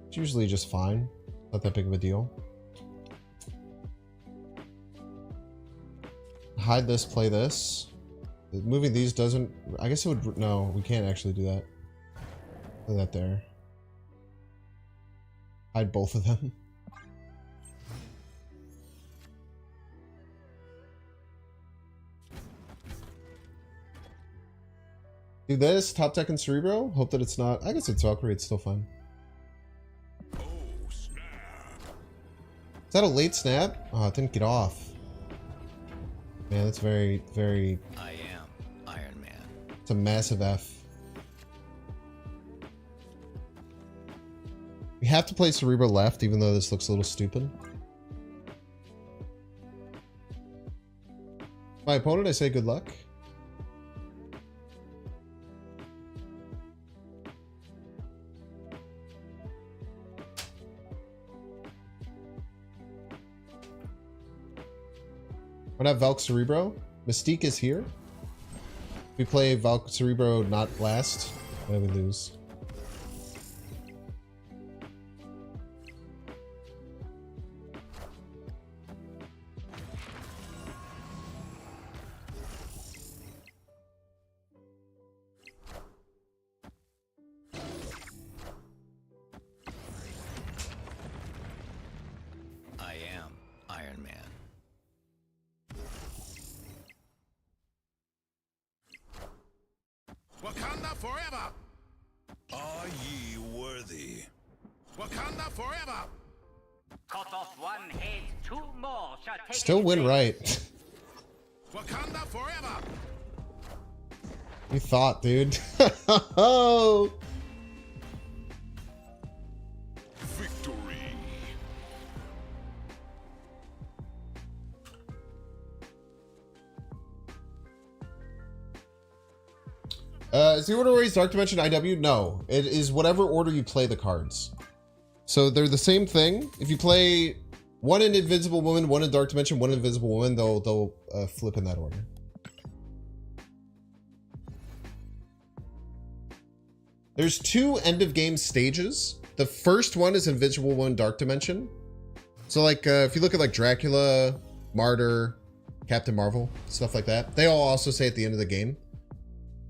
It's usually just fine. Not that big of a deal. Hide this, play this. Moving these doesn't... I guess it would... No, we can't actually do that. Play that there. Hide both of them. Do this, top deck and Cerebro. Hope that it's not... I guess it's Valkyrie, it's still fine. Oh, snap. Is that a late snap? Oh, it didn't get off. Man, that's very, very... I am Iron Man. It's a massive F. We have to play Cerebro left, even though this looks a little stupid. My opponent, I say good luck. We're not Valk Cerebro. Mystique is here. We play Valk Cerebro not last, then we lose. I am Iron Man. Wakanda forever! Are ye worthy? Wakanda forever! Cut off one head, 2 more shall take Still its win place. right. Wakanda forever! You thought, dude. Oh. Victory! Is the order always Dark Dimension IW? No. It is whatever order you play the cards. So they're the same thing. If you play one in Invisible Woman, one in Dark Dimension, one in Invisible Woman, they'll flip in that order. There's 2 end of game stages. The first one is Invisible One Dark Dimension. So like if you look at like Dracula, Martyr, Captain Marvel, stuff like that, they all also say at the end of the game.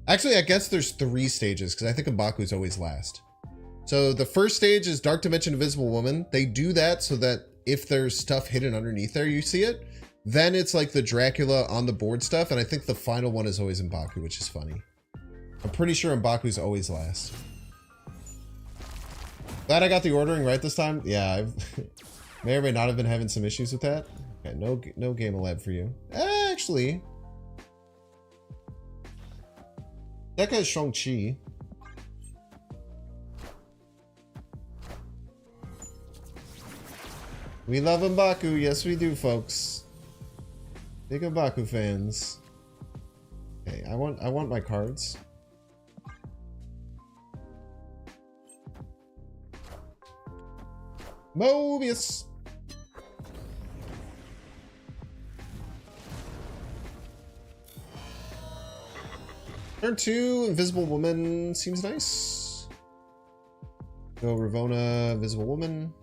Actually, I guess there's 3 stages because I think M'Baku's always last. So the first stage is Dark Dimension Invisible Woman. They do that so that if there's stuff hidden underneath there, you see it. Then it's like the Dracula on the board stuff. And I think the final one is always M'Baku, which is funny. I'm pretty sure M'Baku's always last. Glad I got the ordering right this time. Yeah, I may or may not have been having some issues with that. Okay, no Game Lab for you. Actually, that guy's Shang-Chi. We love M'Baku. Yes, we do, folks. Big M'Baku fans. Okay, I want my cards. Mobius. Turn 2, Invisible Woman seems nice. Go Ravonna, Invisible Woman.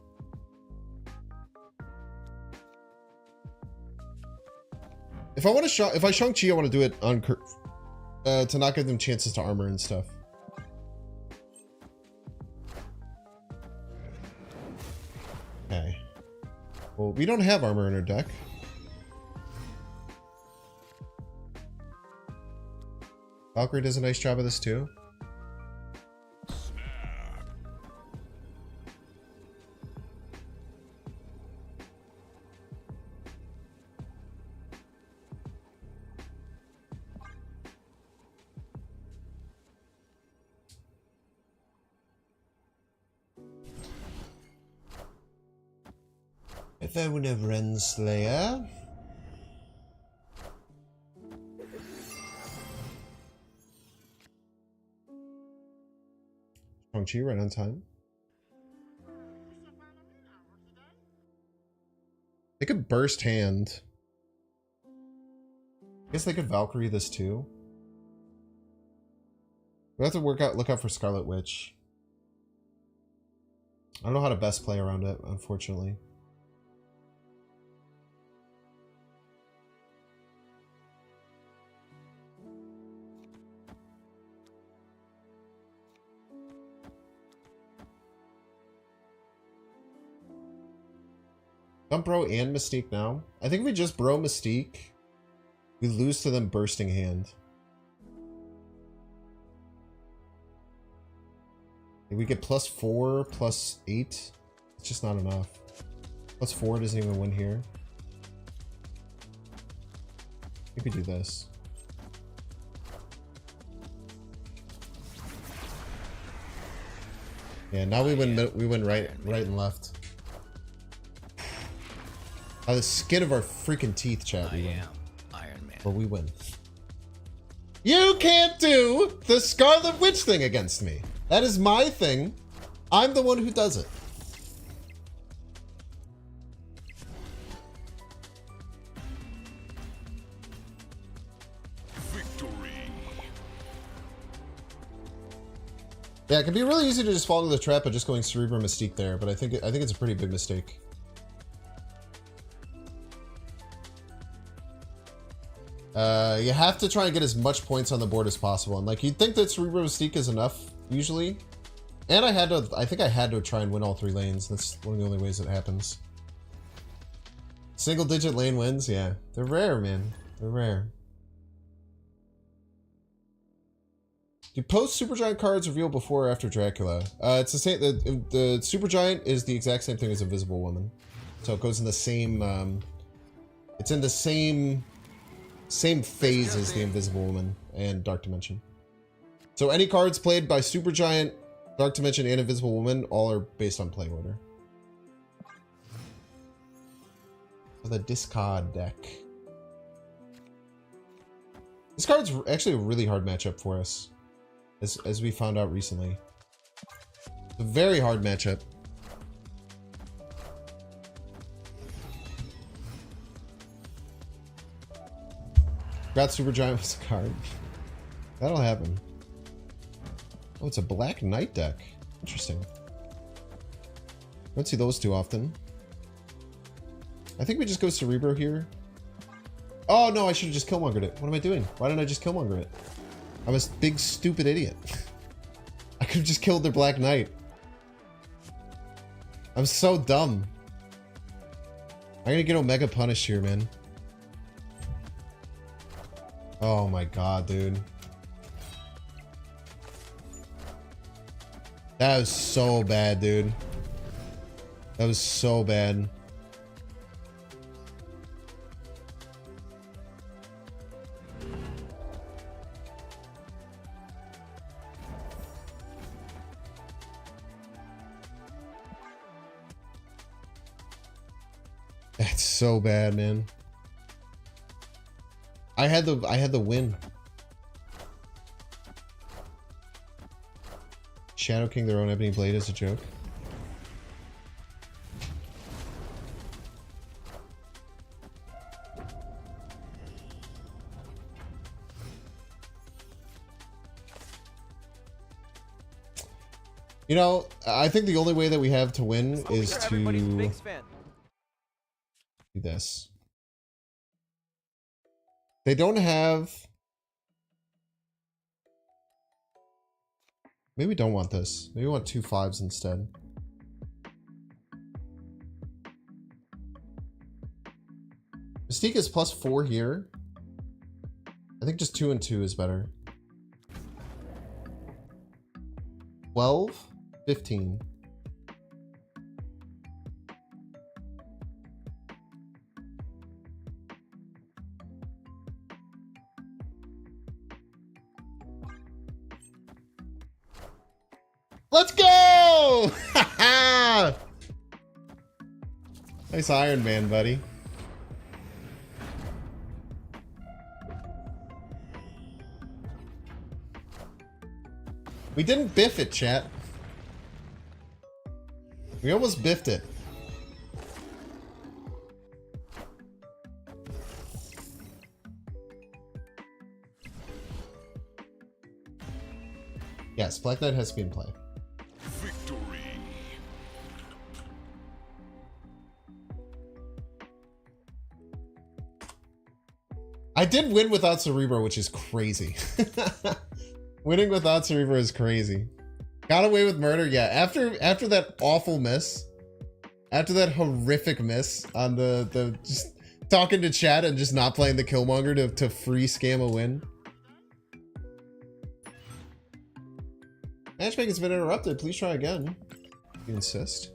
If I Shang-Chi, I want to do it on to not give them chances to armor and stuff. Okay. Well, we don't have armor in our deck. Valkyrie does a nice job of this too. If I would have Renslayer. Shang-Chi right on time. They could burst hand. I guess they could Valkyrie this too. We have to look out for Scarlet Witch. I don't know how to best play around it, unfortunately. Don't bro and Mystique now. I think if we just bro Mystique, we lose to them bursting hand. If we get +4, +8, it's just not enough. +4 doesn't even win here. I think we do this. Yeah, now we win right and left. By the skin of our freaking teeth, chat, we win. Iron Man. But we win. You can't do the Scarlet Witch thing against me. That is my thing. I'm the one who does it. Victory. Yeah, it can be really easy to just fall into the trap of just going Cerebro Mystique there, but I think it's a pretty big mistake. You have to try and get as much points on the board as possible, and like you'd think that Cerebro Mystique is enough usually, and I think I had to try and win all 3 lanes. That's one of the only ways it happens. Single digit lane wins, yeah, they're rare, man. They're rare. Do post Supergiant cards reveal before or after Dracula? It's the same. The Supergiant is the exact same thing as Invisible Woman, so it goes in the same. It's in the same phase as the Invisible Woman and Dark Dimension. So any cards played by Supergiant, Dark Dimension, and Invisible Woman all are based on play order. For the discard deck. This card's actually a really hard matchup for us, as we found out recently. It's a very hard matchup. Forgot Supergiant was a card. That'll happen. Oh, it's a Black Knight deck. Interesting. Don't see those too often. I think we just go Cerebro here. Oh no, I should have just Killmongered it. What am I doing? Why didn't I just Killmonger it? I'm a big stupid idiot. I could have just killed their Black Knight. I'm so dumb. I'm gonna get Omega punished here, man. Oh my god, dude. That was so bad, dude. That was so bad. That's so bad, man. I had the win. Shadow King their own Ebony Blade is a joke. You know, I think the only way that we have to win is to do this. They don't have... Maybe we don't want this. Maybe we want 2 5s instead. Mystique is +4 here. I think just 2 and 2 is better. 12, 15. Let's go! Nice Iron Man, buddy. We didn't biff it, chat. We almost biffed it. Yes, Black Knight has to be in play. Victory. I did win without Cerebro, which is crazy. Winning without Cerebro is crazy. Got away with murder, yeah. After that awful miss, after that horrific miss on the just talking to chat and just not playing the Killmonger to free scam a win. Matchmaking's been interrupted. Please try again. You insist.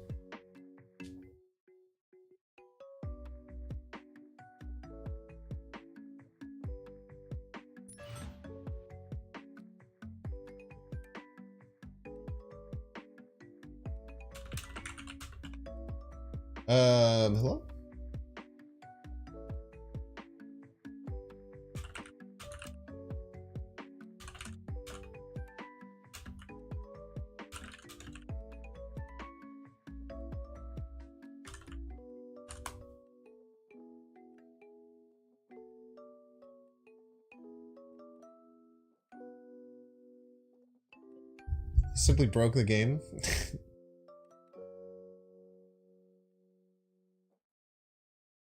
Hello? Simply broke the game.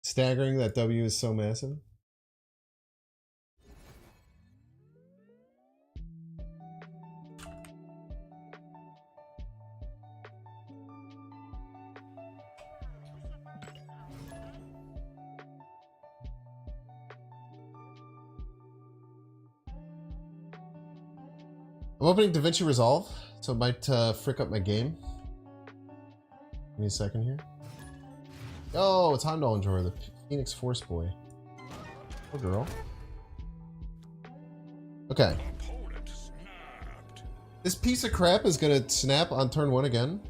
Staggering that W is so massive. I'm opening DaVinci Resolve, so it might frick up my game. Give me a second here. Oh, it's Heimdall Enjoyer, the Phoenix Force Boy. Poor girl. Okay. This piece of crap is gonna snap on turn 1 again.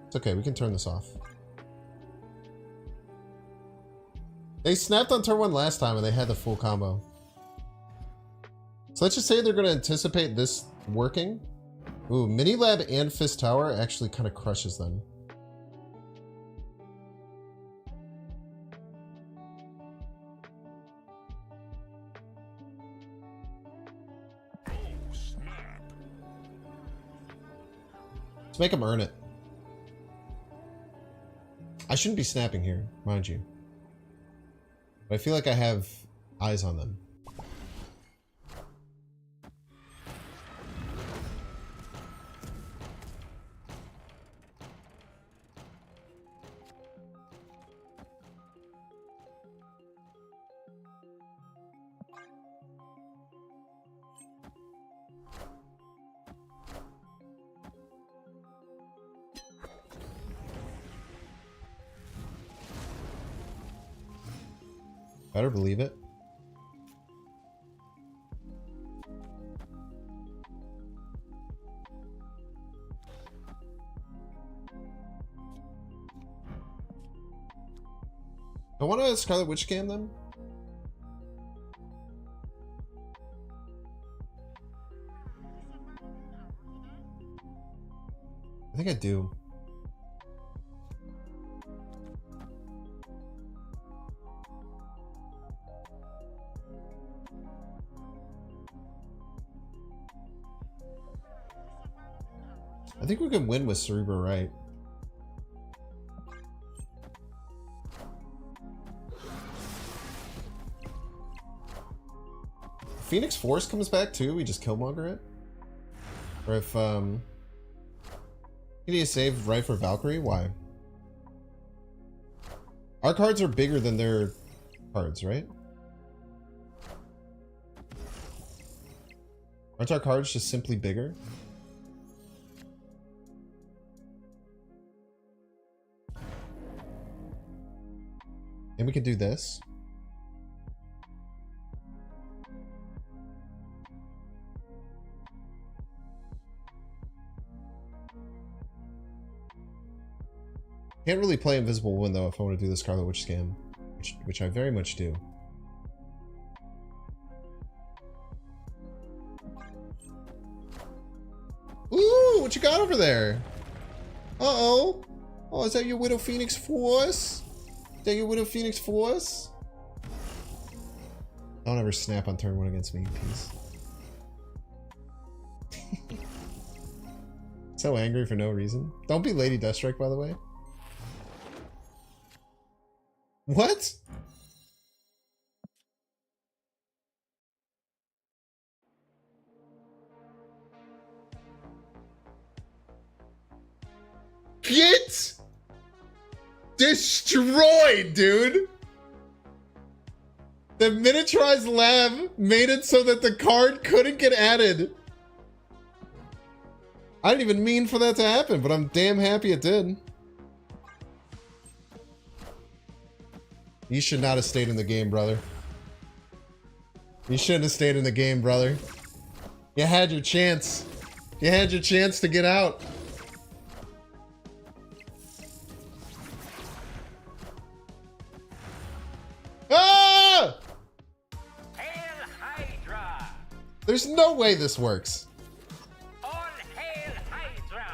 It's okay, we can turn this off. They snapped on turn 1 last time and they had the full combo. So let's just say they're gonna anticipate this working. Ooh, Mini Lab and Fist Tower actually kind of crushes them. Let's make him earn it. I shouldn't be snapping here, mind you. But I feel like I have eyes on them. Better believe it. I want to Scarlet Witch scam them. I think I do. I think we can win with Cerebro, right? Phoenix Force comes back too, we just Killmonger it? Or if, you need to save right for Valkyrie? Why? Our cards are bigger than their cards, right? Aren't our cards just simply bigger? And we can do this. Can't really play Invisible Woman though if I want to do the Scarlet Witch scam, which I very much do. Ooh, what you got over there? Uh-oh. Oh, is that your Widow Phoenix Force? Is that your Widow Phoenix Force? Don't ever snap on turn 1 against me, please. So angry for no reason. Don't be Lady Deathstrike, by the way. What? Get destroyed, dude. The miniaturized lab made it so that the card couldn't get added. I didn't even mean for that to happen, but I'm damn happy it did. You should not have stayed in the game, brother. You shouldn't have stayed in the game, brother. You had your chance. You had your chance to get out. Ah! Hail Hydra! There's no way this works. All hail Hydra!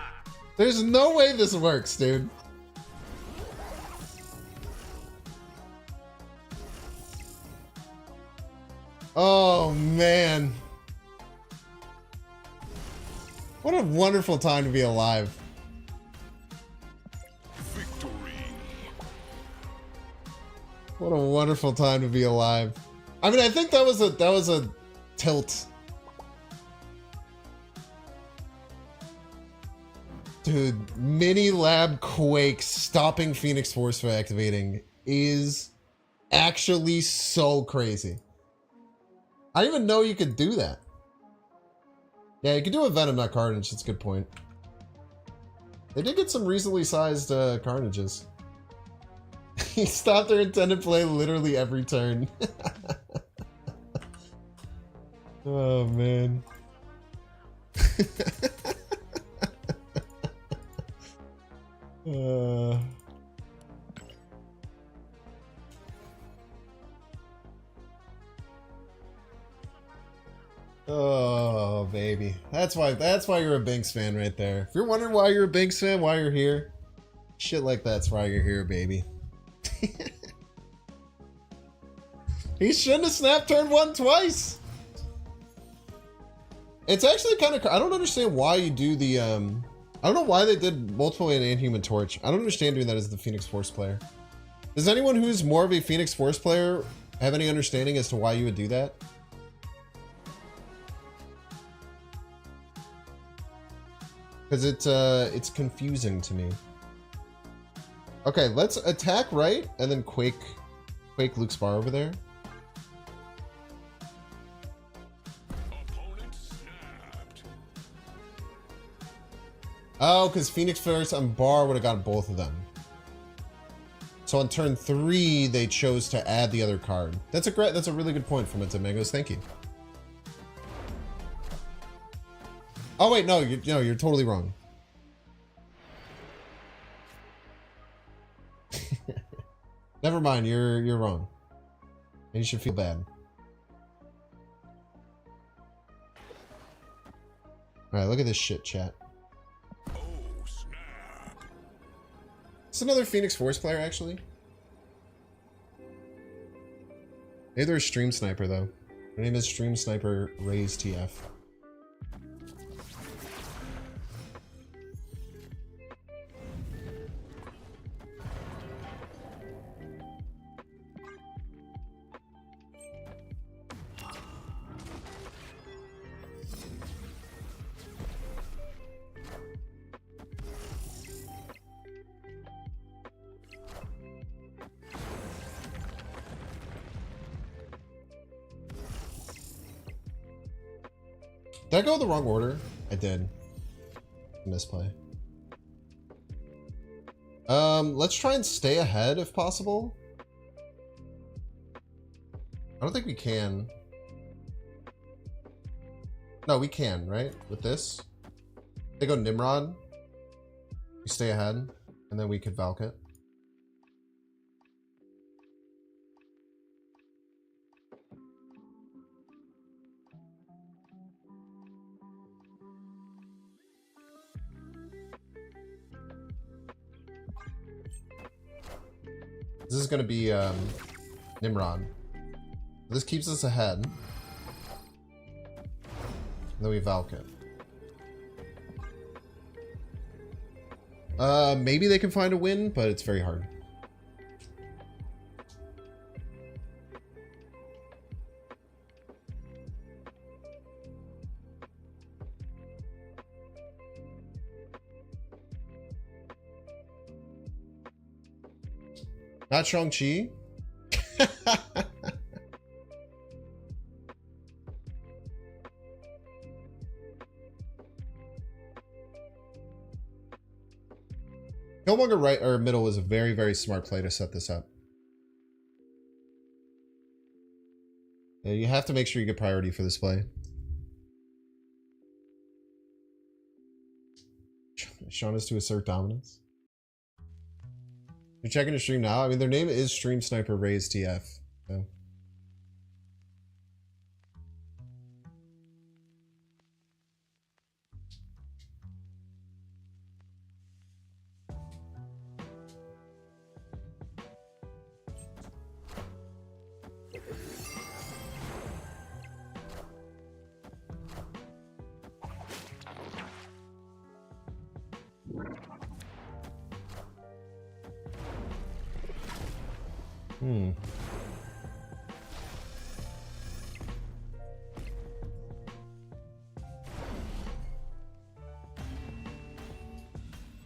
There's no way this works, dude. Oh, man. What a wonderful time to be alive. Victory. What a wonderful time to be alive. I mean, I think that was a tilt. Dude, mini lab Quake stopping Phoenix Force for activating is actually so crazy. I didn't even know you could do that. Yeah, you could do a Venom, not Carnage. That's a good point. They did get some reasonably sized Carnages. He stopped their intended play literally every turn. Oh, man. Oh, baby. That's why you're a Binks fan right there. If you're wondering why you're a Binks fan, why you're here, shit like that's why you're here, baby. He shouldn't have snapped turn 1 twice. It's actually kind of, I don't understand why you do the I don't know why they did multiple and Inhuman Torch. I don't understand doing that as the Phoenix Force player. Does anyone who's more of a Phoenix Force player have any understanding as to why you would do that? Because it's confusing to me. Okay, let's attack right and then Quake Luke's bar over there. Opponent snapped. Oh, because Phoenix Force and bar would have got both of them. So on turn 3, they chose to add the other card. That's a really good point from Mangoes. Thank you. Oh wait, no, you're totally wrong. Never mind, you're wrong. And you should feel bad. Alright, look at this shit, chat. Oh, snap. It's another Phoenix Force player, actually. Maybe they're a Stream Sniper, though. Her name is Stream Sniper Raise TF. Did I go in the wrong order? I did. Misplay. Let's try and stay ahead if possible. I don't think we can. No, we can, right? With this. They go Nimrod. We stay ahead, and then we could Valk it. This is going to be Nimrod. This keeps us ahead. And then we Valk it. Maybe they can find a win, but it's very hard. Not Shang-Chi. Killmonger right or middle was a very, very smart play to set this up. Yeah, you have to make sure you get priority for this play. Sean is to assert dominance. You're checking the stream now? I mean, their name is Stream Sniper Raise TF. So.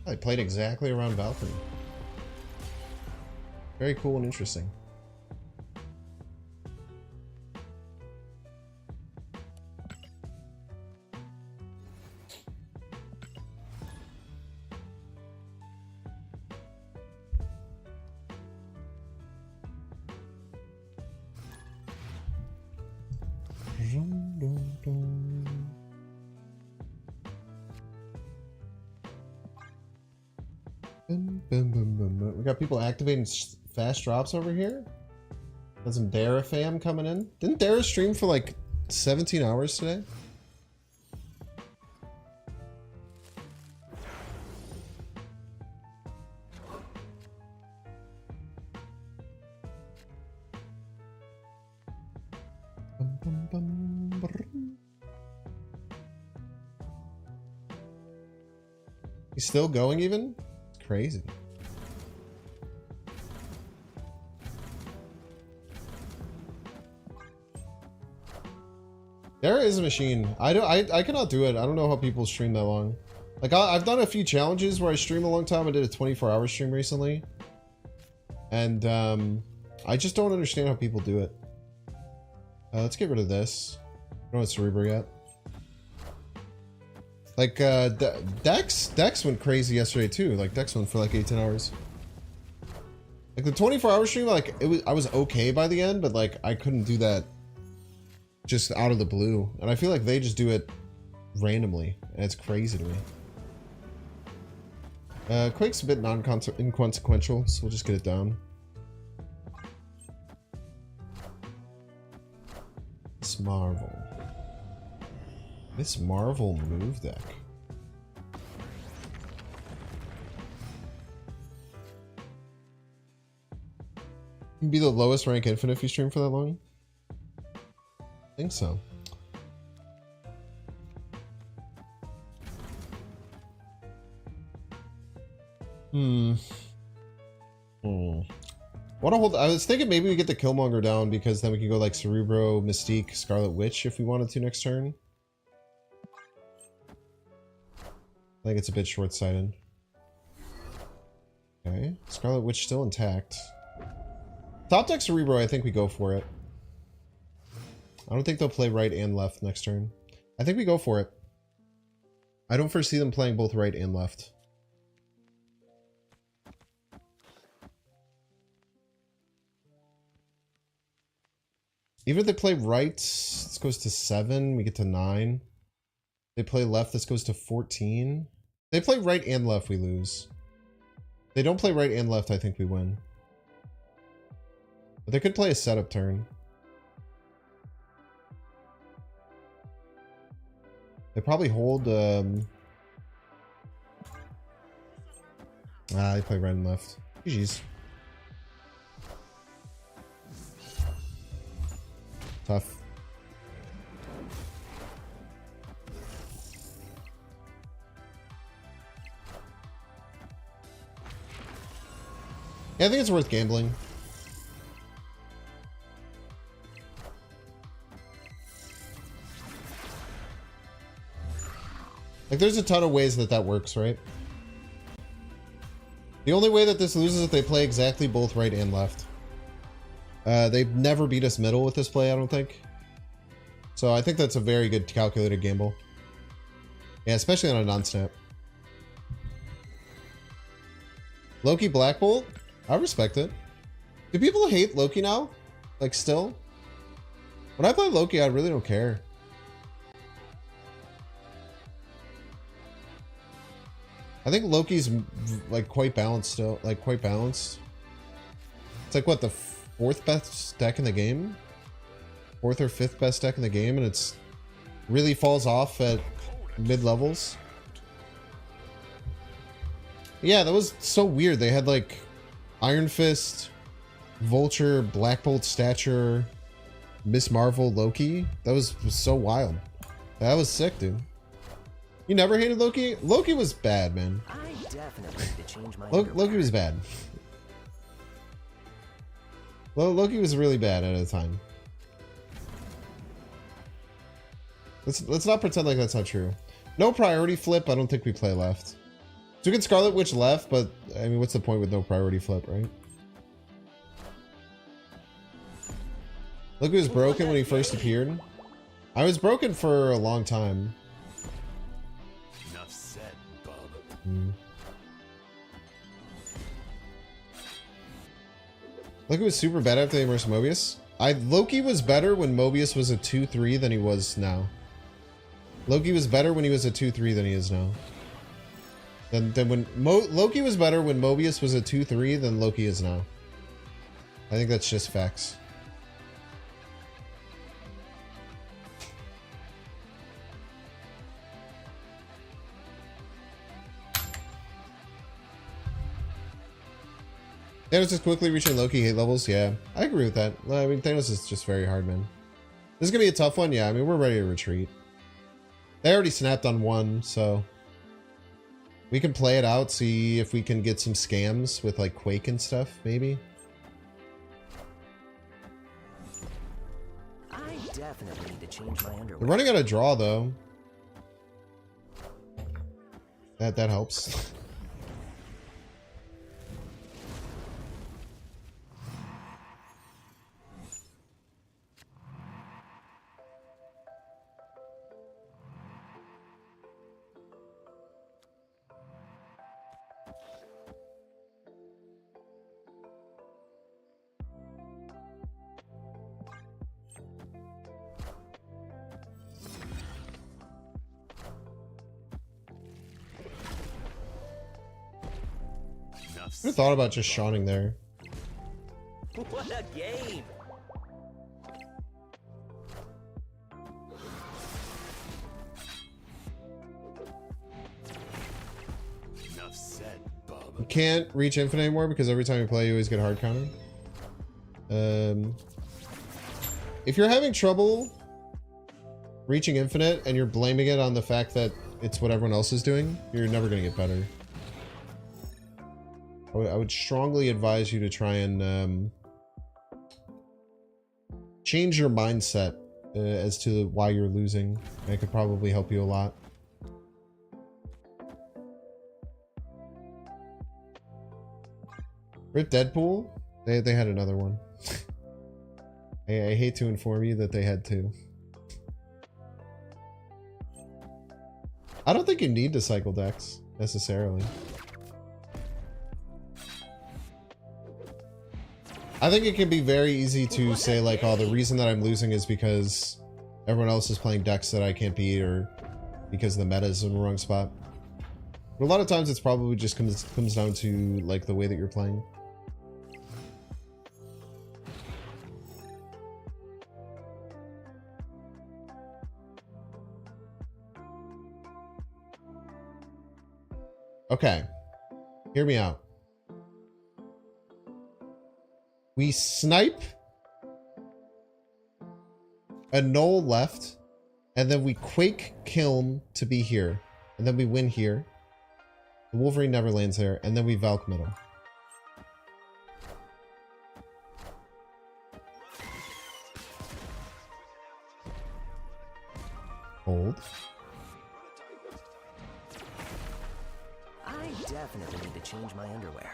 I played exactly around Valkyrie. Very cool and interesting. We got people activating fast drops over here. Got some Dara fam coming in. Didn't Dara stream for like 17 hours today? He's still going even? It's crazy. There is a machine. I cannot do it. I don't know how people stream that long. Like I've done a few challenges where I stream a long time. I did a 24-hour stream recently. And I just don't understand how people do it. Let's get rid of this. I don't have Cerebro yet. Like Dex went crazy yesterday too. Like Dex went for like 18 hours. Like the 24-hour stream, like I was okay by the end, but like I couldn't do that just out of the blue. And I feel like they just do it randomly, and it's crazy to me. Quake's a bit inconsequential, so we'll just get it down. Miss Marvel. Miss Marvel move deck. You'd be the lowest rank infinite if you stream for that long? I think so. Wanna hold? I was thinking maybe we get the Killmonger down because then we can go like Cerebro, Mystique, Scarlet Witch if we wanted to next turn. I think it's a bit short-sighted. Okay, Scarlet Witch still intact. Top deck Cerebro, I think we go for it. I don't think they'll play right and left next turn. I think we go for it. I don't foresee them playing both right and left. Even if they play right, this goes to 7, we get to 9. They play left, this goes to 14. They play right and left, we lose. They don't play right and left, I think we win. But they could play a setup turn. They probably hold, they play right and left. GG's. Tough. Yeah, I think it's worth gambling. Like, there's a ton of ways that works, right? The only way that this loses is if they play exactly both right and left. They've never beat us middle with this play, I don't think. So I think that's a very good calculated gamble. Yeah, especially on a non-snap. Loki Black Bolt? I respect it. Do people hate Loki now? Like, still? When I play Loki, I really don't care. I think Loki's like quite balanced still, like quite balanced. It's like what, the 4th best deck in the game? 4th or 5th best deck in the game, and it's really falls off at mid levels. Yeah, that was so weird. They had like Iron Fist, Vulture, Black Bolt, Stature, Miss Marvel, Loki. That was so wild. That was sick, dude. You never hated Loki? Loki was bad, man. I definitely need to change my Loki was bad. Well, Loki was really bad at the time. Let's not pretend like that's not true. No priority flip. I don't think we play left. So we can Scarlet Witch left, but I mean, what's the point with no priority flip, right? Loki was broken when he first appeared. I was broken for a long time. Enough said, bub. Loki was super bad after they immersed Mobius. Loki was better when Mobius was a 2-3 than he was now. Loki was better when he was a 2-3 than he is now. Then when Loki was better when Mobius was a 2-3 than Loki is now. I think that's just facts. Thanos is quickly reaching Loki hate levels. Yeah, I agree with that. I mean, Thanos is just very hard, man. This is gonna be a tough one. Yeah, I mean, we're ready to retreat. They already snapped on one, so We can play it out, see if we can get some scams with like Quake and stuff, maybe. I definitely need to change my underwear. We're running out of draw though. That helps. I thought about just shawning there. What a game! Enough said, bub. You can't reach infinite anymore because every time you play, you always get hard counted. If you're having trouble reaching infinite and you're blaming it on the fact that it's what everyone else is doing, you're never going to get better. I would strongly advise you to try and change your mindset as to why you're losing. That could probably help you a lot. Rip Deadpool? They had another one. I hate to inform you that they had two. I don't think you need to cycle decks necessarily. I think it can be very easy to say like, oh, the reason that I'm losing is because everyone else is playing decks that I can't beat, or because the meta is in the wrong spot. But a lot of times it's probably just comes down to like the way that you're playing. Okay, hear me out. We snipe a null left, and then we Quake Kiln to be here, and then we win here. The Wolverine never lands there, and then we Valk middle. Hold. I definitely need to change my underwear.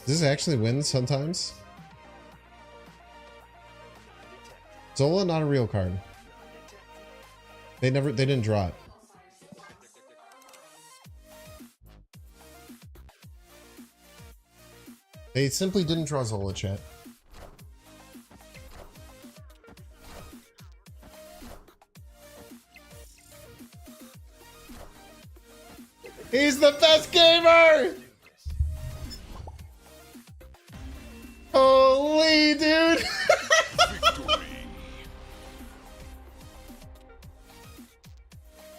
Does this actually win sometimes? Zola, not a real card. They didn't draw it. They simply didn't draw Zola, chat. He's the best gamer! Holy dude!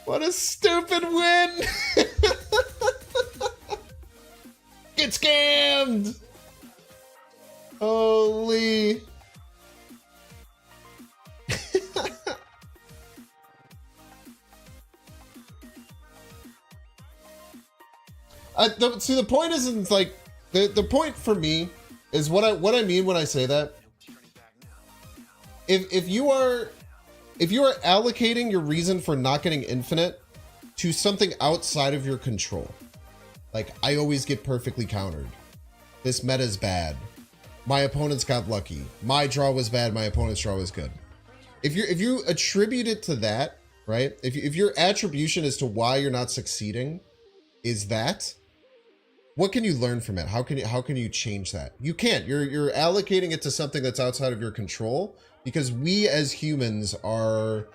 What a stupid win! Get scammed! Holy. See, the point isn't like the point for me is what I mean when I say that. If you are allocating your reason for not getting infinite to something outside of your control, like I always get perfectly countered, this meta is bad, my opponents got lucky, my draw was bad, my opponent's draw was good. If you attribute it to that, right? If your attribution as to why you're not succeeding is that, what can you learn from it? How can you change that? You can't. You're allocating it to something that's outside of your control, because we as humans are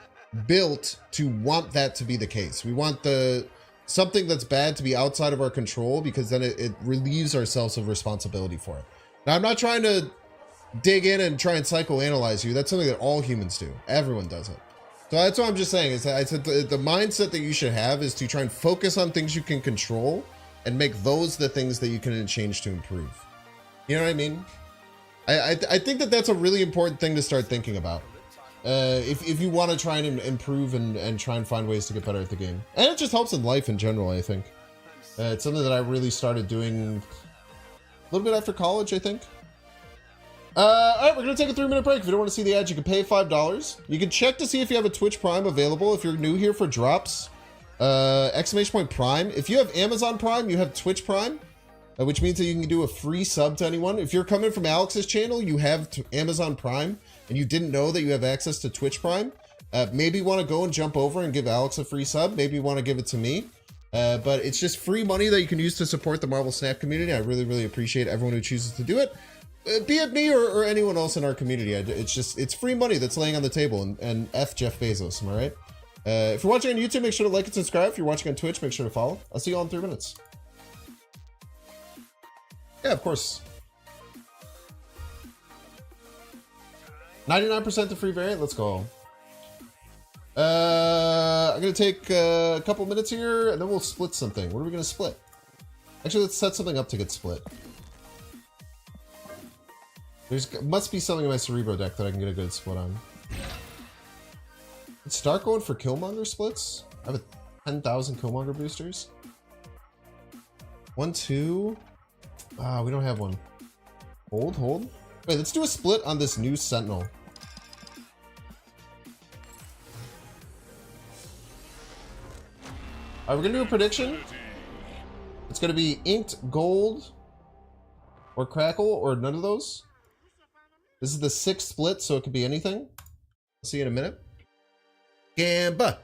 built to want that to be the case. We want something that's bad to be outside of our control, because then it relieves ourselves of responsibility for it. Now, I'm not trying to dig in and try and psychoanalyze you. That's something that all humans do. Everyone does it. So that's what I'm just saying, is that I said the mindset that you should have is to try and focus on things you can control and make those the things that you can change to improve. You know what I mean? I think that that's a really important thing to start thinking about. If you want to try and improve and try and find ways to get better at the game. And it just helps in life in general, I think. It's something that I really started doing a little bit after college, I think. Alright, we're going to take a 3-minute break. If you don't want to see the ads, you can pay $5. You can check to see if you have a Twitch Prime available. If you're new here for drops, ! Prime. If you have Amazon Prime, you have Twitch Prime, which means that you can do a free sub to anyone. If you're coming from Alex's channel, you have Amazon Prime, and you didn't know that you have access to Twitch Prime. Maybe you want to go and jump over and give Alex a free sub. Maybe you want to give it to me. But it's just free money that you can use to support the Marvel Snap community. I really, really appreciate everyone who chooses to do it. Be it me or anyone else in our community. It's free money that's laying on the table, and F Jeff Bezos, am I right? If you're watching on YouTube, make sure to like and subscribe. If you're watching on Twitch, make sure to follow. I'll see you all in 3 minutes. Yeah, of course. 99% the free variant, let's go. I'm gonna take a couple minutes here, and then we'll split something. What are we gonna split? Actually, let's set something up to get split. Must be something in my Cerebro deck that I can get a good split on. Let's start going for Killmonger splits. I have a 10,000 Killmonger boosters. 1, 2. Ah, we don't have one. Hold. Wait, let's do a split on this new Sentinel. Alright, we're gonna do a prediction. It's gonna be inked gold or crackle or none of those. This is the 6th split, so it could be anything. I'll see you in a minute. Gamba.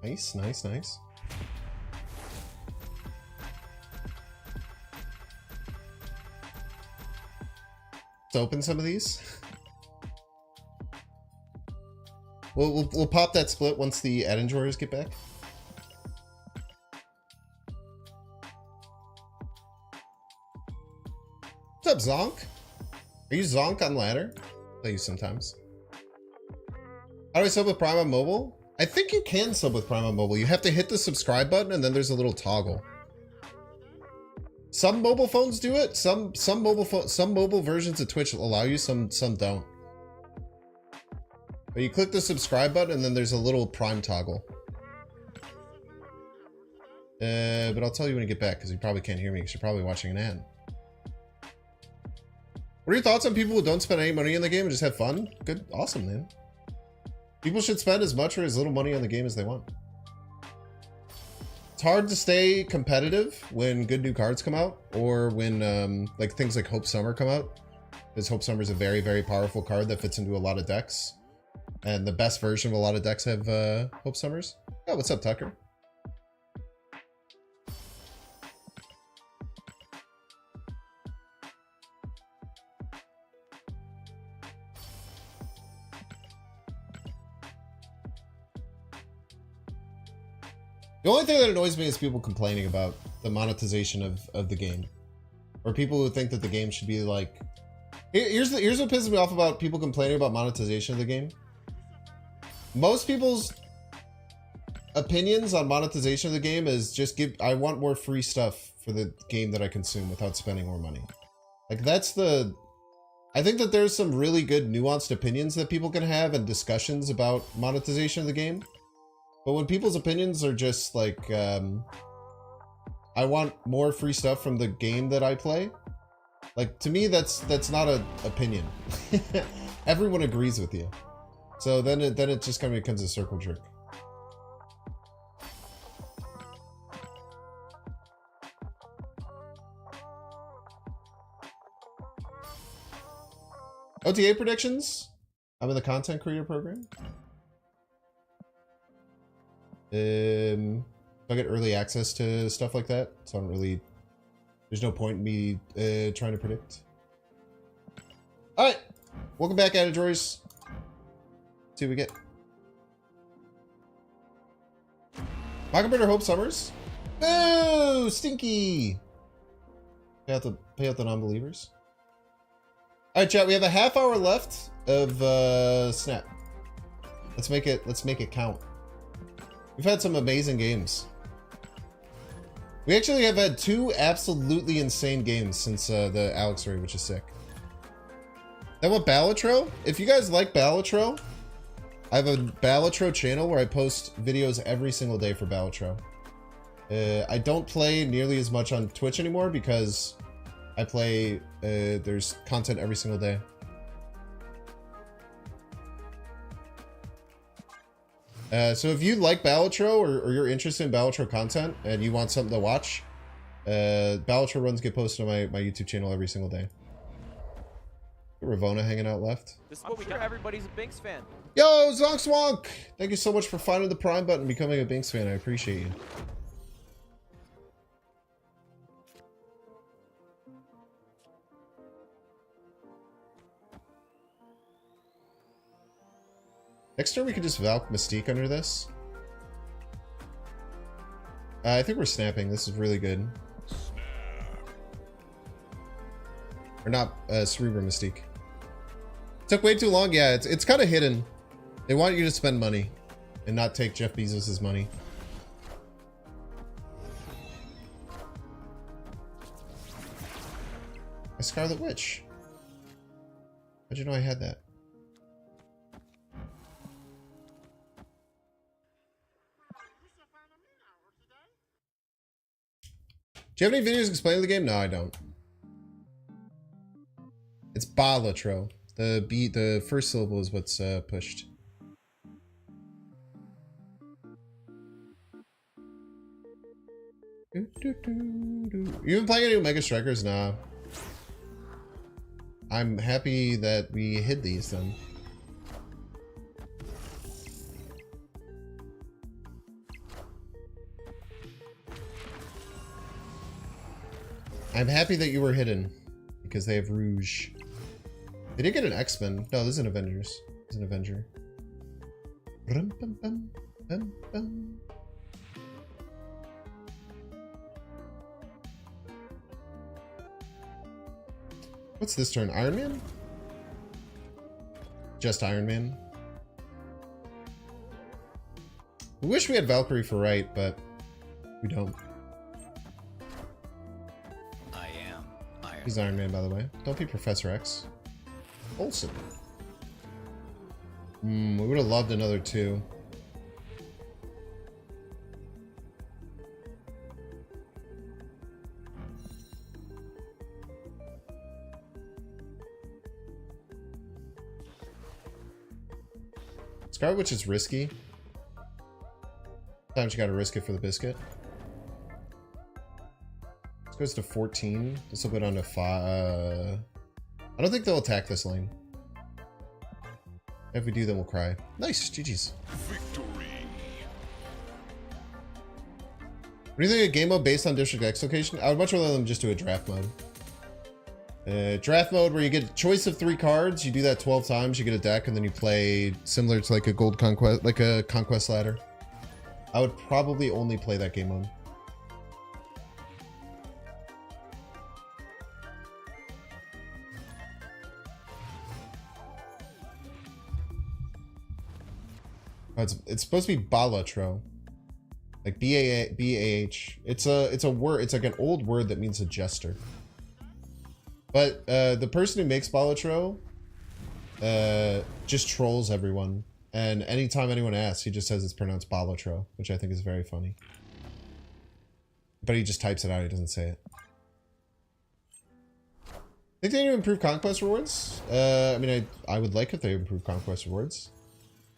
Nice. Let's open some of these. We'll pop that split once the ad enjoyers get back. What's up, Zonk? Are you Zonk on ladder? I play you sometimes. How do I sub with Prime on mobile? I think you can sub with Prime on mobile. You have to hit the subscribe button and then there's a little toggle. Some mobile phones do it. Some mobile versions of Twitch allow you, some don't. But you click the subscribe button and then there's a little Prime toggle. But I'll tell you when you get back because you probably can't hear me because you're probably watching an ad. What are your thoughts on people who don't spend any money in the game and just have fun? Good, awesome, man. People should spend as much or as little money on the game as they want. It's hard to stay competitive when good new cards come out, or when like things like Hope Summer come out, because Hope Summer is a very, very powerful card that fits into a lot of decks, and the best version of a lot of decks have Hope Summers. Oh, what's up, Tucker? The only thing that annoys me is people complaining about the monetization of the game. Or people who think that the game should be like... Here's what pisses me off about people complaining about monetization of the game. Most people's opinions on monetization of the game is just I want more free stuff for the game that I consume without spending more money. Like that's the... I think that there's some really good nuanced opinions that people can have and discussions about monetization of the game. But when people's opinions are just like, I want more free stuff from the game that I play. Like, to me, that's not an opinion. Everyone agrees with you. So then it just kind of becomes a circle jerk. OTA predictions? I'm in the content creator program. I get early access to stuff like that, so I don't really... There's no point in me trying to predict. Alright! Welcome back, Adadroys. See what we get. Mockingbird or Hope Summers? No! Stinky! Pay out the non-believers. Alright, chat, we have a half hour left of Snap. Let's make it count. We've had some amazing games. We actually have had 2 absolutely insane games since the Alex raid, which is sick. Then what, Balatro? If you guys like Balatro, I have a Balatro channel where I post videos every single day for Balatro. I don't play nearly as much on Twitch anymore because I play, there's content every single day. So if you like Balatro or you're interested in Balatro content and you want something to watch, Balatro runs get posted on my YouTube channel every single day. Ravona hanging out left. This is what we got. Everybody's a Binks fan. Yo, Zonk Swonk! Thank you so much for finding the Prime button and becoming a Binks fan. I appreciate you. Next turn we could just Valk Mystique under this. I think we're snapping. This is really good. Or not, Cerebro Mystique. Took way too long. Yeah, it's kind of hidden. They want you to spend money and not take Jeff Bezos' money. A Scarlet Witch. How'd you know I had that? Do you have any videos explaining the game? No, I don't. It's Balatro. The first syllable is what's pushed. You been playing any Omega Strikers? Nah. I'm happy that we hid these then. I'm happy that you were hidden because they have Rouge. They did get an X-Men. No, this is an Avengers. This is an Avenger. What's this turn? Iron Man? Just Iron Man. We wish we had Valkyrie for right, but we don't. I am Iron. He's Iron Man, by the way. Don't be Professor X. Olsen. We would have loved another 2. Scarlet Witch is risky. Sometimes you gotta risk it for the biscuit. This goes to 14. This will go down to 5. I don't think they'll attack this lane. If we do, then we'll cry. Nice, GG's. Victory. What do you think of game mode based on District X location? I would much rather them just do a draft mode. Draft mode where you get a choice of 3 cards, you do that 12 times, you get a deck, and then you play similar to like a gold conquest, like a conquest ladder. I would probably only play that game mode. Oh, it's supposed to be Balatro. Like B-A-H. It's a word, it's like an old word that means a jester. But the person who makes Balatro just trolls everyone. And anytime anyone asks, he just says it's pronounced Balatro, which I think is very funny. But he just types it out, he doesn't say it. Think they need to improve conquest rewards? I mean, I would like if they improve conquest rewards.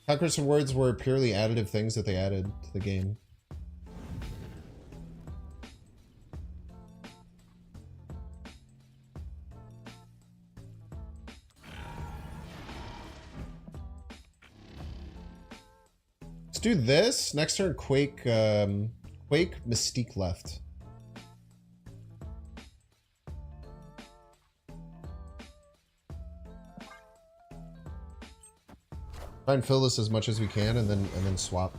Conquest rewards were purely additive things that they added to the game. Let's do this. Next turn, Quake, Quake, Mystique left. Try and fill this as much as we can, and then swap.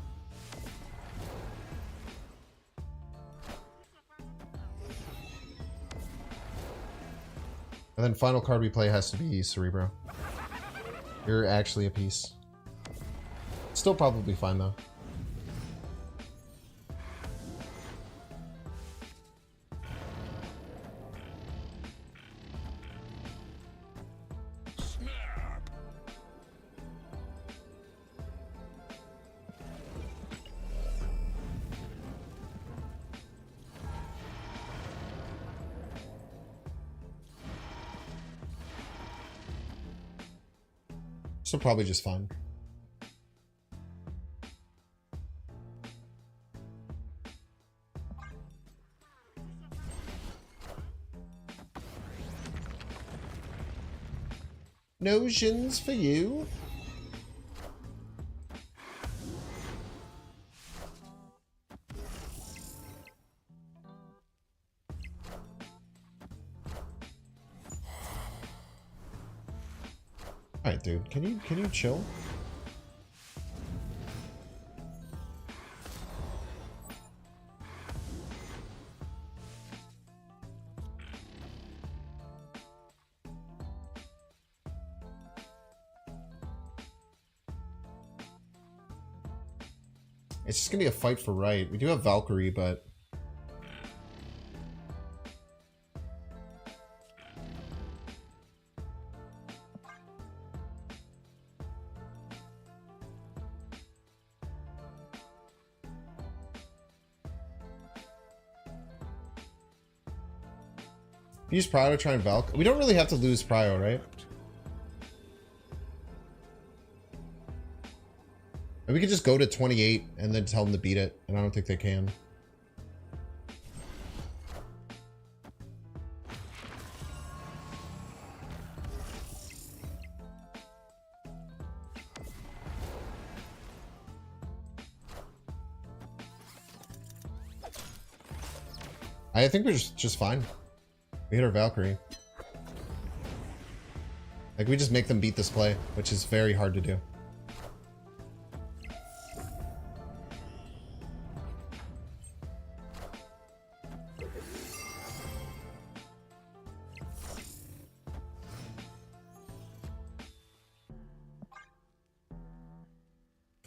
And then final card we play has to be Cerebro. You're actually a piece. Still probably fine though. So probably just fine. Notions for you. Alright, dude, can you chill? It's just gonna be a fight for right. We do have Valkyrie, but use Prio to try and Valk. We don't really have to lose Prio, right? And we could just go to 28 and then tell them to beat it, and I don't think they can. I think we're just fine. We hit our Valkyrie. Like, we just make them beat this play, which is very hard to do.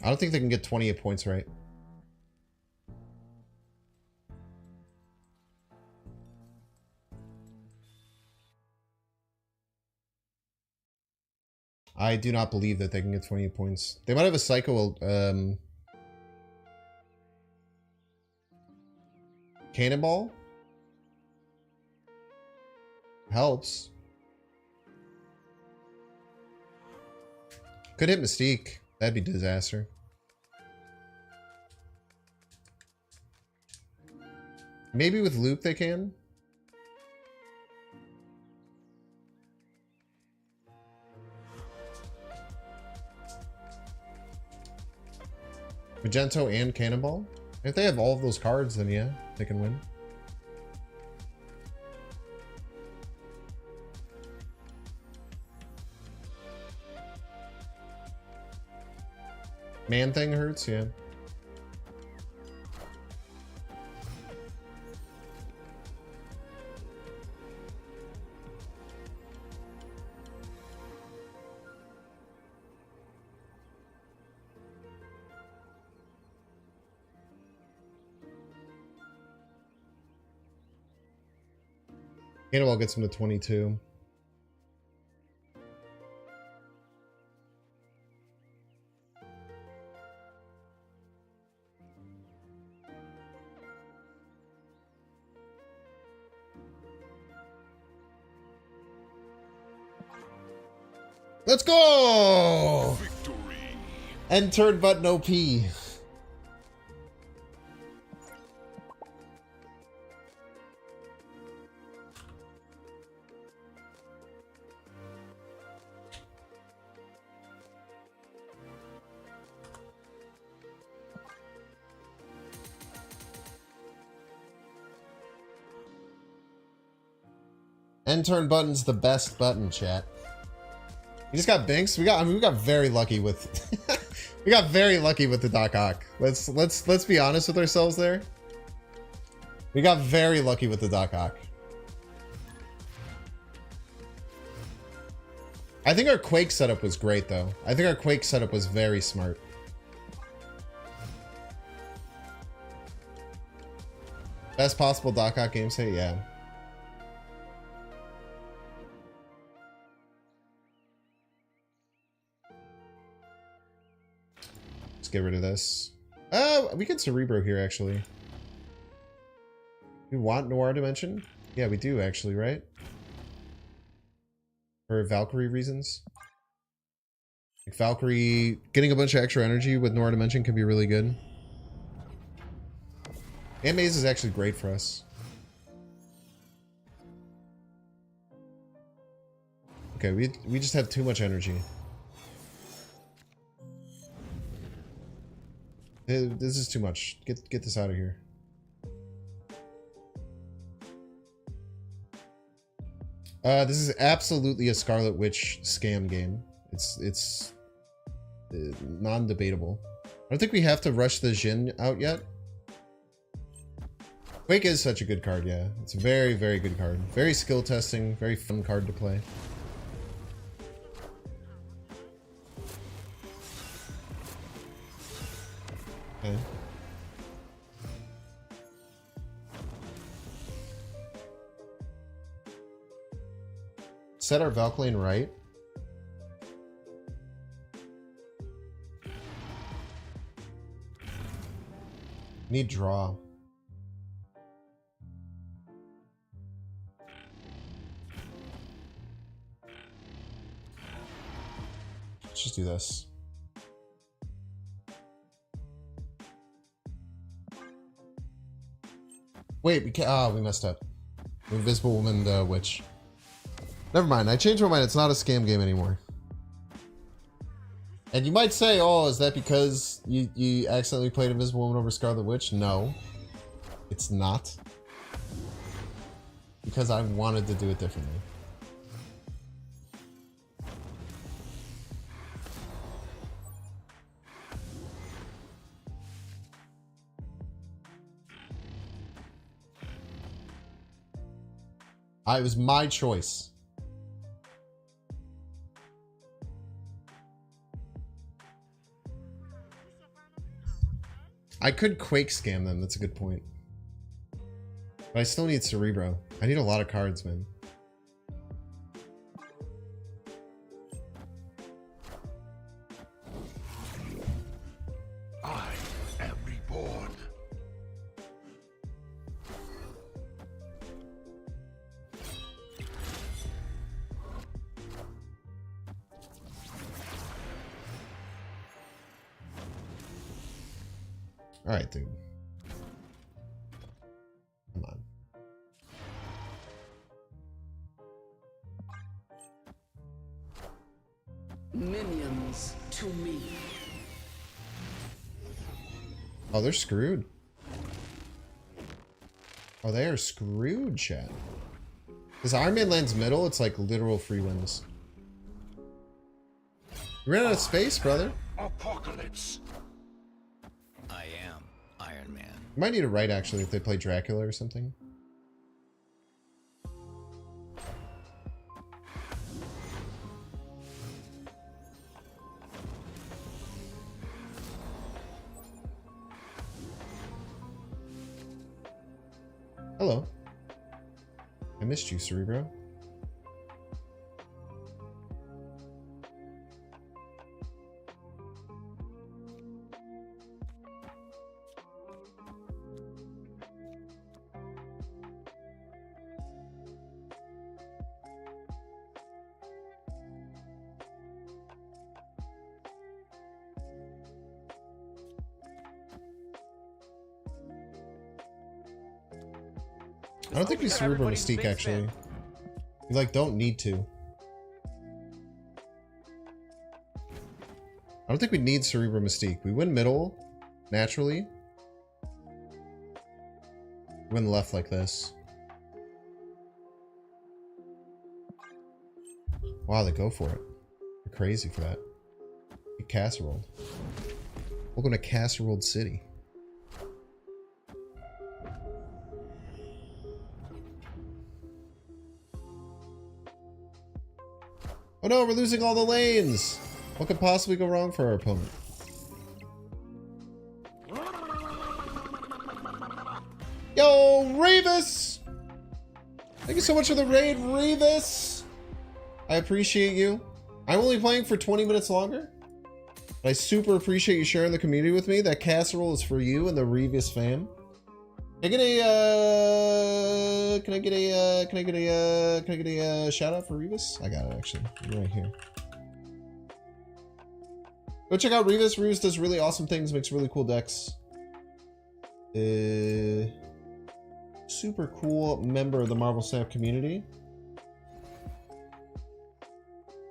I don't think they can get 28 points right. I do not believe that they can get 28 points. They might have a Psycho Cannonball. Helps. Could hit Mystique. That'd be disaster. Maybe with Loop they can. Magento and Cannonball? If they have all of those cards, then yeah, they can win. Man thing hurts, yeah. Cannonball gets him to 22. Let's go! End turn button OP. End turn button's the best button, chat. You just got Binks. We got very lucky with we got very lucky with the Doc Ock. Let's be honest with ourselves there. We got very lucky with the Doc Ock. I think our Quake setup was great though. I think our Quake setup was very smart. Best possible Doc Ock game state, yeah. Get rid of this. We can Cerebro here, actually. We want Noir Dimension? Yeah, we do, actually, right? For Valkyrie reasons. Like Valkyrie, getting a bunch of extra energy with Noir Dimension can be really good. And Maze is actually great for us. Okay, we just have too much energy. This is too much. Get this out of here. This is absolutely a Scarlet Witch scam game. It's non-debatable. I don't think we have to rush the Jin out yet. Quake is such a good card, yeah. It's a very, very good card. Very skill testing, very fun card to play. Okay. Set our Valkyrie right. Need draw. Let's just do this. Wait, we can't. We messed up. Invisible Woman, Witch. Never mind. I changed my mind. It's not a scam game anymore. And you might say, oh, is that because you accidentally played Invisible Woman over Scarlet Witch? No. It's not. Because I wanted to do it differently. It was my choice. I could Quake scam them, that's a good point. But I still need Cerebro. I need a lot of cards, man. I am reborn. Alright, dude. Come on. Minions to me. Oh, they're screwed. Oh, they are screwed, chat. Because Iron Man lands middle, it's like literal free wins. You ran out of space, brother. Apocalypse. I am Iron Man. You might need a right, actually, if they play Dracula or something. Hello. I missed you, Cerebro. I don't think we Cerebro Everybody's Mystique, Binks actually. fan. We, like, don't need to. I don't think we need Cerebro Mystique. We win middle, naturally. We win left like this. Wow, they go for it. They're crazy for that. Get casserole. Welcome to Casserole City. Oh no, we're losing all the lanes! What could possibly go wrong for our opponent? Yo, Revis! Thank you so much for the raid, Revis! I appreciate you. I'm only playing for 20 minutes longer. But I super appreciate you sharing the community with me. That casserole is for you and the Revis fam. Can I get a shout out for Revis? I got it actually. Right here. Go check out Revis. Revis does really awesome things, makes really cool decks. Super cool member of the Marvel Snap community.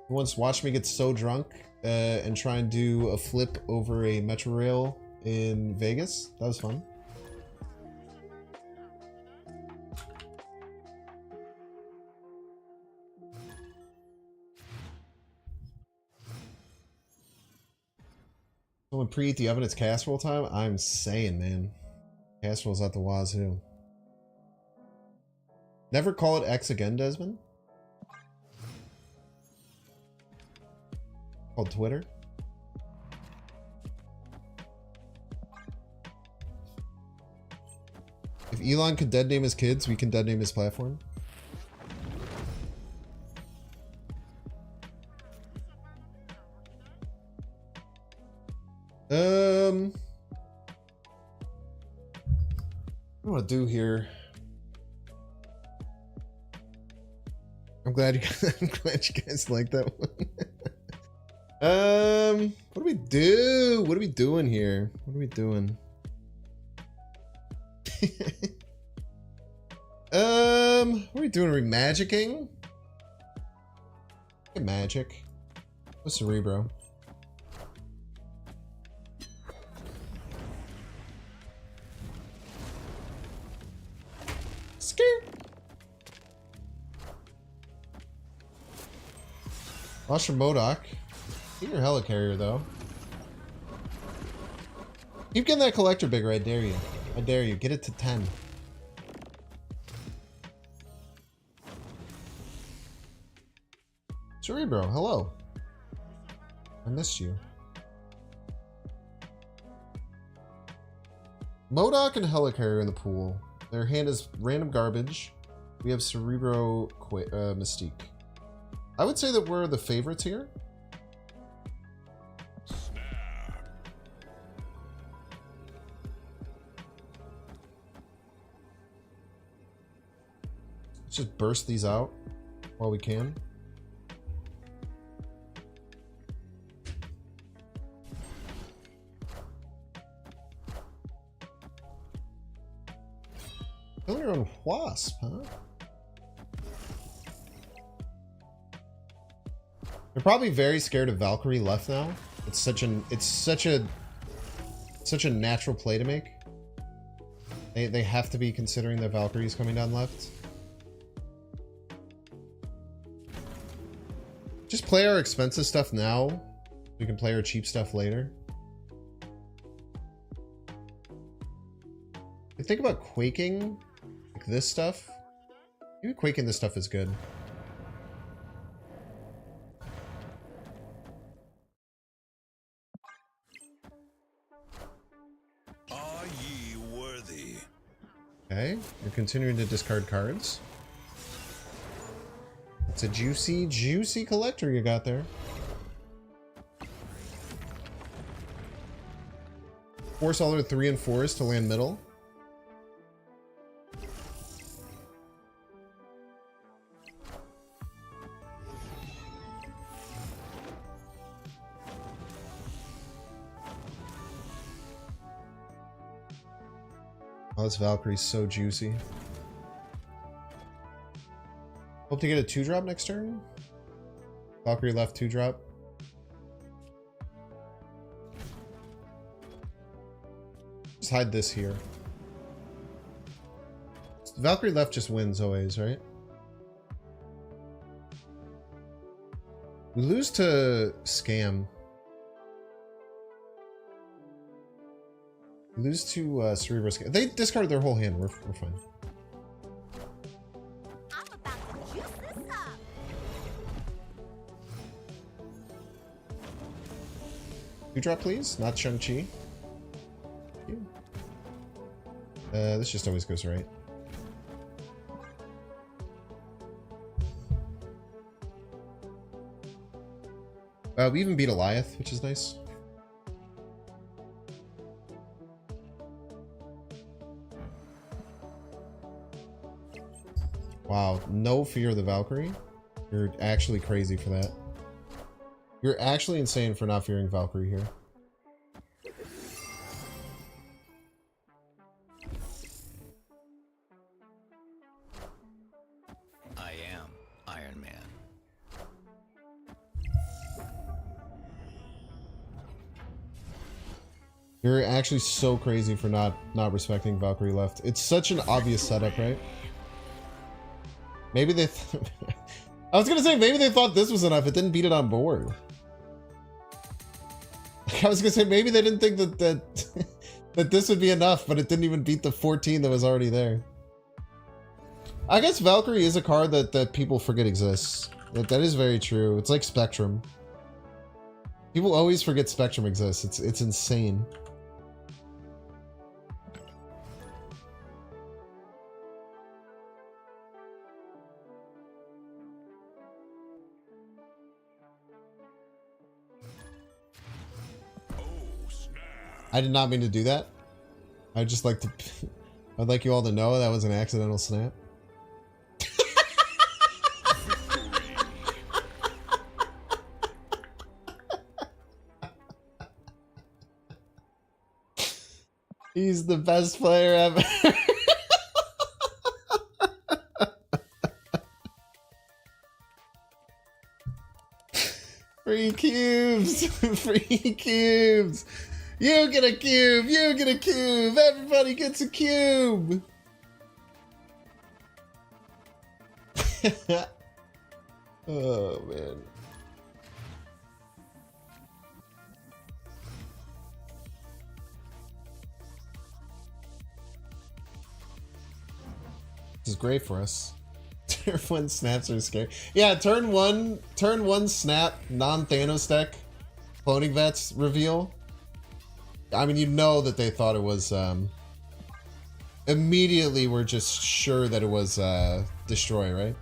He once watched me get so drunk and try and do a flip over a Metro Rail in Vegas. That was fun. Someone preheat the oven, it's casserole time? I'm saying, man. Casserole's at the wazoo. Never call it X again, Desmond. Called Twitter. If Elon could dead name his kids, we can dead name his platform. What do I want to do here? I'm glad you guys like that one. What do we do? What are we doing here? What are we doing? What are we doing? Are we magicking? Get magic. What's Cerebro? Skirt. Lost your Modok. Get your helicarrier though. Keep getting that collector bigger, I dare you. I dare you. Get it to 10. Cerebro, hello. I missed you. Modok and helicarrier in the pool. Their hand is random garbage. We have Cerebro Mystique. I would say that we're the favorites here. Let's just burst these out while we can. Killing your own wasp, huh? They're probably very scared of Valkyrie left now. It's such a natural play to make. They have to be considering that Valkyrie's coming down left. Just play our expensive stuff now. We can play our cheap stuff later. I think about quaking like this stuff. Maybe quaking this stuff is good. Are ye worthy? Okay, you're continuing to discard cards. It's a juicy, juicy collector you got there. Force all their 3 and 4s to land middle. Oh, this Valkyrie's so juicy. Hope to get a 2-drop next turn. Valkyrie left 2-drop. Just hide this here. Valkyrie left just wins always, right? We lose to Scam. We lose to Cerebro Scam. They discarded their whole hand. We're fine. I'm about to juice this up. Two drop, please. Not Shang-Chi. This just always goes right. We even beat Eliath, which is nice. Wow, no fear of the Valkyrie. You're actually crazy for that. You're actually insane for not fearing Valkyrie here. I am Iron Man. You're actually so crazy for not respecting Valkyrie left. It's such an obvious setup, right? Maybe they... I was gonna say, maybe they thought this was enough. It didn't beat it on board. I was gonna say, maybe they didn't think that this would be enough, but it didn't even beat the 14 that was already there. I guess Valkyrie is a card that people forget exists. That is very true. It's like Spectrum. People always forget Spectrum exists. It's insane. I did not mean to do that. I'd just like to... I'd like you all to know that was an accidental snap. He's the best player ever. Free cubes! Free cubes! You get a cube! You get a cube! Everybody gets a cube! Oh, man. This is great for us. Turn 1 snaps are scary. Yeah, turn one snap, non-Thanos deck, cloning vets reveal. I mean, you know that they thought it was, immediately we're just sure that it was, Destroy, right?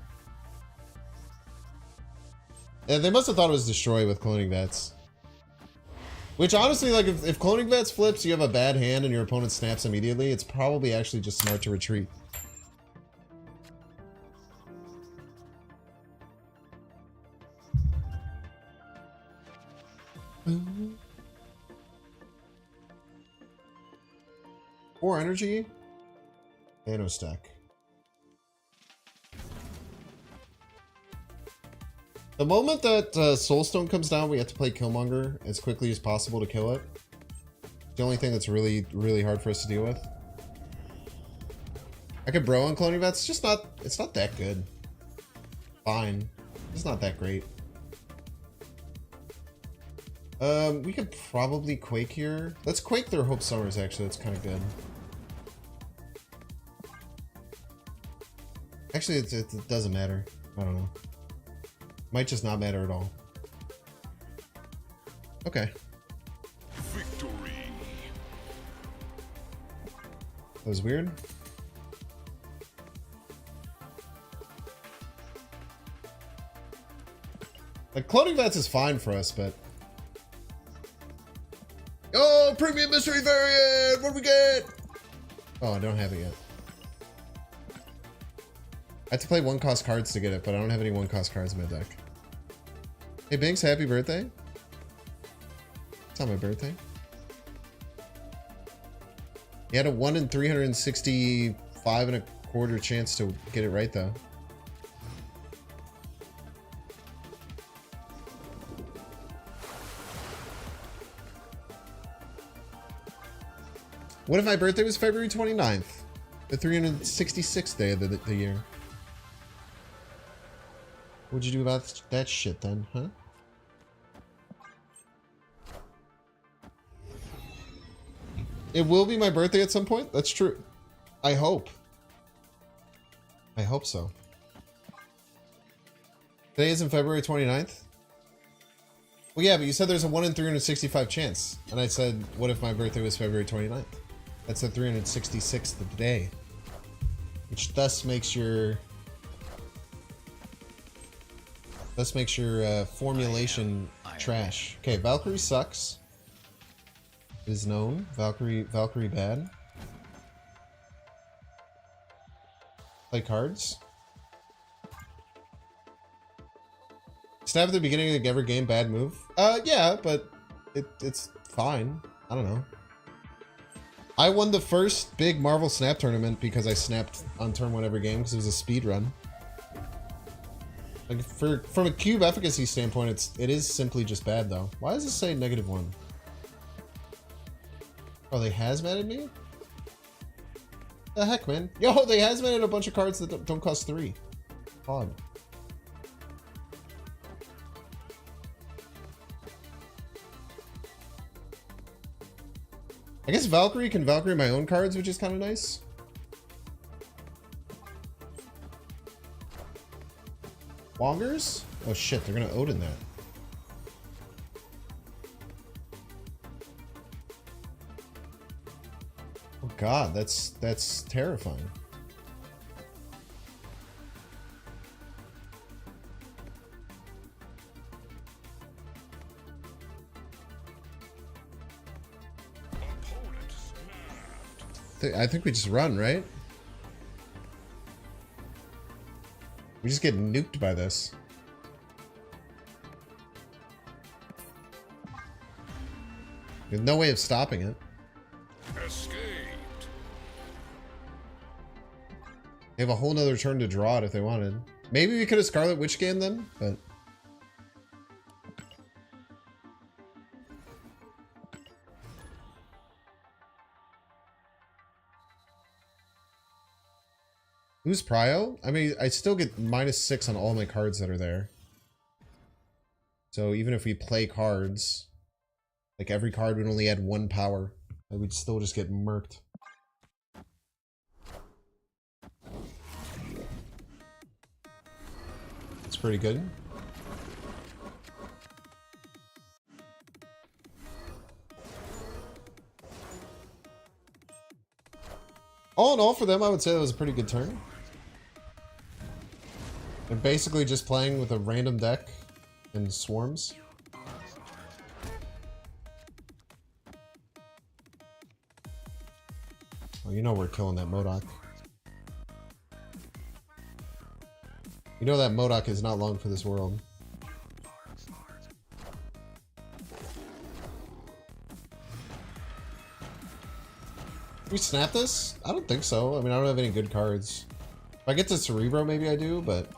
Yeah, they must have thought it was Destroy with cloning vets. Which, honestly, like, if cloning vets flips, you have a bad hand and your opponent snaps immediately, it's probably actually just smart to retreat. Or energy, Thanos stack. The moment that Soulstone comes down, we have to play Killmonger as quickly as possible to kill it. The only thing that's really, really hard for us to deal with. I could bro on cloning vets. It's just not. It's not that good. Fine. It's not that great. We could probably Quake here. Let's Quake their Hope Summers, actually. That's kind of good. Actually, it doesn't matter. I don't know. Might just not matter at all. Okay. Victory. That was weird. Like, cloning vets is fine for us, but... Oh, premium mystery variant! What do we get? Oh, I don't have it yet. I have to play 1-cost cards to get it, but I don't have any 1-cost cards in my deck. Hey, Binks, happy birthday. It's not my birthday. You had a 1 in 365 and a quarter chance to get it right, though. What if my birthday was February 29th? The 366th day of the year. What'd you do about that shit then, huh? It will be my birthday at some point? That's true. I hope. I hope so. Today isn't February 29th? Well, yeah, but you said there's a 1 in 365 chance. And I said, what if my birthday was February 29th? That's the 366th of the day. Which thus makes your... formulation trash. Okay, Valkyrie sucks. It is known. Valkyrie bad. Play cards. Snap at the beginning of every game, bad move. Yeah, but it's fine. I don't know. I won the first big Marvel Snap tournament because I snapped on turn 1 every game because it was a speed run. Like from a cube efficacy standpoint, it is simply just bad though. Why does it say -1? Oh, they hazmated me? The heck, man? Yo, they hazmated a bunch of cards that don't cost 3. Odd. I guess Valkyrie can Valkyrie my own cards, which is kind of nice. Wongers? Oh shit, they're gonna Odin that. Oh god, that's terrifying. I think we just run, right? We just get nuked by this. There's no way of stopping it. Escaped. They have a whole nother turn to draw it if they wanted. Maybe we could have Scarlet Witch game them, but... Who's Prio? I mean, I still get -6 on all my cards that are there. So even if we play cards, like every card would only add 1 power. I would still just get murked. It's pretty good. All in all for them, I would say that was a pretty good turn. They're basically just playing with a random deck and swarms. Oh, you know we're killing that MODOK. You know that MODOK is not long for this world. Can we snap this? I don't think so. I mean, I don't have any good cards. If I get to Cerebro, maybe I do, but...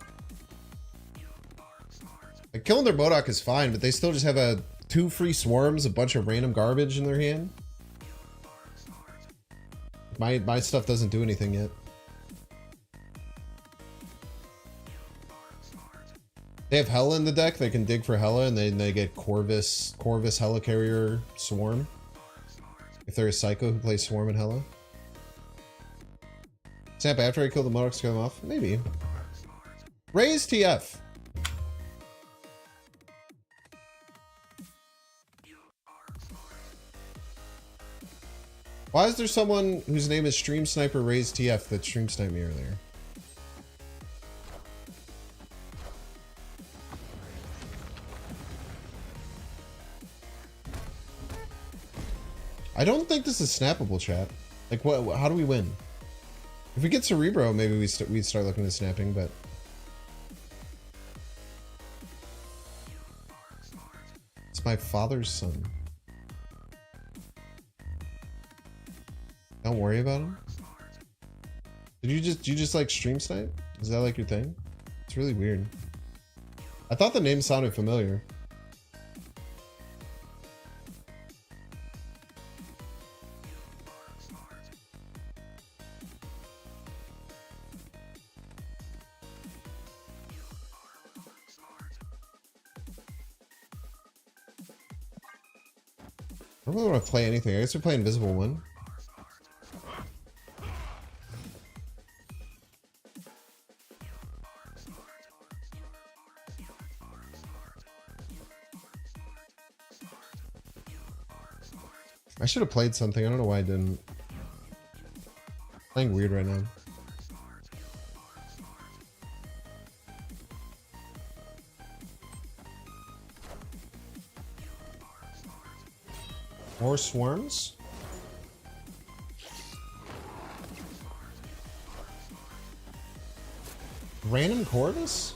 Like, killing their MODOK is fine, but they still just have 2 free swarms, a bunch of random garbage in their hand. My stuff doesn't do anything yet. They have Hela in the deck. They can dig for Hela, and they get Corvus Helicarrier Swarm. If they're a Psycho who plays Swarm and Hela. Snap after I kill the MODOK to kill them off? Maybe. Raise TF. Why is there someone whose name is Stream Sniper Raise TF that stream sniped me earlier? I don't think this is snappable, chat. Like, what? How do we win? If we get Cerebro, maybe we'd start looking at snapping, but... It's my father's son. Don't worry about him. Did you just like stream snipe? Is that like your thing? It's really weird. I thought the name sounded familiar. don't really want to play anything. I guess we play Invisible One. I should have played something. I don't know why I didn't. Playing weird right now. More swarms? Random Corvus?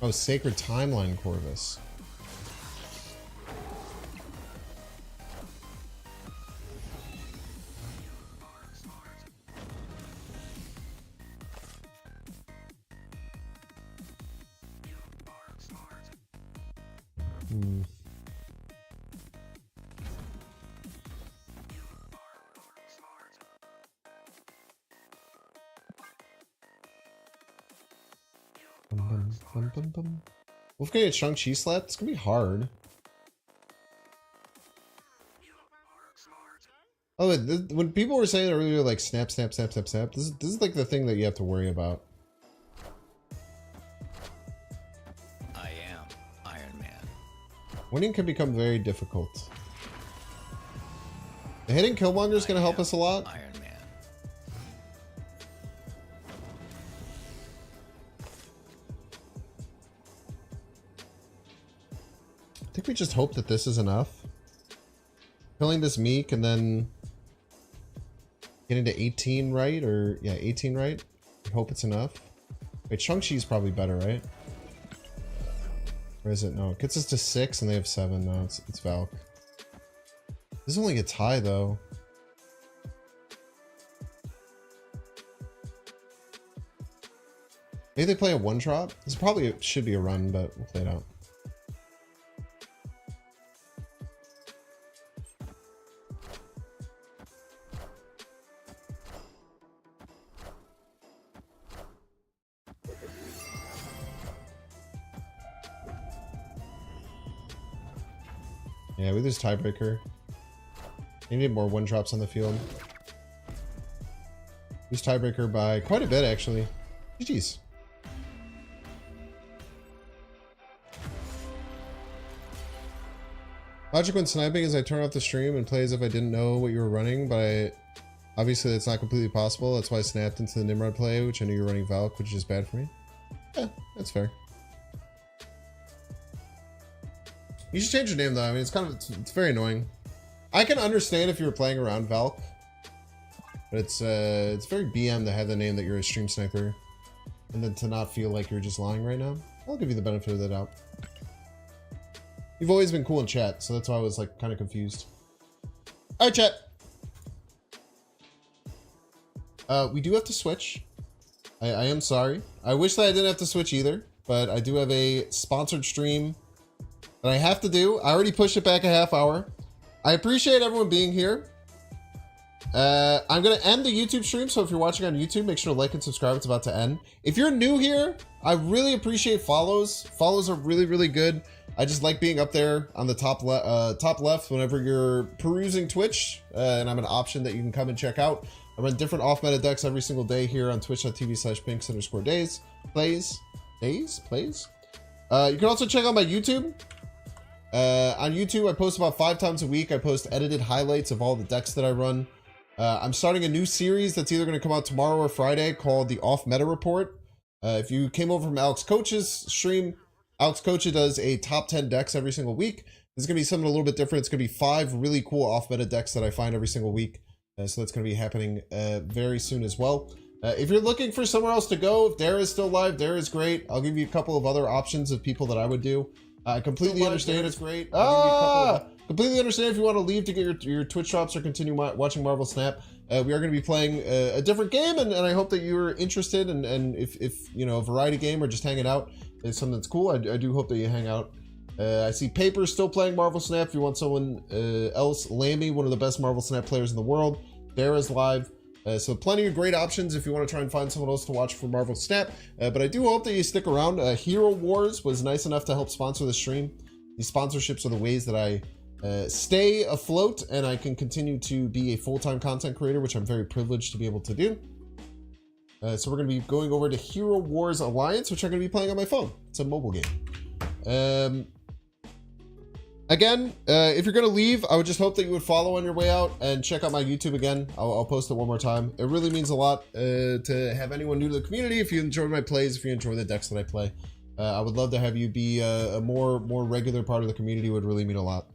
Oh, Sacred Timeline Corvus. Wolf gonna get Shang-Chi slapped? It's gonna be hard. Oh, when people were saying earlier, like snap, snap, snap, snap, snap, this is like the thing that you have to worry about. I am Iron Man. Winning can become very difficult. The hitting Killmonger is gonna help us a lot. Iron Man. I think we just hope that this is enough. Killing this Meek and then getting to 18 right, or yeah, 18 right. I hope it's enough. Wait, Shang-Chi's probably better, right? Or is it? No, it gets us to 6 and they have 7. No, it's Valk. This only gets high though. Maybe they play a one drop. This probably should be a run, but we'll play it out. Yeah, we lose tiebreaker. You need more one drops on the field. Lose tiebreaker by quite a bit, actually. GG's. Logic when sniping is I turn off the stream and play as if I didn't know what you were running, but obviously that's not completely possible. That's why I snapped into the Nimrod play, which I knew you were running Valk, which is bad for me. Yeah, that's fair. You should change your name though. I mean, it's very annoying. I can understand if you were playing around Valk, but it's very BM to have the name that you're a stream sniper, and then to not feel like you're just lying right now. I'll give you the benefit of the doubt. You've always been cool in chat, so that's why I was like kind of confused. All right, chat. We do have to switch. I am sorry. I wish that I didn't have to switch either, but I do have a sponsored stream that I have to do. I already pushed it back a half hour. I appreciate everyone being here. I'm going to end the YouTube stream, so if you're watching on YouTube, make sure to like and subscribe. It's about to end. If you're new here, I really appreciate follows. Follows are really, really good. I just like being up there on the top left whenever you're perusing Twitch, and I'm an option that you can come and check out. I run different off-meta decks every single day here on twitch.tv/binks_days. Plays. You can also check out my YouTube. On YouTube, I post about 5 times a week. I post edited highlights of all the decks that I run. I'm starting a new series that's either going to come out tomorrow or Friday called the Off Meta Report. If you came over from Alex Coach's stream, Alex Coach does a top 10 decks every single week. This is going to be something a little bit different. It's going to be 5 really cool off-meta decks that I find every single week. So that's going to be happening very soon as well. If you're looking for somewhere else to go, if Dara is still live, Dara is great. I'll give you a couple of other options of people that I would do. I completely understand. It's great. Completely understand if you want to leave to get your Twitch drops or continue watching Marvel Snap. We are going to be playing a different game, and I hope that you're interested. And if you know, a variety game or just hanging out is something that's cool, I do hope that you hang out. I see Paper still playing Marvel Snap. If you want someone else, Lammy, one of the best Marvel Snap players in the world. Dara's live. So plenty of great options if you want to try and find someone else to watch for Marvel Snap. But I do hope that you stick around. Hero Wars was nice enough to help sponsor the stream. These sponsorships are the ways that I stay afloat and I can continue to be a full-time content creator, which I'm very privileged to be able to do. So we're going to be going over to Hero Wars Alliance, which I'm going to be playing on my phone. It's a mobile game. Again, if you're going to leave, I would just hope that you would follow on your way out and check out my YouTube again. I'll post it one more time. It really means a lot to have anyone new to the community. If you enjoy my plays, if you enjoy the decks that I play, I would love to have you be a more regular part of the community. It would really mean a lot.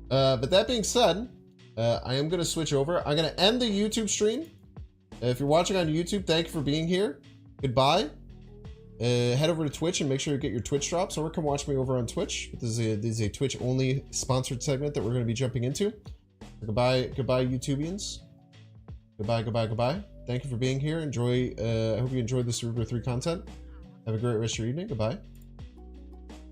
But that being said, I am going to switch over. I'm going to end the YouTube stream. If you're watching on YouTube, thank you for being here. Goodbye. Head over to Twitch and make sure you get your Twitch drops, or come watch me over on Twitch. This is a Twitch-only sponsored segment that we're going to be jumping into. Goodbye, YouTubians. Goodbye. Thank you for being here. Enjoy. I hope you enjoyed the Cerebro 3 content. Have a great rest of your evening. Goodbye.